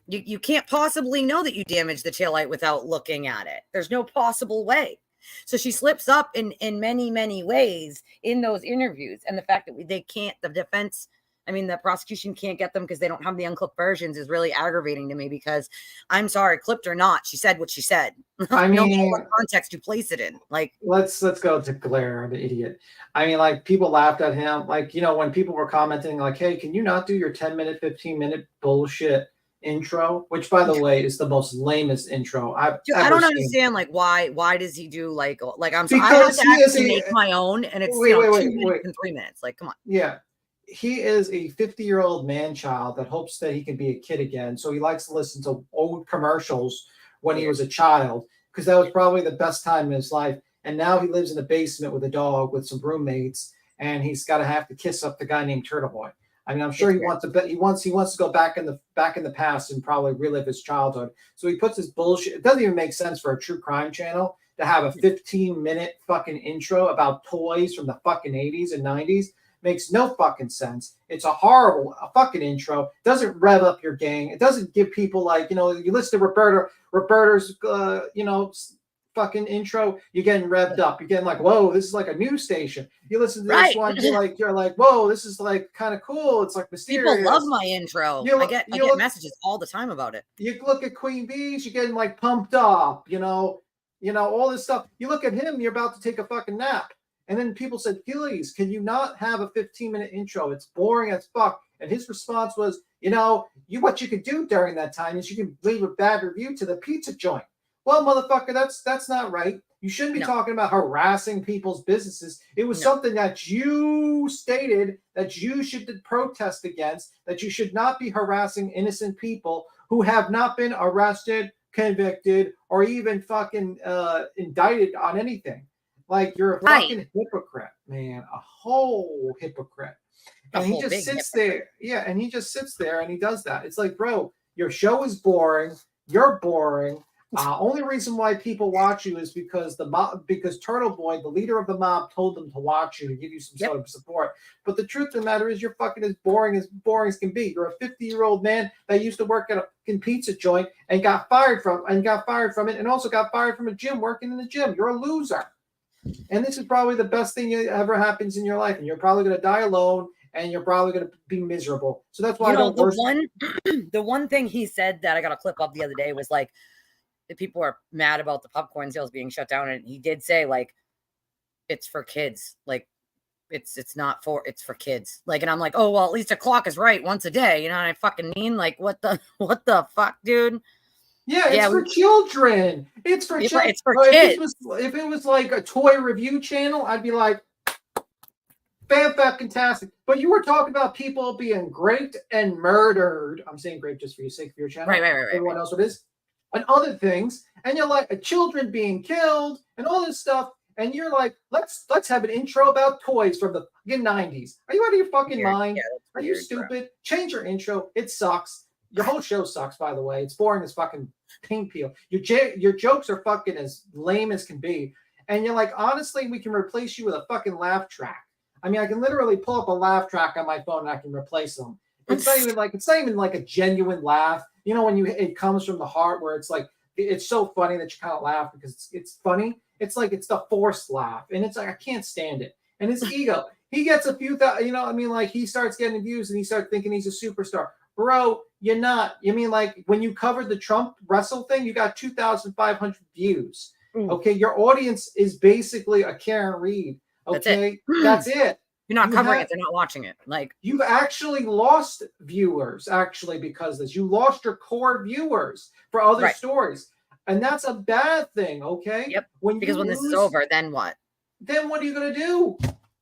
Speaker 1: you can't possibly know that you damaged the taillight without looking at it. There's no possible way. So she slips up in many, many ways in those interviews. And the fact that they can't, the prosecution can't get them because they don't have the unclipped versions is really aggravating to me because I'm sorry, clipped or not, she said what she said.
Speaker 15: I mean,
Speaker 1: no matter what context you place it in. Like,
Speaker 15: let's go to Blair, the idiot. I mean, like, people laughed at him. Like, when people were commenting like, hey, can you not do your 10-minute, 15-minute bullshit intro, which by the way is the most lamest intro I've
Speaker 1: I don't understand. Like, why does he do like I'm sorry, I have to actually make my own, and it's 2 minutes and 3 minutes. Like, come on.
Speaker 15: Yeah, he is a 50-year-old man child that hopes that he can be a kid again, so he likes to listen to old commercials when he was a child, because that was probably the best time in his life. And now he lives in a basement with a dog with some roommates, and he's got to have to kiss up the guy named Turtle Boy. I mean, I'm sure he wants to go back in the past and probably relive his childhood. So he puts his bullshit. It doesn't even make sense for a true crime channel to have a 15-minute fucking intro about toys from the fucking 80s and 90s. Makes no fucking sense. It's a fucking intro. Doesn't rev up your gang. It doesn't give people like, you listen to Roberta's fucking intro, you're getting revved up. You're getting like, whoa, this is like a news station. You listen to this one, you're like, whoa, this is like kind of cool. It's like mysterious.
Speaker 1: People love my intro. I get messages all the time about it.
Speaker 15: You look at Queen Bees, you're getting like pumped up, all this stuff. You look at him, you're about to take a fucking nap. And then people said, please, can you not have a 15-minute intro? It's boring as fuck. And his response was, what you could do during that time is you can leave a bad review to the pizza joint. Well, motherfucker, that's not right. You shouldn't be talking about harassing people's businesses. It was something that you stated that you should protest against, that you should not be harassing innocent people who have not been arrested, convicted, or even fucking indicted on anything. Like, you're a fucking hypocrite, man, a whole hypocrite. And he just sits there. Yeah, and he just sits there and he does that. It's like, bro, your show is boring. You're boring. Only reason why people watch you is because because Turtle Boy, the leader of the mob, told them to watch you to give you some sort of support. But the truth of the matter is, you're fucking as boring as can be. You're a 50-year-old man that used to work at a fucking pizza joint and got fired from it, and also got fired from a gym working in the gym. You're a loser. And this is probably the best thing that ever happens in your life, and you're probably going to die alone, and you're probably going to be miserable. So that's why
Speaker 1: the one thing he said that I got a clip of the other day was like, that people are mad about the popcorn sales being shut down, and he did say like, it's for kids, like it's for kids, like, and I'm like, oh well, at least a clock is right once a day, you know what I fucking mean? Like, what the fuck, dude?
Speaker 15: Yeah, it's for children. It's for children.
Speaker 1: It's for kids.
Speaker 15: If it was like a toy review channel, I'd be like, fantastic. But you were talking about people being raped and murdered. I'm saying rape just for your sake of your channel.
Speaker 1: Right.
Speaker 15: Everyone else it is. And other things. And you're like, children being killed and all this stuff. And you're like, let's have an intro about toys from the fucking 90s. Are you out of your fucking mind? Are you stupid? Bro. Change your intro. It sucks. Your whole show sucks, by the way. It's boring as fucking paint peel. Your jokes are fucking as lame as can be. And you're like, honestly, we can replace you with a fucking laugh track. I mean, I can literally pull up a laugh track on my phone and I can replace them. It's not even like a genuine laugh. You know, when it comes from the heart, where it's like, it's so funny that you kind of laugh because it's funny. It's like, it's the forced laugh. And it's like, I can't stand it. And his ego, he gets a few, like he starts getting views and he starts thinking he's a superstar. Bro, you're not. You mean like when you covered the Trump wrestle thing, you got 2,500 views. Okay, your audience is basically a Karen Reed. Okay, that's it.
Speaker 1: You're not covering it. They're not watching it. Like,
Speaker 15: you've actually lost viewers because this. You lost your core viewers for other stories, and that's a bad thing. Okay.
Speaker 1: Yep. When this is over, then what?
Speaker 15: Then what are you gonna do?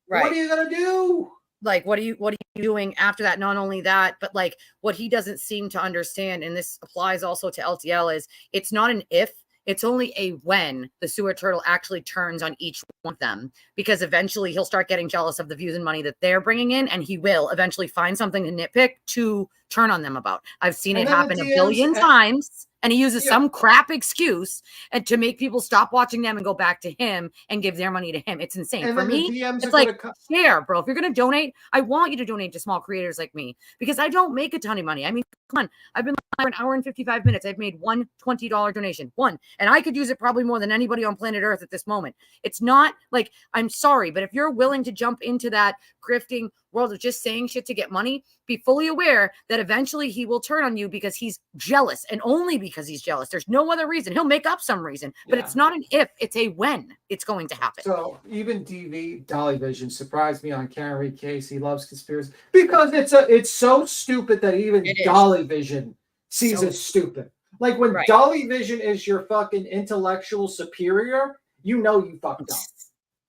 Speaker 1: Right.
Speaker 15: What are you gonna do?
Speaker 1: Like, what are you doing after that? Not only that, but like what he doesn't seem to understand, and this applies also to LTL, is it's not an if, it's only a when the sewer turtle actually turns on each one of them, because eventually he'll start getting jealous of the views and money that they're bringing in, and he will eventually find something to nitpick to turn on them about. I've seen it happen a billion times. And he uses some crap excuse and to make people stop watching them and go back to him and give their money to him. It's insane. For me, it's like, share, bro. If you're going to donate, I want you to donate to small creators like me, because I don't make a ton of money. I mean, come on. I've been live for an hour and 55 minutes. I've made one $20 donation. One. And I could use it probably more than anybody on planet Earth at this moment. It's not like, I'm sorry, but if you're willing to jump into that grifting world of just saying shit to get money, be fully aware that eventually he will turn on you because he's jealous, and only because he's jealous. There's no other reason. He'll make up some reason, but it's not an if, it's a when it's going to happen.
Speaker 15: So even Dolly Vision surprised me on Karen Reed case. He loves conspiracy because it's so stupid that even Dolly Vision sees it stupid. Like when Dolly Vision is your fucking intellectual superior, you know you fucked up.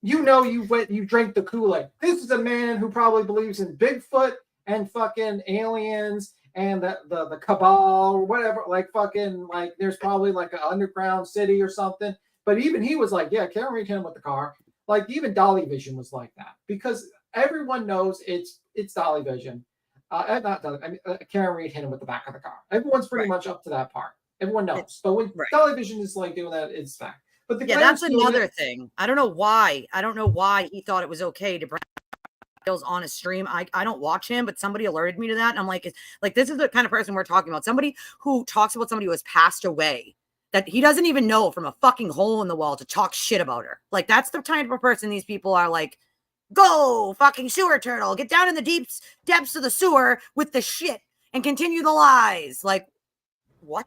Speaker 15: You know you drank the Kool-Aid. This is a man who probably believes in Bigfoot and fucking aliens and the cabal or whatever, like fucking like there's probably like an underground city or something. But even he was like, yeah, Karen Reed hit him with the car. Like even Dolly Vision was like that because everyone knows it's Dolly Vision. Not Dolly, I mean, Karen Reed hit him with the back of the car. Everyone's pretty much up to that part. Everyone knows. But when Dolly Vision is like doing that, it's fact. But the
Speaker 1: that's another thing. I don't know why. I don't know why he thought it was okay to bring on a stream. I don't watch him, but somebody alerted me to that. And I'm like this is the kind of person we're talking about. Somebody who talks about somebody who has passed away that he doesn't even know from a fucking hole in the wall to talk shit about her. Like that's the type of person these people are like, go fucking sewer turtle, get down in the depths of the sewer with the shit and continue the lies. Like what?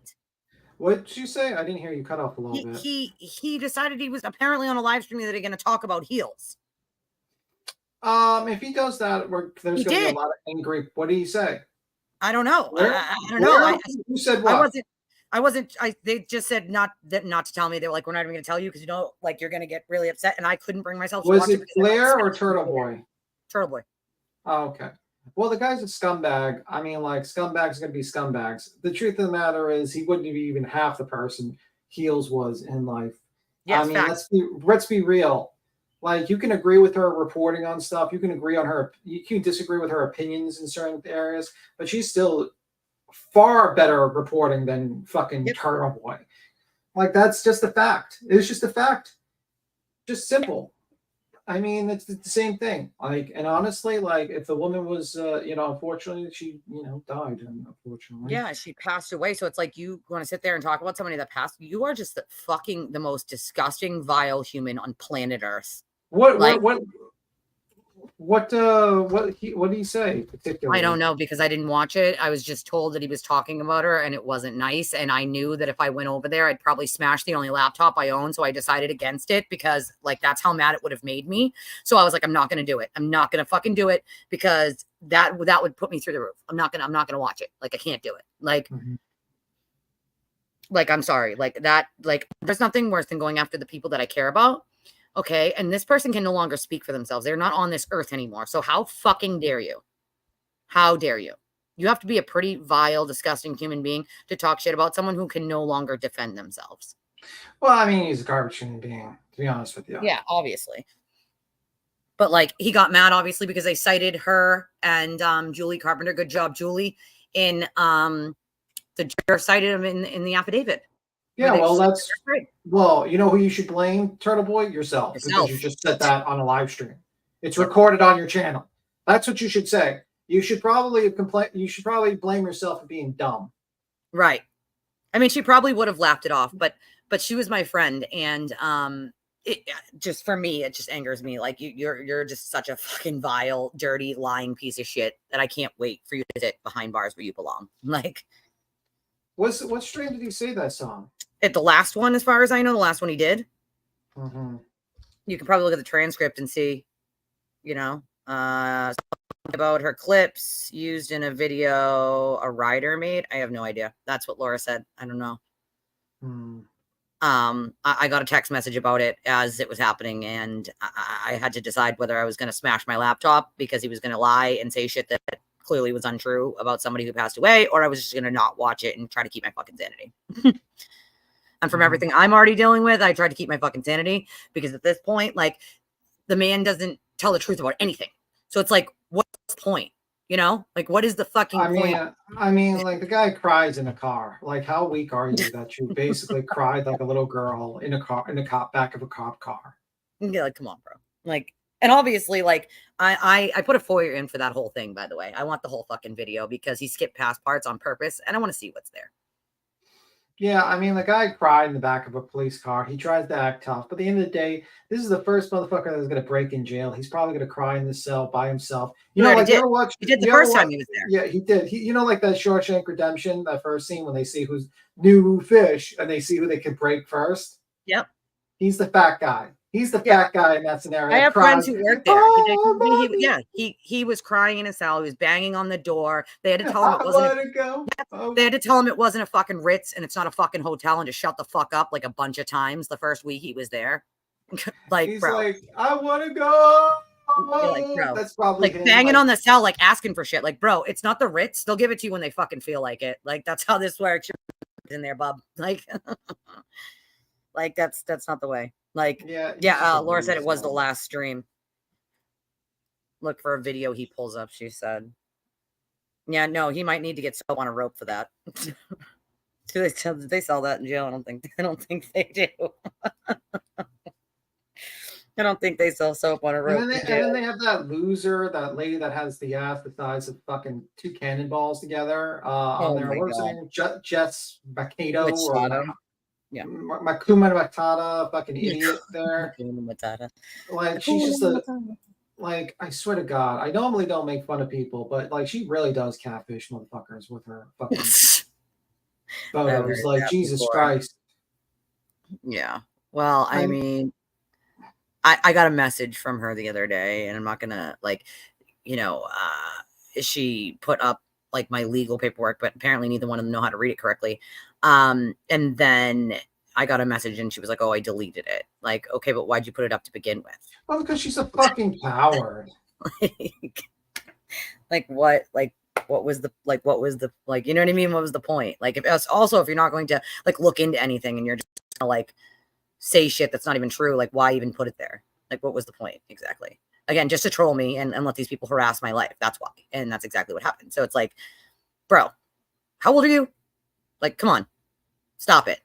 Speaker 15: What did you say? I didn't hear you cut off a little bit.
Speaker 1: He decided he was apparently on a live stream that they're going to talk about heels.
Speaker 15: If he does that, there's going to be a lot of angry. What did he say?
Speaker 1: I don't know. I don't know.
Speaker 15: Who said what?
Speaker 1: They just said not to tell me. They were like, we're not even going to tell you because like you're going to get really upset. And I couldn't bring myself to watch it.
Speaker 15: Was it Blair or Turtle Boy?
Speaker 1: Turtle Boy.
Speaker 15: Oh, okay. Well, the guy's a scumbag. I mean, like scumbags going to be scumbags. The truth of the matter is, he wouldn't be even half the person Heels was in life.
Speaker 1: Yeah,
Speaker 15: I mean, let's be real. Like you can agree with her reporting on stuff. You can agree on her. You can disagree with her opinions in certain areas, but she's still far better reporting than fucking Turtle Boy. Like that's just a fact. It's just a fact. Just simple. I mean, it's the same thing. Like, and honestly, like if the woman was, unfortunately, she, died. Unfortunately,
Speaker 1: yeah, she passed away. So it's like you want to sit there and talk about somebody that passed. You are just the most disgusting, vile human on planet Earth.
Speaker 15: What did he say particularly?
Speaker 1: I don't know because I didn't watch it. I was just told that he was talking about her and it wasn't nice. And I knew that if I went over there, I'd probably smash the only laptop I own. So I decided against it because like, that's how mad it would have made me. So I was like, I'm not going to do it. I'm not going to fucking do it because that would put me through the roof. I'm not going to watch it. Like, I can't do it. Like, like, I'm sorry. Like that, like there's nothing worse than going after the people that I care about. Okay. And this person can no longer speak for themselves. They're not on this earth anymore. So how fucking dare you? How dare you? You have to be a pretty vile, disgusting human being to talk shit about someone who can no longer defend themselves.
Speaker 15: Well, I mean, he's a garbage human being, to be honest with you.
Speaker 1: Yeah, obviously. But like he got mad, obviously, because they cited her and Julie Carpenter. Good job, Julie. In the juror cited him in the affidavit.
Speaker 15: Yeah, well, you know who you should blame, Turtle Boy? Yourself. Because you just said that on a live stream. It's recorded on your channel. That's what you should say. You should probably blame yourself for being dumb.
Speaker 1: Right. I mean, she probably would have laughed it off, but she was my friend, and it just for me, it just angers me. Like you're just such a fucking vile, dirty, lying piece of shit that I can't wait for you to sit behind bars where you belong. Like,
Speaker 15: what stream did he say that song?
Speaker 1: At the last one, as far as I know, the last one he did.
Speaker 15: Mm-hmm.
Speaker 1: You can probably look at the transcript and see, about her clips used in a video a rider made. I have no idea. That's what Laura said. I don't know. I got a text message about it as it was happening, and I had to decide whether I was going to smash my laptop because he was going to lie and say shit that clearly was untrue about somebody who passed away, or I was just going to not watch it and try to keep my fucking sanity. And from everything I'm already dealing with, I tried to keep my fucking sanity because at this point, like, the man doesn't tell the truth about anything. So it's like, what's the point? Like, what is the fucking point?
Speaker 15: I mean, like, the guy cries in a car. Like, how weak are you that you basically cried like a little girl in a car, back of a cop car?
Speaker 1: Yeah, like, come on, bro. Like, and obviously, like, I put a FOIA in for that whole thing, by the way. I want the whole fucking video because he skipped past parts on purpose, and I want to see what's there.
Speaker 15: Yeah, I mean, the guy cried in the back of a police car. He tries to act tough, but at the end of the day, this is the first motherfucker that's going to break in jail. He's probably going to cry in the cell by himself.
Speaker 1: He did the first time he was there.
Speaker 15: Yeah, he did. Like that Shawshank Redemption, that first scene when they see who's new fish and they see who they can break first.
Speaker 1: Yep.
Speaker 15: He's the fat guy. He's the fat guy in that scenario.
Speaker 1: I have friends who work there. He was crying in his cell. He was banging on the door. They had to tell him it wasn't. They had to tell him it wasn't a fucking Ritz and it's not a fucking hotel, and to shut the fuck up like a bunch of times the first week he was there. Like,
Speaker 15: he's
Speaker 1: bro,
Speaker 15: like, I want to go.
Speaker 1: Like, bro,
Speaker 15: that's probably
Speaker 1: like
Speaker 15: him,
Speaker 1: banging
Speaker 15: like-
Speaker 1: on the cell, like asking for shit. Like, bro, it's not the Ritz. They'll give it to you when they fucking feel like it. Like, that's how this works. You're in there, bub. Like, like that's not the way. Like,
Speaker 15: yeah.
Speaker 1: Laura said it was the last stream. Look for a video he pulls up. She said, yeah, no, he might need to get soap on a rope for that. Do they sell that in jail? I don't think they do. I don't think they sell soap on a rope.
Speaker 15: And then they have that loser, that lady that has the ass the size of fucking 2 cannonballs together on there. What's her name? Jess Machado or
Speaker 1: yeah,
Speaker 15: Makuma Matata, fucking idiot there. Like she's just like, I swear to God, I normally don't make fun of people, but like she really does catfish motherfuckers with her fucking photos. Like Jesus Christ.
Speaker 1: Yeah. Well, I mean, I got a message from her the other day, and I'm not gonna she put up like my legal paperwork, but apparently neither one of them know how to read it correctly. And then I got a message and she was like, "Oh, I deleted it." Like, okay, but why'd you put it up to begin with?
Speaker 15: Well, because she's a fucking coward.
Speaker 1: Like what? Like what was the you know what I mean? What was the point? Like if you're not going to like look into anything and you're just gonna like say shit that's not even true, like why even put it there? Like what was the point exactly? Again, just to troll me and let these people harass my life. That's why. And that's exactly what happened. So it's like, bro, how old are you? Like, come on, stop it.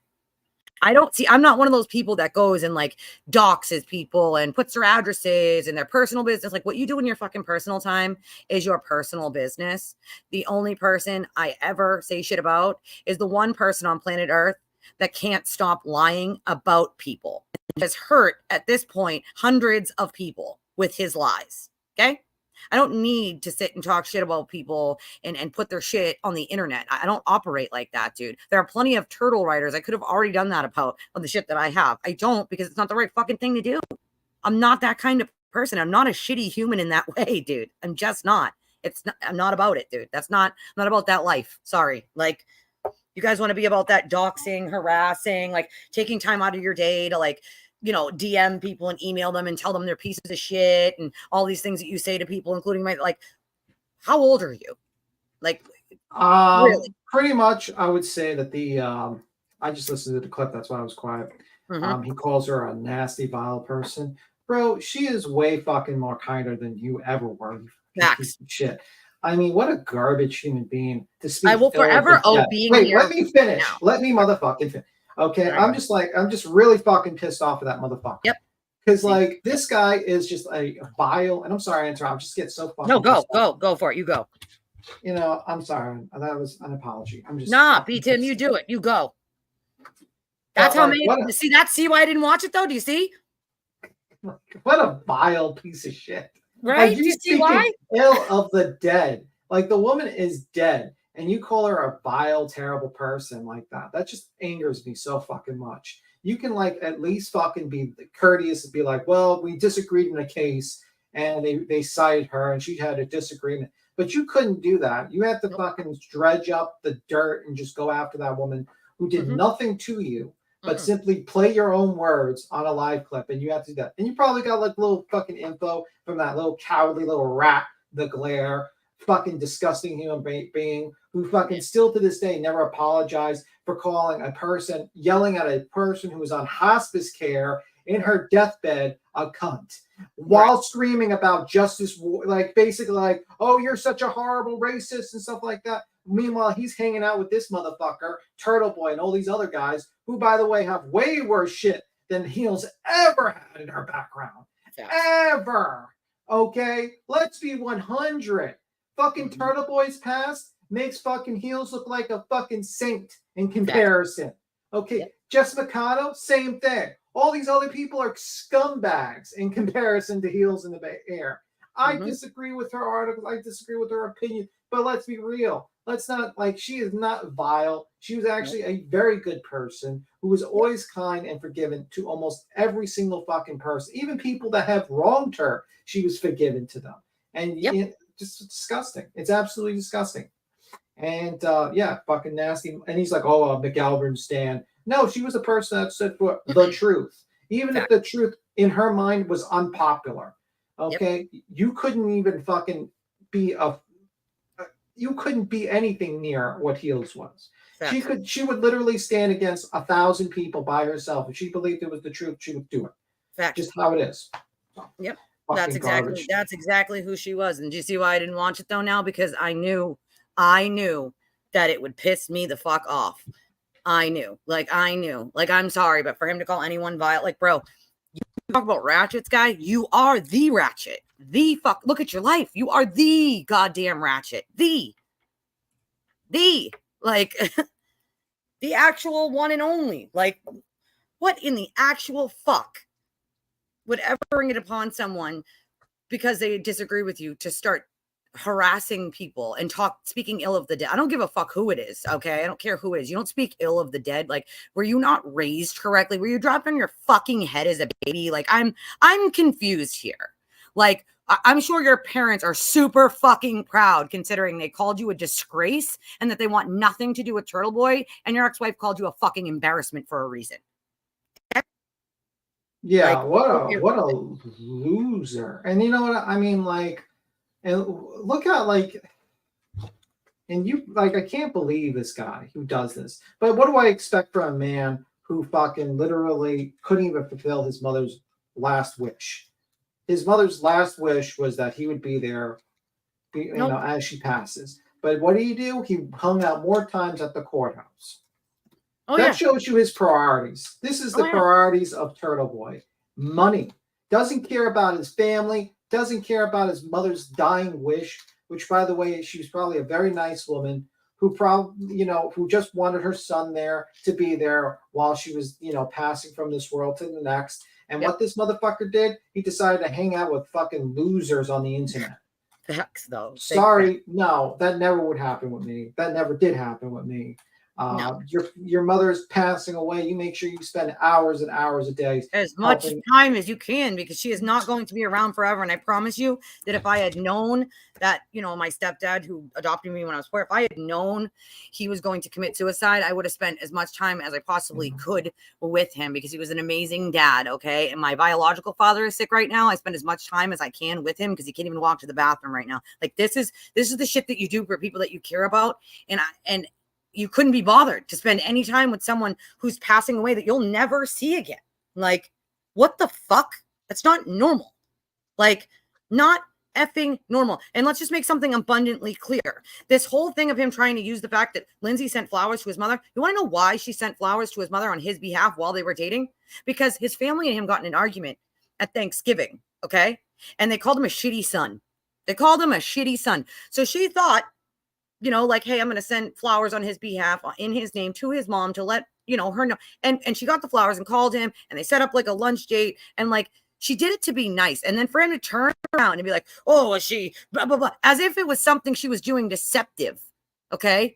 Speaker 1: I'm not one of those people that goes and like doxes people and puts their addresses and their personal business. Like what you do in your fucking personal time is your personal business. The only person I ever say shit about is the one person on planet Earth that can't stop lying about people. It has hurt at this point hundreds of people with his lies. Okay. I don't need to sit and talk shit about people and put their shit on the internet. I don't operate like that, dude. There are plenty of turtle writers. I could have already done that about on the shit that I have. I don't because it's not the right fucking thing to do. I'm not that kind of person. I'm not a shitty human in that way, dude. I'm just not. I'm not about it, dude. I'm not about that life. Sorry. Like you guys want to be about that doxing, harassing, like taking time out of your day to like, DM people and email them and tell them they're pieces of shit and all these things that you say to people, including how old are you? Like, really?
Speaker 15: Pretty much, I would say that I just listened to the clip. That's why I was quiet.
Speaker 1: Mm-hmm.
Speaker 15: He calls her a nasty, vile person. Bro, she is way fucking more kinder than you ever were. Piece of shit. I mean, what a garbage human being to speak.
Speaker 1: I will forever owe being
Speaker 15: Wait,
Speaker 1: here.
Speaker 15: let me finish.
Speaker 1: Now.
Speaker 15: Let me motherfucking finish. Okay, I'm just really fucking pissed off of that motherfucker.
Speaker 1: Yep.
Speaker 15: Because like this guy is just a vile, and I'm sorry, I'm just get so fucking.
Speaker 1: No, go for it. You go.
Speaker 15: I'm sorry. That was an apology. I'm just
Speaker 1: B-Tim, you do it. You go. That's how many. See why I didn't watch it though? Do you see?
Speaker 15: What a vile piece of shit.
Speaker 1: Right?
Speaker 15: Like,
Speaker 1: do you see why?
Speaker 15: Ill of the dead. Like the woman is dead. And you call her a vile, terrible person like that. That just angers me so fucking much. You can like at least fucking be courteous and be like, well, we disagreed in a case and they cited her and she had a disagreement. But you couldn't do that. You had to fucking dredge up the dirt and just go after that woman who did nothing to you, but simply play your own words on a live clip. And you have to do that. And you probably got like little fucking info from that little cowardly little rat, the glare, fucking disgusting human being who fucking still to this day never apologized for yelling at a person who was on hospice care in her deathbed a cunt while screaming about justice, like basically like, oh, you're such a horrible racist and stuff like that. Meanwhile, he's hanging out with this motherfucker, Turtle Boy, and all these other guys who, by the way, have way worse shit than Heels ever had in her background. Ever. Okay? Let's be 100. Fucking Turtle Boy's past makes fucking Heels look like a fucking saint in comparison. Okay, Jess Mikado, same thing. All these other people are scumbags in comparison to Heels in the Bay Area. I disagree with her article. I disagree with her opinion. But let's be real. Let's not, like, she is not vile. She was actually a very good person who was always kind and forgiving to almost every single fucking person. Even people that have wronged her, she was forgiven to them. And just disgusting. It's absolutely disgusting. And fucking nasty. And he's like, oh, McAlvin Stan. No, she was a person that stood for the truth. Even if the truth in her mind was unpopular. Okay, you couldn't even fucking be you couldn't be anything near what Heels was. She would literally stand against 1,000 people by herself. If she believed it was the truth, she would do it.
Speaker 1: Fact.
Speaker 15: Just how it is.
Speaker 1: Yep.
Speaker 15: Fucking garbage.
Speaker 1: That's exactly who she was. And do you see why I didn't watch it though now? Because I knew that it would piss me the fuck off. I knew. Like, I'm sorry, but for him to call anyone vile, like, bro, you talk about ratchets, guy, you are the ratchet. Look at your life. You are the goddamn ratchet. Like, the actual one and only. Like, what in the actual fuck would ever bring it upon someone because they disagree with you to start harassing people and speaking ill of the dead? I don't give a fuck who it is, okay? I don't care who it is. You don't speak ill of the dead. Like, were you not raised correctly? Were you dropped on your fucking head as a baby? Like, I'm confused here. Like, I'm sure your parents are super fucking proud considering they called you a disgrace and that they want nothing to do with Turtle Boy, and your ex-wife called you a fucking embarrassment for a reason.
Speaker 15: Yeah,
Speaker 1: Like,
Speaker 15: what a loser. And you know what I mean? Like, and look at like, and you like, I can't believe this guy who does this. But what do I expect from a man who fucking literally couldn't even fulfill his mother's last wish? His mother's last wish was that he would be there, you know, as she passes. But what did he do? He hung out more times at the courthouse. That shows you his priorities. This is the priorities of Turtle Boy. Money. Doesn't care about his family. Doesn't care about his mother's dying wish, which, by the way, she was probably a very nice woman who probably, you know, who just wanted her son there to be there while she was, you know, passing from this world to the next. And what this motherfucker did, he decided to hang out with fucking losers on the internet.
Speaker 1: Facts, though.
Speaker 15: Sorry, no, that never would happen with me. That never did happen with me.
Speaker 1: No.
Speaker 15: Your mother's passing away. You make sure you spend hours and hours a day.
Speaker 1: As much time as you can, because she is not going to be around forever. And I promise you that if I had known that, you know, my stepdad who adopted me when I was 4, if I had known he was going to commit suicide, I would have spent as much time as I possibly could with him, because he was an amazing dad. Okay. And my biological father is sick right now. I spend as much time as I can with him because he can't even walk to the bathroom right now. Like, this is the shit that you do for people that you care about. And you couldn't be bothered to spend any time with someone who's passing away that you'll never see again. Like, what the fuck? That's not normal. Like, not effing normal. And let's just make something abundantly clear. This whole thing of him trying to use the fact that Lindsay sent flowers to his mother. You want to know why she sent flowers to his mother on his behalf while they were dating? Because his family and him got in an argument at Thanksgiving. Okay. And they called him a shitty son. So she thought, you know, like, hey, I'm going to send flowers on his behalf in his name to his mom to let, you know, her know. And she got the flowers and called him, and they set up like a lunch date, and like, she did it to be nice. And then for him to turn around and be like, oh, was she blah, blah, blah, as if it was something she was doing deceptive. Okay.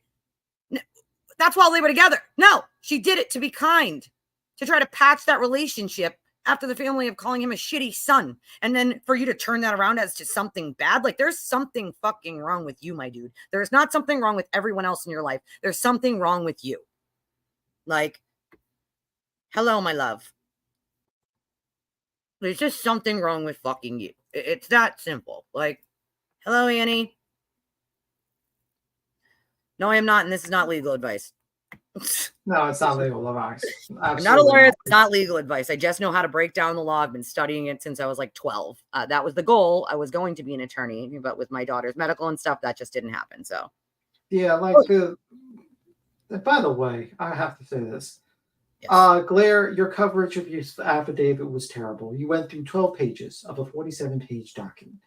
Speaker 1: That's while they were together. No, she did it to be kind, to try to patch that relationship after the family of calling him a shitty son. And then for you to turn that around as just something bad, like, there's something fucking wrong with you, my dude. There's not something wrong with everyone else in your life. There's something wrong with you. Like, hello, my love. There's just something wrong with fucking you. It's that simple. Like, hello, Annie. No, I am not, and this is not legal advice.
Speaker 15: No, it's not legal advice.
Speaker 1: I'm not a lawyer. It's not legal advice. I just know how to break down the law. I've been studying it since I was like 12. That was the goal. I was going to be an attorney, but with my daughter's medical and stuff, that just didn't happen. So,
Speaker 15: yeah, like by the way, I have to say this. Yes. Claire, your coverage of your affidavit was terrible. You went through 12 pages of a 47-page document.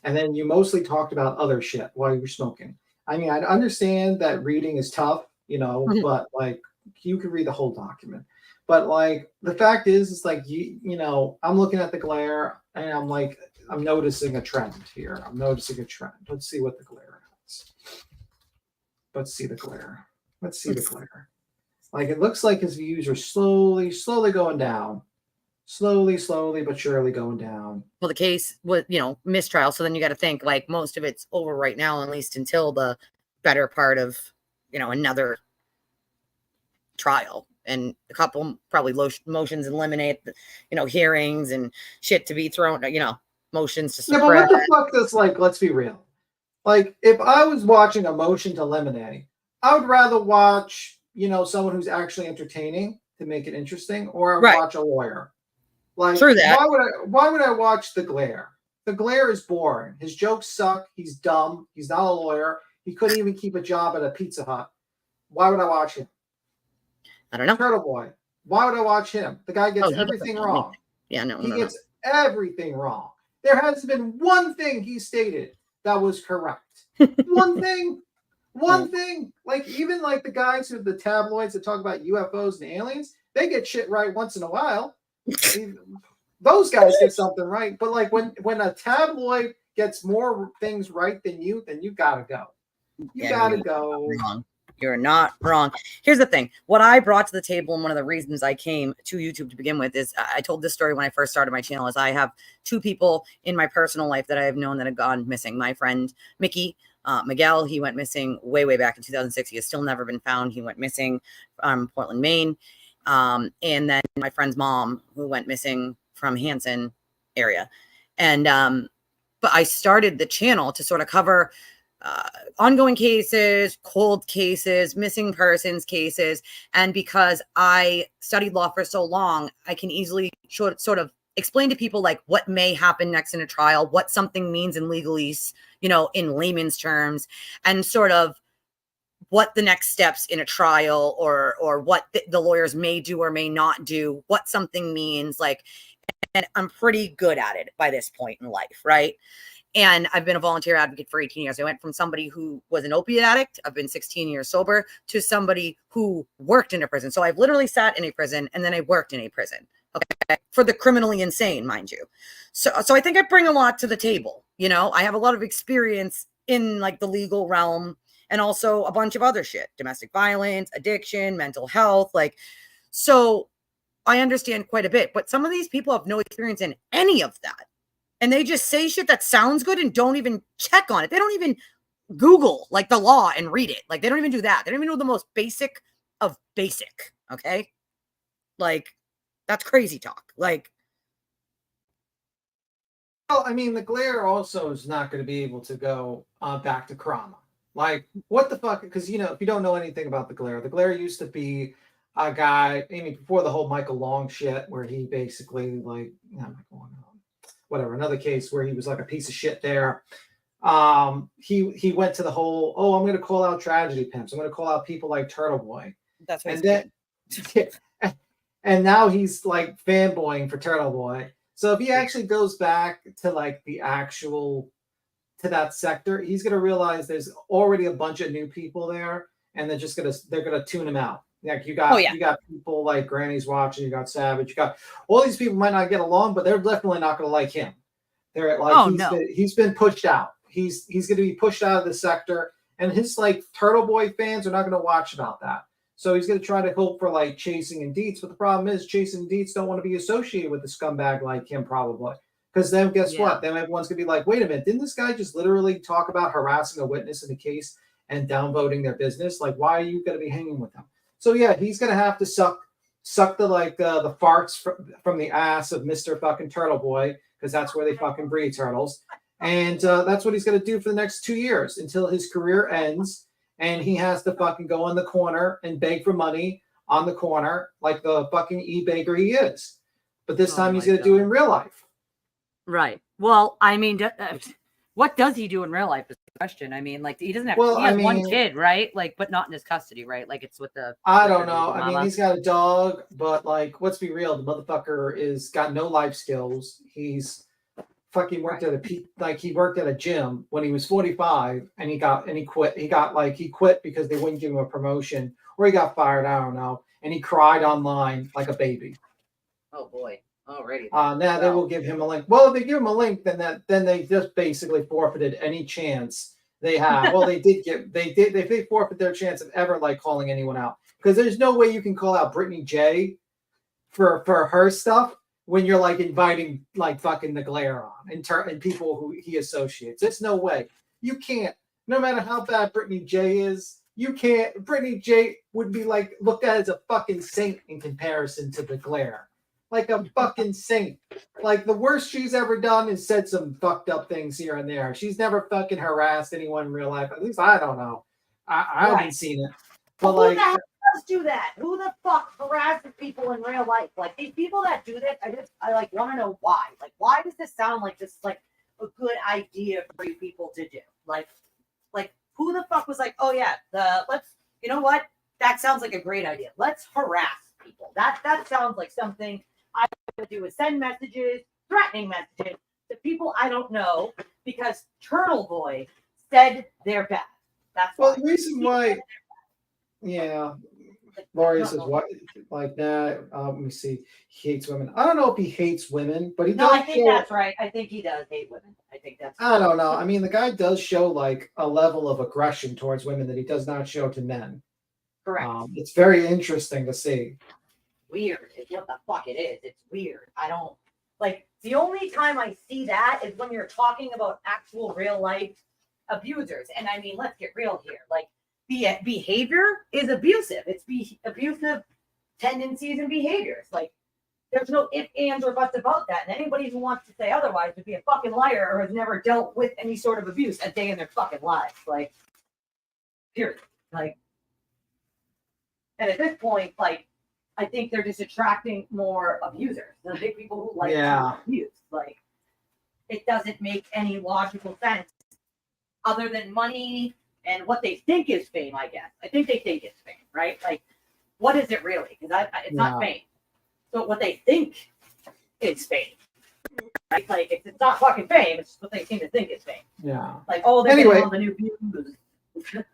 Speaker 15: And then you mostly talked about other shit while you were smoking. I mean, I understand that reading is tough, you know, but like, you could read the whole document. But like, the fact is like, you know, I'm looking at the glare and I'm like, I'm noticing a trend here. I'm noticing a trend. Let's see what the glare is. Let's see the glare. Like, it looks like his views are slowly going down. Slowly, but surely going down.
Speaker 1: Well, the case was, you know, mistrial. So then you got to think, like, most of it's over right now, at least until the better part of, you know, another trial. And a couple probably motions eliminate, you know, hearings and shit to be thrown, you know, motions to
Speaker 15: Yeah, but
Speaker 1: suppress.
Speaker 15: what the fuck does, like, let's be real. Like, if I was watching a motion to eliminate, I would rather watch, someone who's actually entertaining to make it interesting, or I would watch a lawyer. Like,
Speaker 1: True that.
Speaker 15: why would I watch The Glare? The Glare is boring. His jokes suck. He's dumb. He's not a lawyer. He couldn't even keep a job at a Pizza Hut. Why would I watch him?
Speaker 1: I don't know.
Speaker 15: Turtle Boy. Why would I watch him? The guy gets everything wrong.
Speaker 1: Yeah, no,
Speaker 15: He gets everything wrong. There hasn't been one thing he stated that was correct. One thing. One thing. Like, even like the guys who the tabloids that talk about UFOs and aliens, they get shit right once in a while. Those guys get something right. But like when a tabloid gets more things right than you gotta go. You gotta go.
Speaker 1: Wrong. You're not wrong. Here's the thing. What I brought to the table, and one of the reasons I came to YouTube to begin with, is I told this story when I first started my channel, is I have two people in my personal life that I have known that have gone missing. My friend Mickey Miguel, he went missing way back in 2006. He has still never been found. He went missing from Portland, Maine. And then my friend's mom, who went missing from Hanson area. And but I started the channel to sort of cover ongoing cases, cold cases, missing persons cases. And because I studied law for so long, I can easily sort of explain to people like what may happen next in a trial, what something means in legalese, in layman's terms, and sort of what the next steps in a trial or what the lawyers may do or may not do, what something means. Like, and I'm pretty good at it by this point in life, right? And I've been a volunteer advocate for 18 years. I went from somebody who was an opiate addict, I've been 16 years sober, to somebody who worked in a prison. So I've literally sat in a prison and then I worked in a prison, okay, for the criminally insane, mind you. So I think I bring a lot to the table. I have a lot of experience in like the legal realm and also a bunch of other shit, domestic violence, addiction, mental health. Like, so I understand quite a bit, but some of these people have no experience in any of that. And they just say shit that sounds good and don't even check on it. They don't even Google like the law and read it. Like, they don't even do that. They don't even know the most basic of basic. Okay. Like, that's crazy talk. Like,
Speaker 15: well, I mean, the Glare also is not going to be able to go back to Krama. Like, what the fuck? Because, if you don't know anything about the Glare used to be a guy, before the whole Michael Long shit, where he basically, like, whatever, another case where he was like a piece of shit there. He went to the whole, I'm going to call out tragedy pimps. I'm going to call out people like Turtle Boy.
Speaker 1: That's what.
Speaker 15: And then, and now he's like fanboying for Turtle Boy. So if he actually goes back to like to that sector, he's going to realize there's already a bunch of new people there, and they're going to tune him out. Like, you got people like Granny's Watching, you got Savage, you got all these people might not get along, but they're definitely not going to like him. They're like, he's been pushed out. He's going to be pushed out of the sector, and his like Turtle Boy fans are not going to watch about that. So he's going to try to hope for like Chasing and Dietz. But the problem is Chasing and Dietz don't want to be associated with a scumbag like him, probably. Because then guess what? Then everyone's going to be like, wait a minute, didn't this guy just literally talk about harassing a witness in the case and downvoting their business? Like, why are you going to be hanging with him? So yeah, he's going to have to suck the like the farts from the ass of Mr. fucking Turtle Boy, because that's where they fucking breed turtles. And that's what he's going to do for the next 2 years until his career ends. And he has to fucking go in the corner and beg for money on the corner like the fucking e-beggar he is. But this time he's going to do it in real life.
Speaker 1: Right. Well, I mean, what does he do in real life is the question. I mean, like, he doesn't have, he has one kid, right? Like, but not in his custody, right? Like, it's with the,
Speaker 15: I don't know. I mean, he's got a dog, but like, let's be real. The motherfucker is got no life skills. He's fucking worked at he worked at a gym when he was 45 and he quit. He quit because they wouldn't give him a promotion, or he got fired. I don't know. And he cried online like a baby.
Speaker 1: Oh boy. Already.
Speaker 15: Now they will give him a link. Well, if they give him a link, then they just basically forfeited any chance they have. Well, they forfeit their chance of ever like calling anyone out, because there's no way you can call out Brittany J for her stuff when you're like inviting like fucking the Glare on and people who he associates. There's no way. You can't. No matter how bad Brittany J is, you can't. Brittany J would be like looked at as a fucking saint in comparison to the Glare. like a fucking saint. Like the worst she's ever done is said some fucked up things here and there. She's never fucking harassed anyone in real life. At least I don't know. I haven't seen it. But
Speaker 8: Well,
Speaker 15: like,
Speaker 8: who the hell does do that? Who the fuck harasses people in real life? Like these people that do this, I like want to know why. Like, why does this sound like this is like a good idea for you people to do? Like who the fuck was like, oh yeah, you know what? That sounds like a great idea. Let's harass people. That sounds like something I would do is send messages, threatening messages to people I don't know because Turtle Boy said they're bad. That's
Speaker 15: well, the reason why, yeah, Laurie says what, like that. Let me see. He hates women. I don't know if he hates women, but he
Speaker 8: No,
Speaker 15: does.
Speaker 8: I think that's right. I think he does hate women. I think that's.
Speaker 15: I don't know. I mean, the guy does show like a level of aggression towards women that he does not show to men.
Speaker 8: Correct.
Speaker 15: It's very interesting to see.
Speaker 8: Weird is what the fuck it is. It's weird. I don't like the only time I see that is when you're talking about actual real life abusers. And I mean, let's get real here. Like the behavior is abusive. It's abusive tendencies and behaviors. Like there's no ifs, ands, or buts about that. And anybody who wants to say otherwise would be a fucking liar or has never dealt with any sort of abuse a day in their fucking lives. Like, period. Like, and at this point, like, I think they're just attracting more abusers. The big people who like to abuse. Like, it doesn't make any logical sense other than money and what they think is fame, I guess. I think they think it's fame, right? Like, what is it really? Because it's not fame. So what they think is fame. Right? Like, it's not fucking fame. It's just what they seem to think is fame.
Speaker 15: Yeah.
Speaker 8: Like, oh, they're getting all the new views.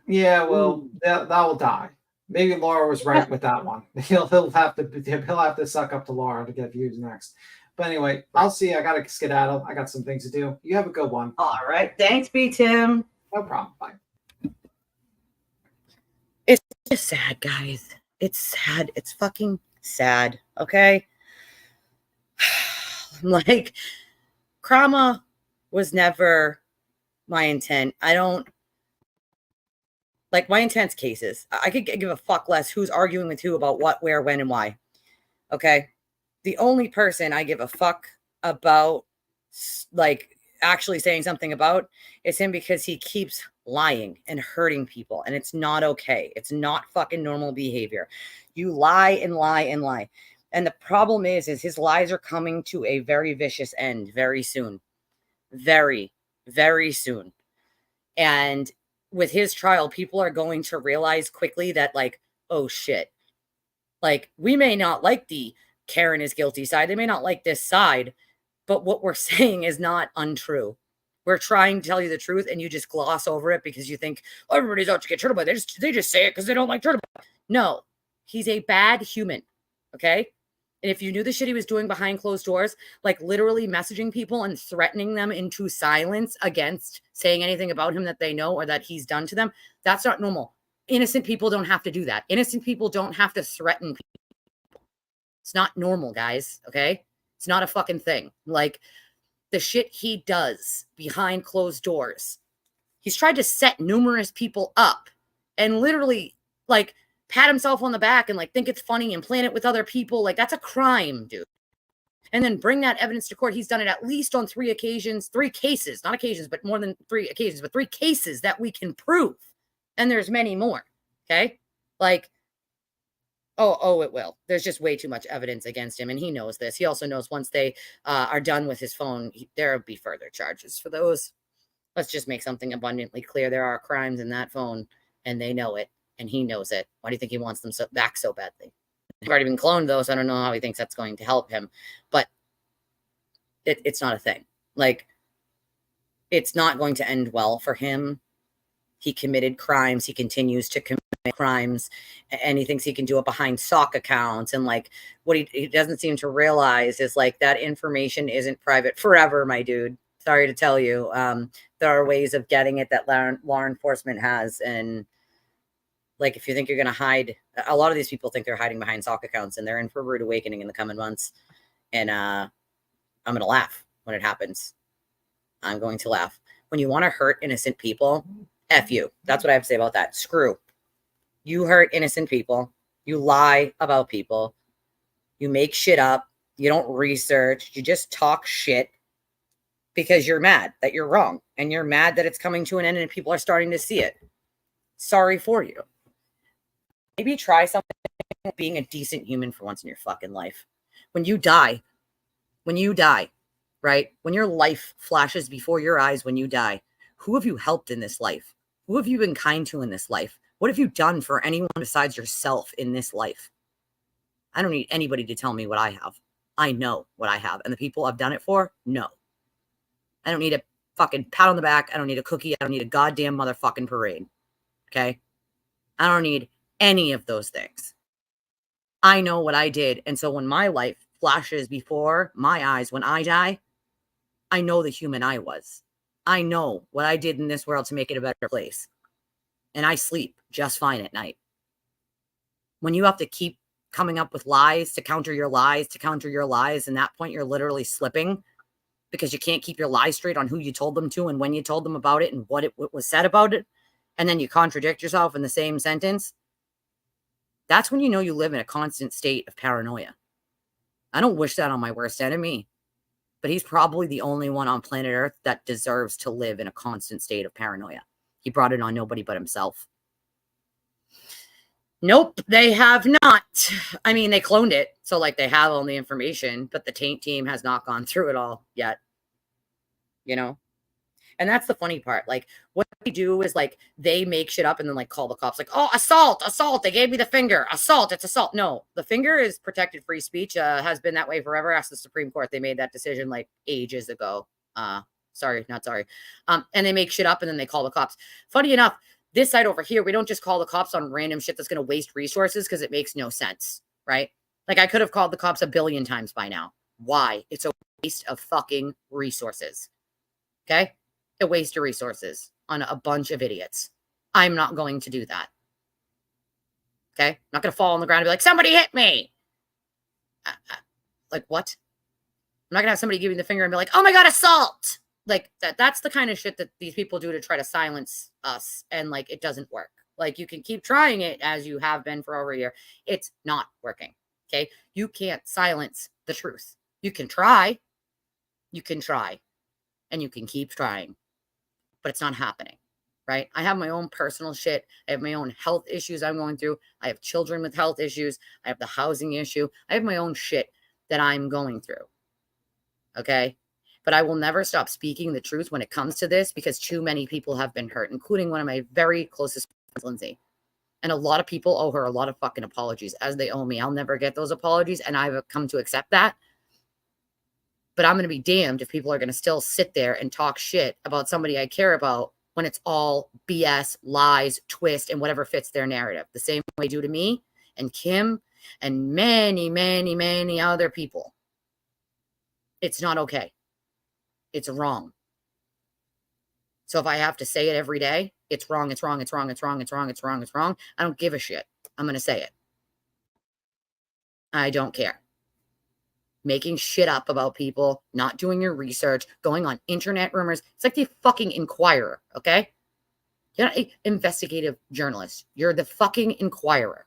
Speaker 15: Yeah, well, that will die. Maybe Laura was right with that one. He'll have to suck up to Laura to get views next. But anyway, I'll see. I gotta skedaddle. I got some things to do. You have a good one.
Speaker 8: All right. Thanks, B Tim.
Speaker 15: No problem. Bye.
Speaker 1: It's just sad, guys. It's sad. It's fucking sad. Okay. Like, trauma was never my intent. My intense cases. I could give a fuck less who's arguing with who about what, where, when, and why. Okay. The only person I give a fuck about, like, actually saying something about is him because he keeps lying and hurting people. And it's not okay. It's not fucking normal behavior. You lie and lie and lie. And the problem is his lies are coming to a very vicious end very soon. Very, very soon. And with his trial, people are going to realize quickly that, like, oh shit. Like, we may not like the Karen is guilty side. They may not like this side, but what we're saying is not untrue. We're trying to tell you the truth, and you just gloss over it because you think, oh, everybody's out to get Turtle Boy. They just say it because they don't like Turtle Boy. No, he's a bad human. Okay. And if you knew the shit he was doing behind closed doors, like literally messaging people and threatening them into silence against saying anything about him that they know or that he's done to them, that's not normal. Innocent people don't have to do that. Innocent people don't have to threaten people. It's not normal, guys. Okay. It's not a fucking thing. Like, the shit he does behind closed doors. He's tried to set numerous people up and literally, like, pat himself on the back and, like, think it's funny and plan it with other people. Like, that's a crime, dude. And then bring that evidence to court. He's done it at least on 3 occasions, 3 cases, not occasions, but more than 3 occasions, but 3 cases that we can prove. And there's many more. Okay. Like, oh, it will. There's just way too much evidence against him. And he knows this. He also knows once they are done with his phone, there will be further charges for those. Let's just make something abundantly clear. There are crimes in that phone and they know it. And he knows it. Why do you think he wants them back so badly? They've already been cloned, though, so I don't know how he thinks that's going to help him. But it's not a thing. Like, it's not going to end well for him. He committed crimes. He continues to commit crimes. And he thinks he can do it behind sock accounts. And, like, what he doesn't seem to realize is, like, that information isn't private forever, my dude. Sorry to tell you. There are ways of getting it that law enforcement has. And, like, if you think you're going to hide, a lot of these people think they're hiding behind sock accounts, and they're in for a rude awakening in the coming months. And I'm going to laugh when it happens. I'm going to laugh. When you want to hurt innocent people, F you. That's what I have to say about that. Screw. You hurt innocent people. You lie about people. You make shit up. You don't research. You just talk shit because you're mad that you're wrong. And you're mad that it's coming to an end and people are starting to see it. Sorry for you. Maybe try something being a decent human for once in your fucking life. When you die, right? When your life flashes before your eyes when you die, who have you helped in this life? Who have you been kind to in this life? What have you done for anyone besides yourself in this life? I don't need anybody to tell me what I have. I know what I have. And the people I've done it for, no. I don't need a fucking pat on the back. I don't need a cookie. I don't need a goddamn motherfucking parade. Okay? I don't need any of those things. I know what I did. And so when my life flashes before my eyes when I die, I know the human I was. I know what I did in this world to make it a better place. And I sleep just fine at night. When you have to keep coming up with lies to counter your lies, and that point you're literally slipping because you can't keep your lies straight on who you told them to and when you told them about it and what was said about it, and then you contradict yourself in the same sentence, that's when you know you live in a constant state of paranoia. I don't wish that on my worst enemy, but he's probably the only one on planet Earth that deserves to live in a constant state of paranoia. He brought it on nobody but himself. Nope, they have not. I mean, they cloned it, so like they have all the information, but the taint team has not gone through it all yet. You know? And that's the funny part. Like, what they do is like they make shit up and then like call the cops like, oh, assault, they gave me the finger. Assault, it's assault. No, the finger is protected free speech, has been that way forever. Ask the Supreme Court. They made that decision like ages ago. Sorry, not sorry. And they make shit up and then they call the cops. Funny enough, this side over here, we don't just call the cops on random shit that's going to waste resources because it makes no sense, right? Like I could have called the cops 1 billion times by now. Why? It's a waste of fucking resources. Okay? A waste of resources on a bunch of idiots. I'm not going to do that. Okay? I'm not going to fall on the ground and be like, somebody hit me. Like, what? I'm not going to have somebody give me the finger and be like, oh my God, assault. Like, that's the kind of shit that these people do to try to silence us. And, like, it doesn't work. Like, you can keep trying it as you have been for over a year. It's not working. Okay? You can't silence the truth. You can try. You can try. And you can keep trying. But it's not happening, right? I have my own personal shit. I have my own health issues I'm going through. I have children with health issues. I have the housing issue. I have my own shit that I'm going through, okay? But I will never stop speaking the truth when it comes to this because too many people have been hurt, including one of my very closest friends, Lindsay. And a lot of people owe her a lot of fucking apologies, as they owe me. I'll never get those apologies, and I've come to accept that. But I'm going to be damned if people are going to still sit there and talk shit about somebody I care about when it's all BS, lies, twist, and whatever fits their narrative. The same way they do to me and Kim and many, many, many other people. It's not okay. It's wrong. So if I have to say it every day, it's wrong, it's wrong, it's wrong, it's wrong, it's wrong, it's wrong, it's wrong. I don't give a shit. I'm going to say it. I don't care. Making shit up about people, not doing your research, going on internet rumors. It's like the fucking Inquirer, okay? You're not an investigative journalist. You're the fucking Inquirer.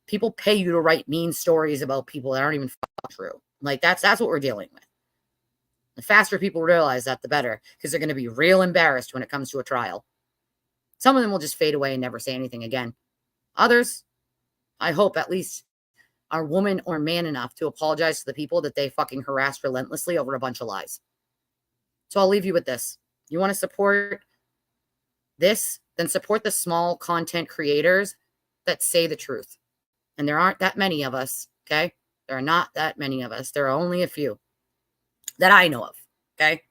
Speaker 1: People pay you to write mean stories about people that aren't even true. Like, that's what we're dealing with. The faster people realize that, the better, because they're going to be real embarrassed when it comes to a trial. Some of them will just fade away and never say anything again. Others, I hope at least, are woman or man enough to apologize to the people that they fucking harassed relentlessly over a bunch of lies. So I'll leave you with this. You want to support this? Then support the small content creators that say the truth. And there aren't that many of us, okay? There are not that many of us. There are only a few that I know of, okay?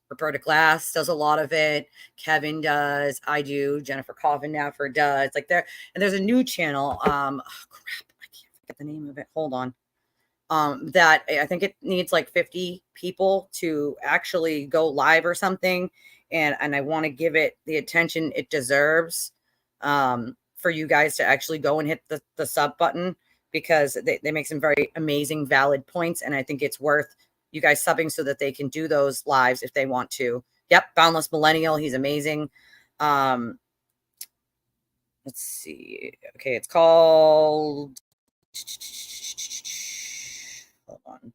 Speaker 1: Roberta Glass does a lot of it. Kevin does. I do. Jennifer Coffin-Naffer does. Like there, and there's a new channel. Oh crap, I can't forget the name of it. Hold on. That I think it needs like 50 people to actually go live or something, and I want to give it the attention it deserves. For you guys to actually go and hit the sub button because they make some very amazing, valid points, and I think it's worth you guys subbing so that they can do those lives if they want to. Yep, Boundless Millennial, he's amazing. Let's see. Okay, it's called, Hold on.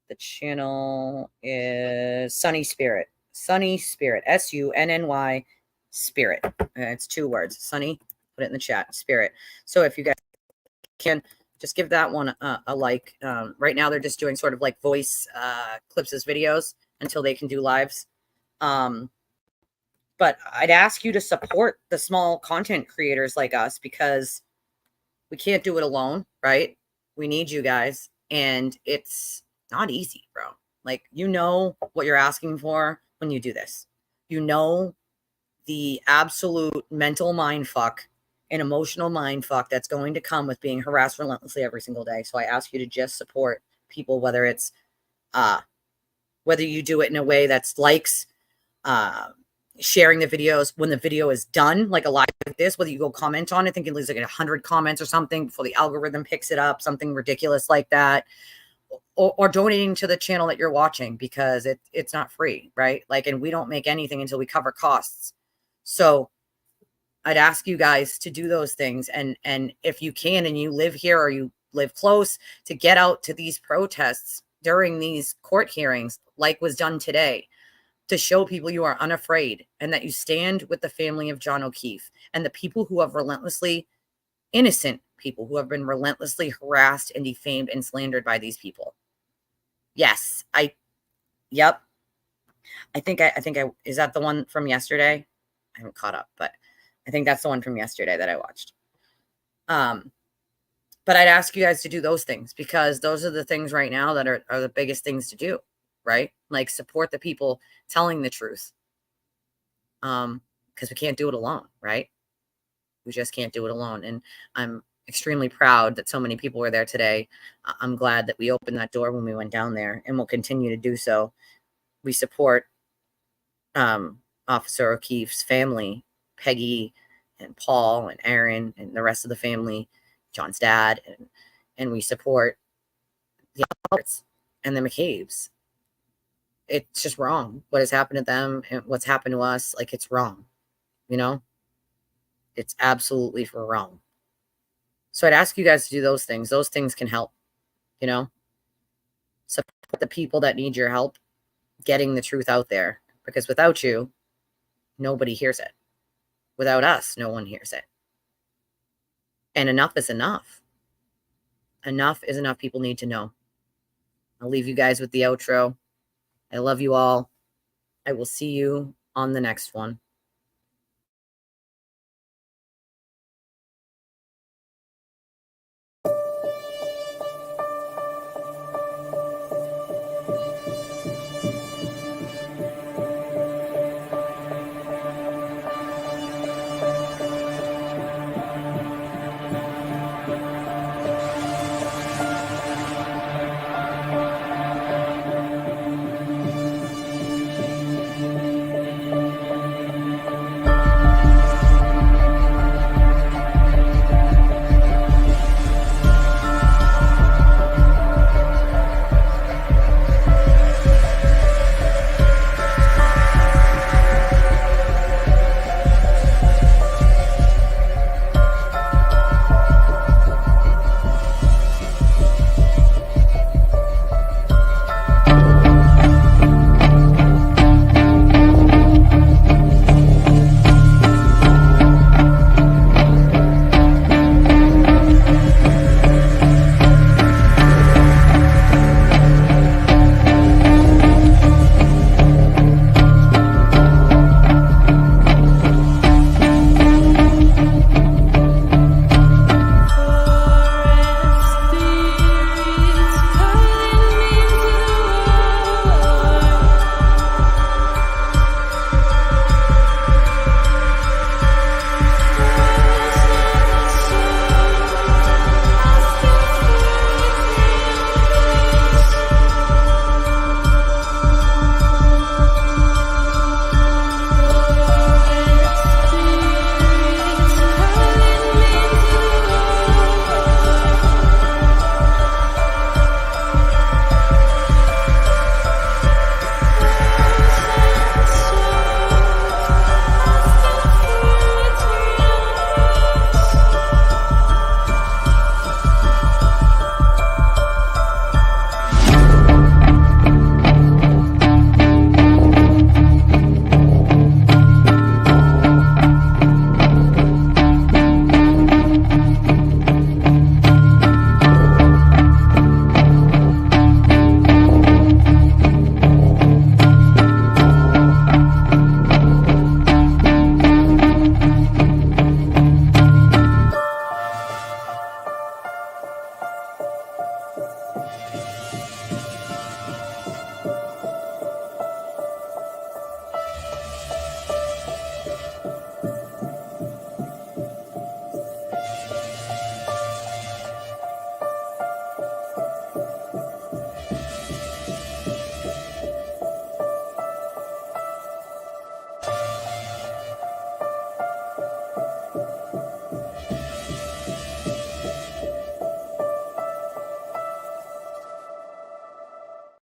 Speaker 1: The channel is Sunny Spirit. Sunny Spirit. SUNNY Spirit. It's 2 words. Sunny, put it in the chat. Spirit. So if you guys can just give that one a like. Right now they're just doing sort of like voice clips as videos until they can do lives. But I'd ask you to support the small content creators like us because we can't do it alone, right? We need you guys. And it's not easy, bro. Like, you know what you're asking for when you do this. You know the absolute mental mind fuck and emotional mind fuck that's going to come with being harassed relentlessly every single day. So I ask you to just support people, whether it's whether you do it in a way that's likes, sharing the videos when the video is done, like a live like this, whether you go comment on it, thinking there's like 100 comments or something before the algorithm picks it up, something ridiculous like that, or donating to the channel that you're watching because it's not free, right? Like, and we don't make anything until we cover costs. So I'd ask you guys to do those things. And if you can, and you live here or you live close, to get out to these protests during these court hearings, like was done today, to show people you are unafraid and that you stand with the family of John O'Keefe and the people who have innocent people who have been relentlessly harassed and defamed and slandered by these people. Yes, yep. I think is that the one from yesterday? I haven't caught up, but I think that's the one from yesterday that I watched. But I'd ask you guys to do those things because those are the things right now that are the biggest things to do, right? Like, support the people telling the truth. Because we can't do it alone, right? We just can't do it alone. And I'm extremely proud that so many people were there today. I'm glad that we opened that door when we went down there, and we'll continue to do so. We support Officer O'Keefe's family, Peggy and Paul and Aaron and the rest of the family, John's dad, and we support the Alberts and the McCabe's. It's just wrong what has happened to them and what's happened to us. Like, it's wrong, you know? It's absolutely for wrong. So I'd ask you guys to do those things. Those things can help, you know? Support the people that need your help getting the truth out there, because without you, nobody hears it. Without us, no one hears it. And enough is enough. Enough is enough. People need to know. I'll leave you guys with the outro. I love you all. I will see you on the next one.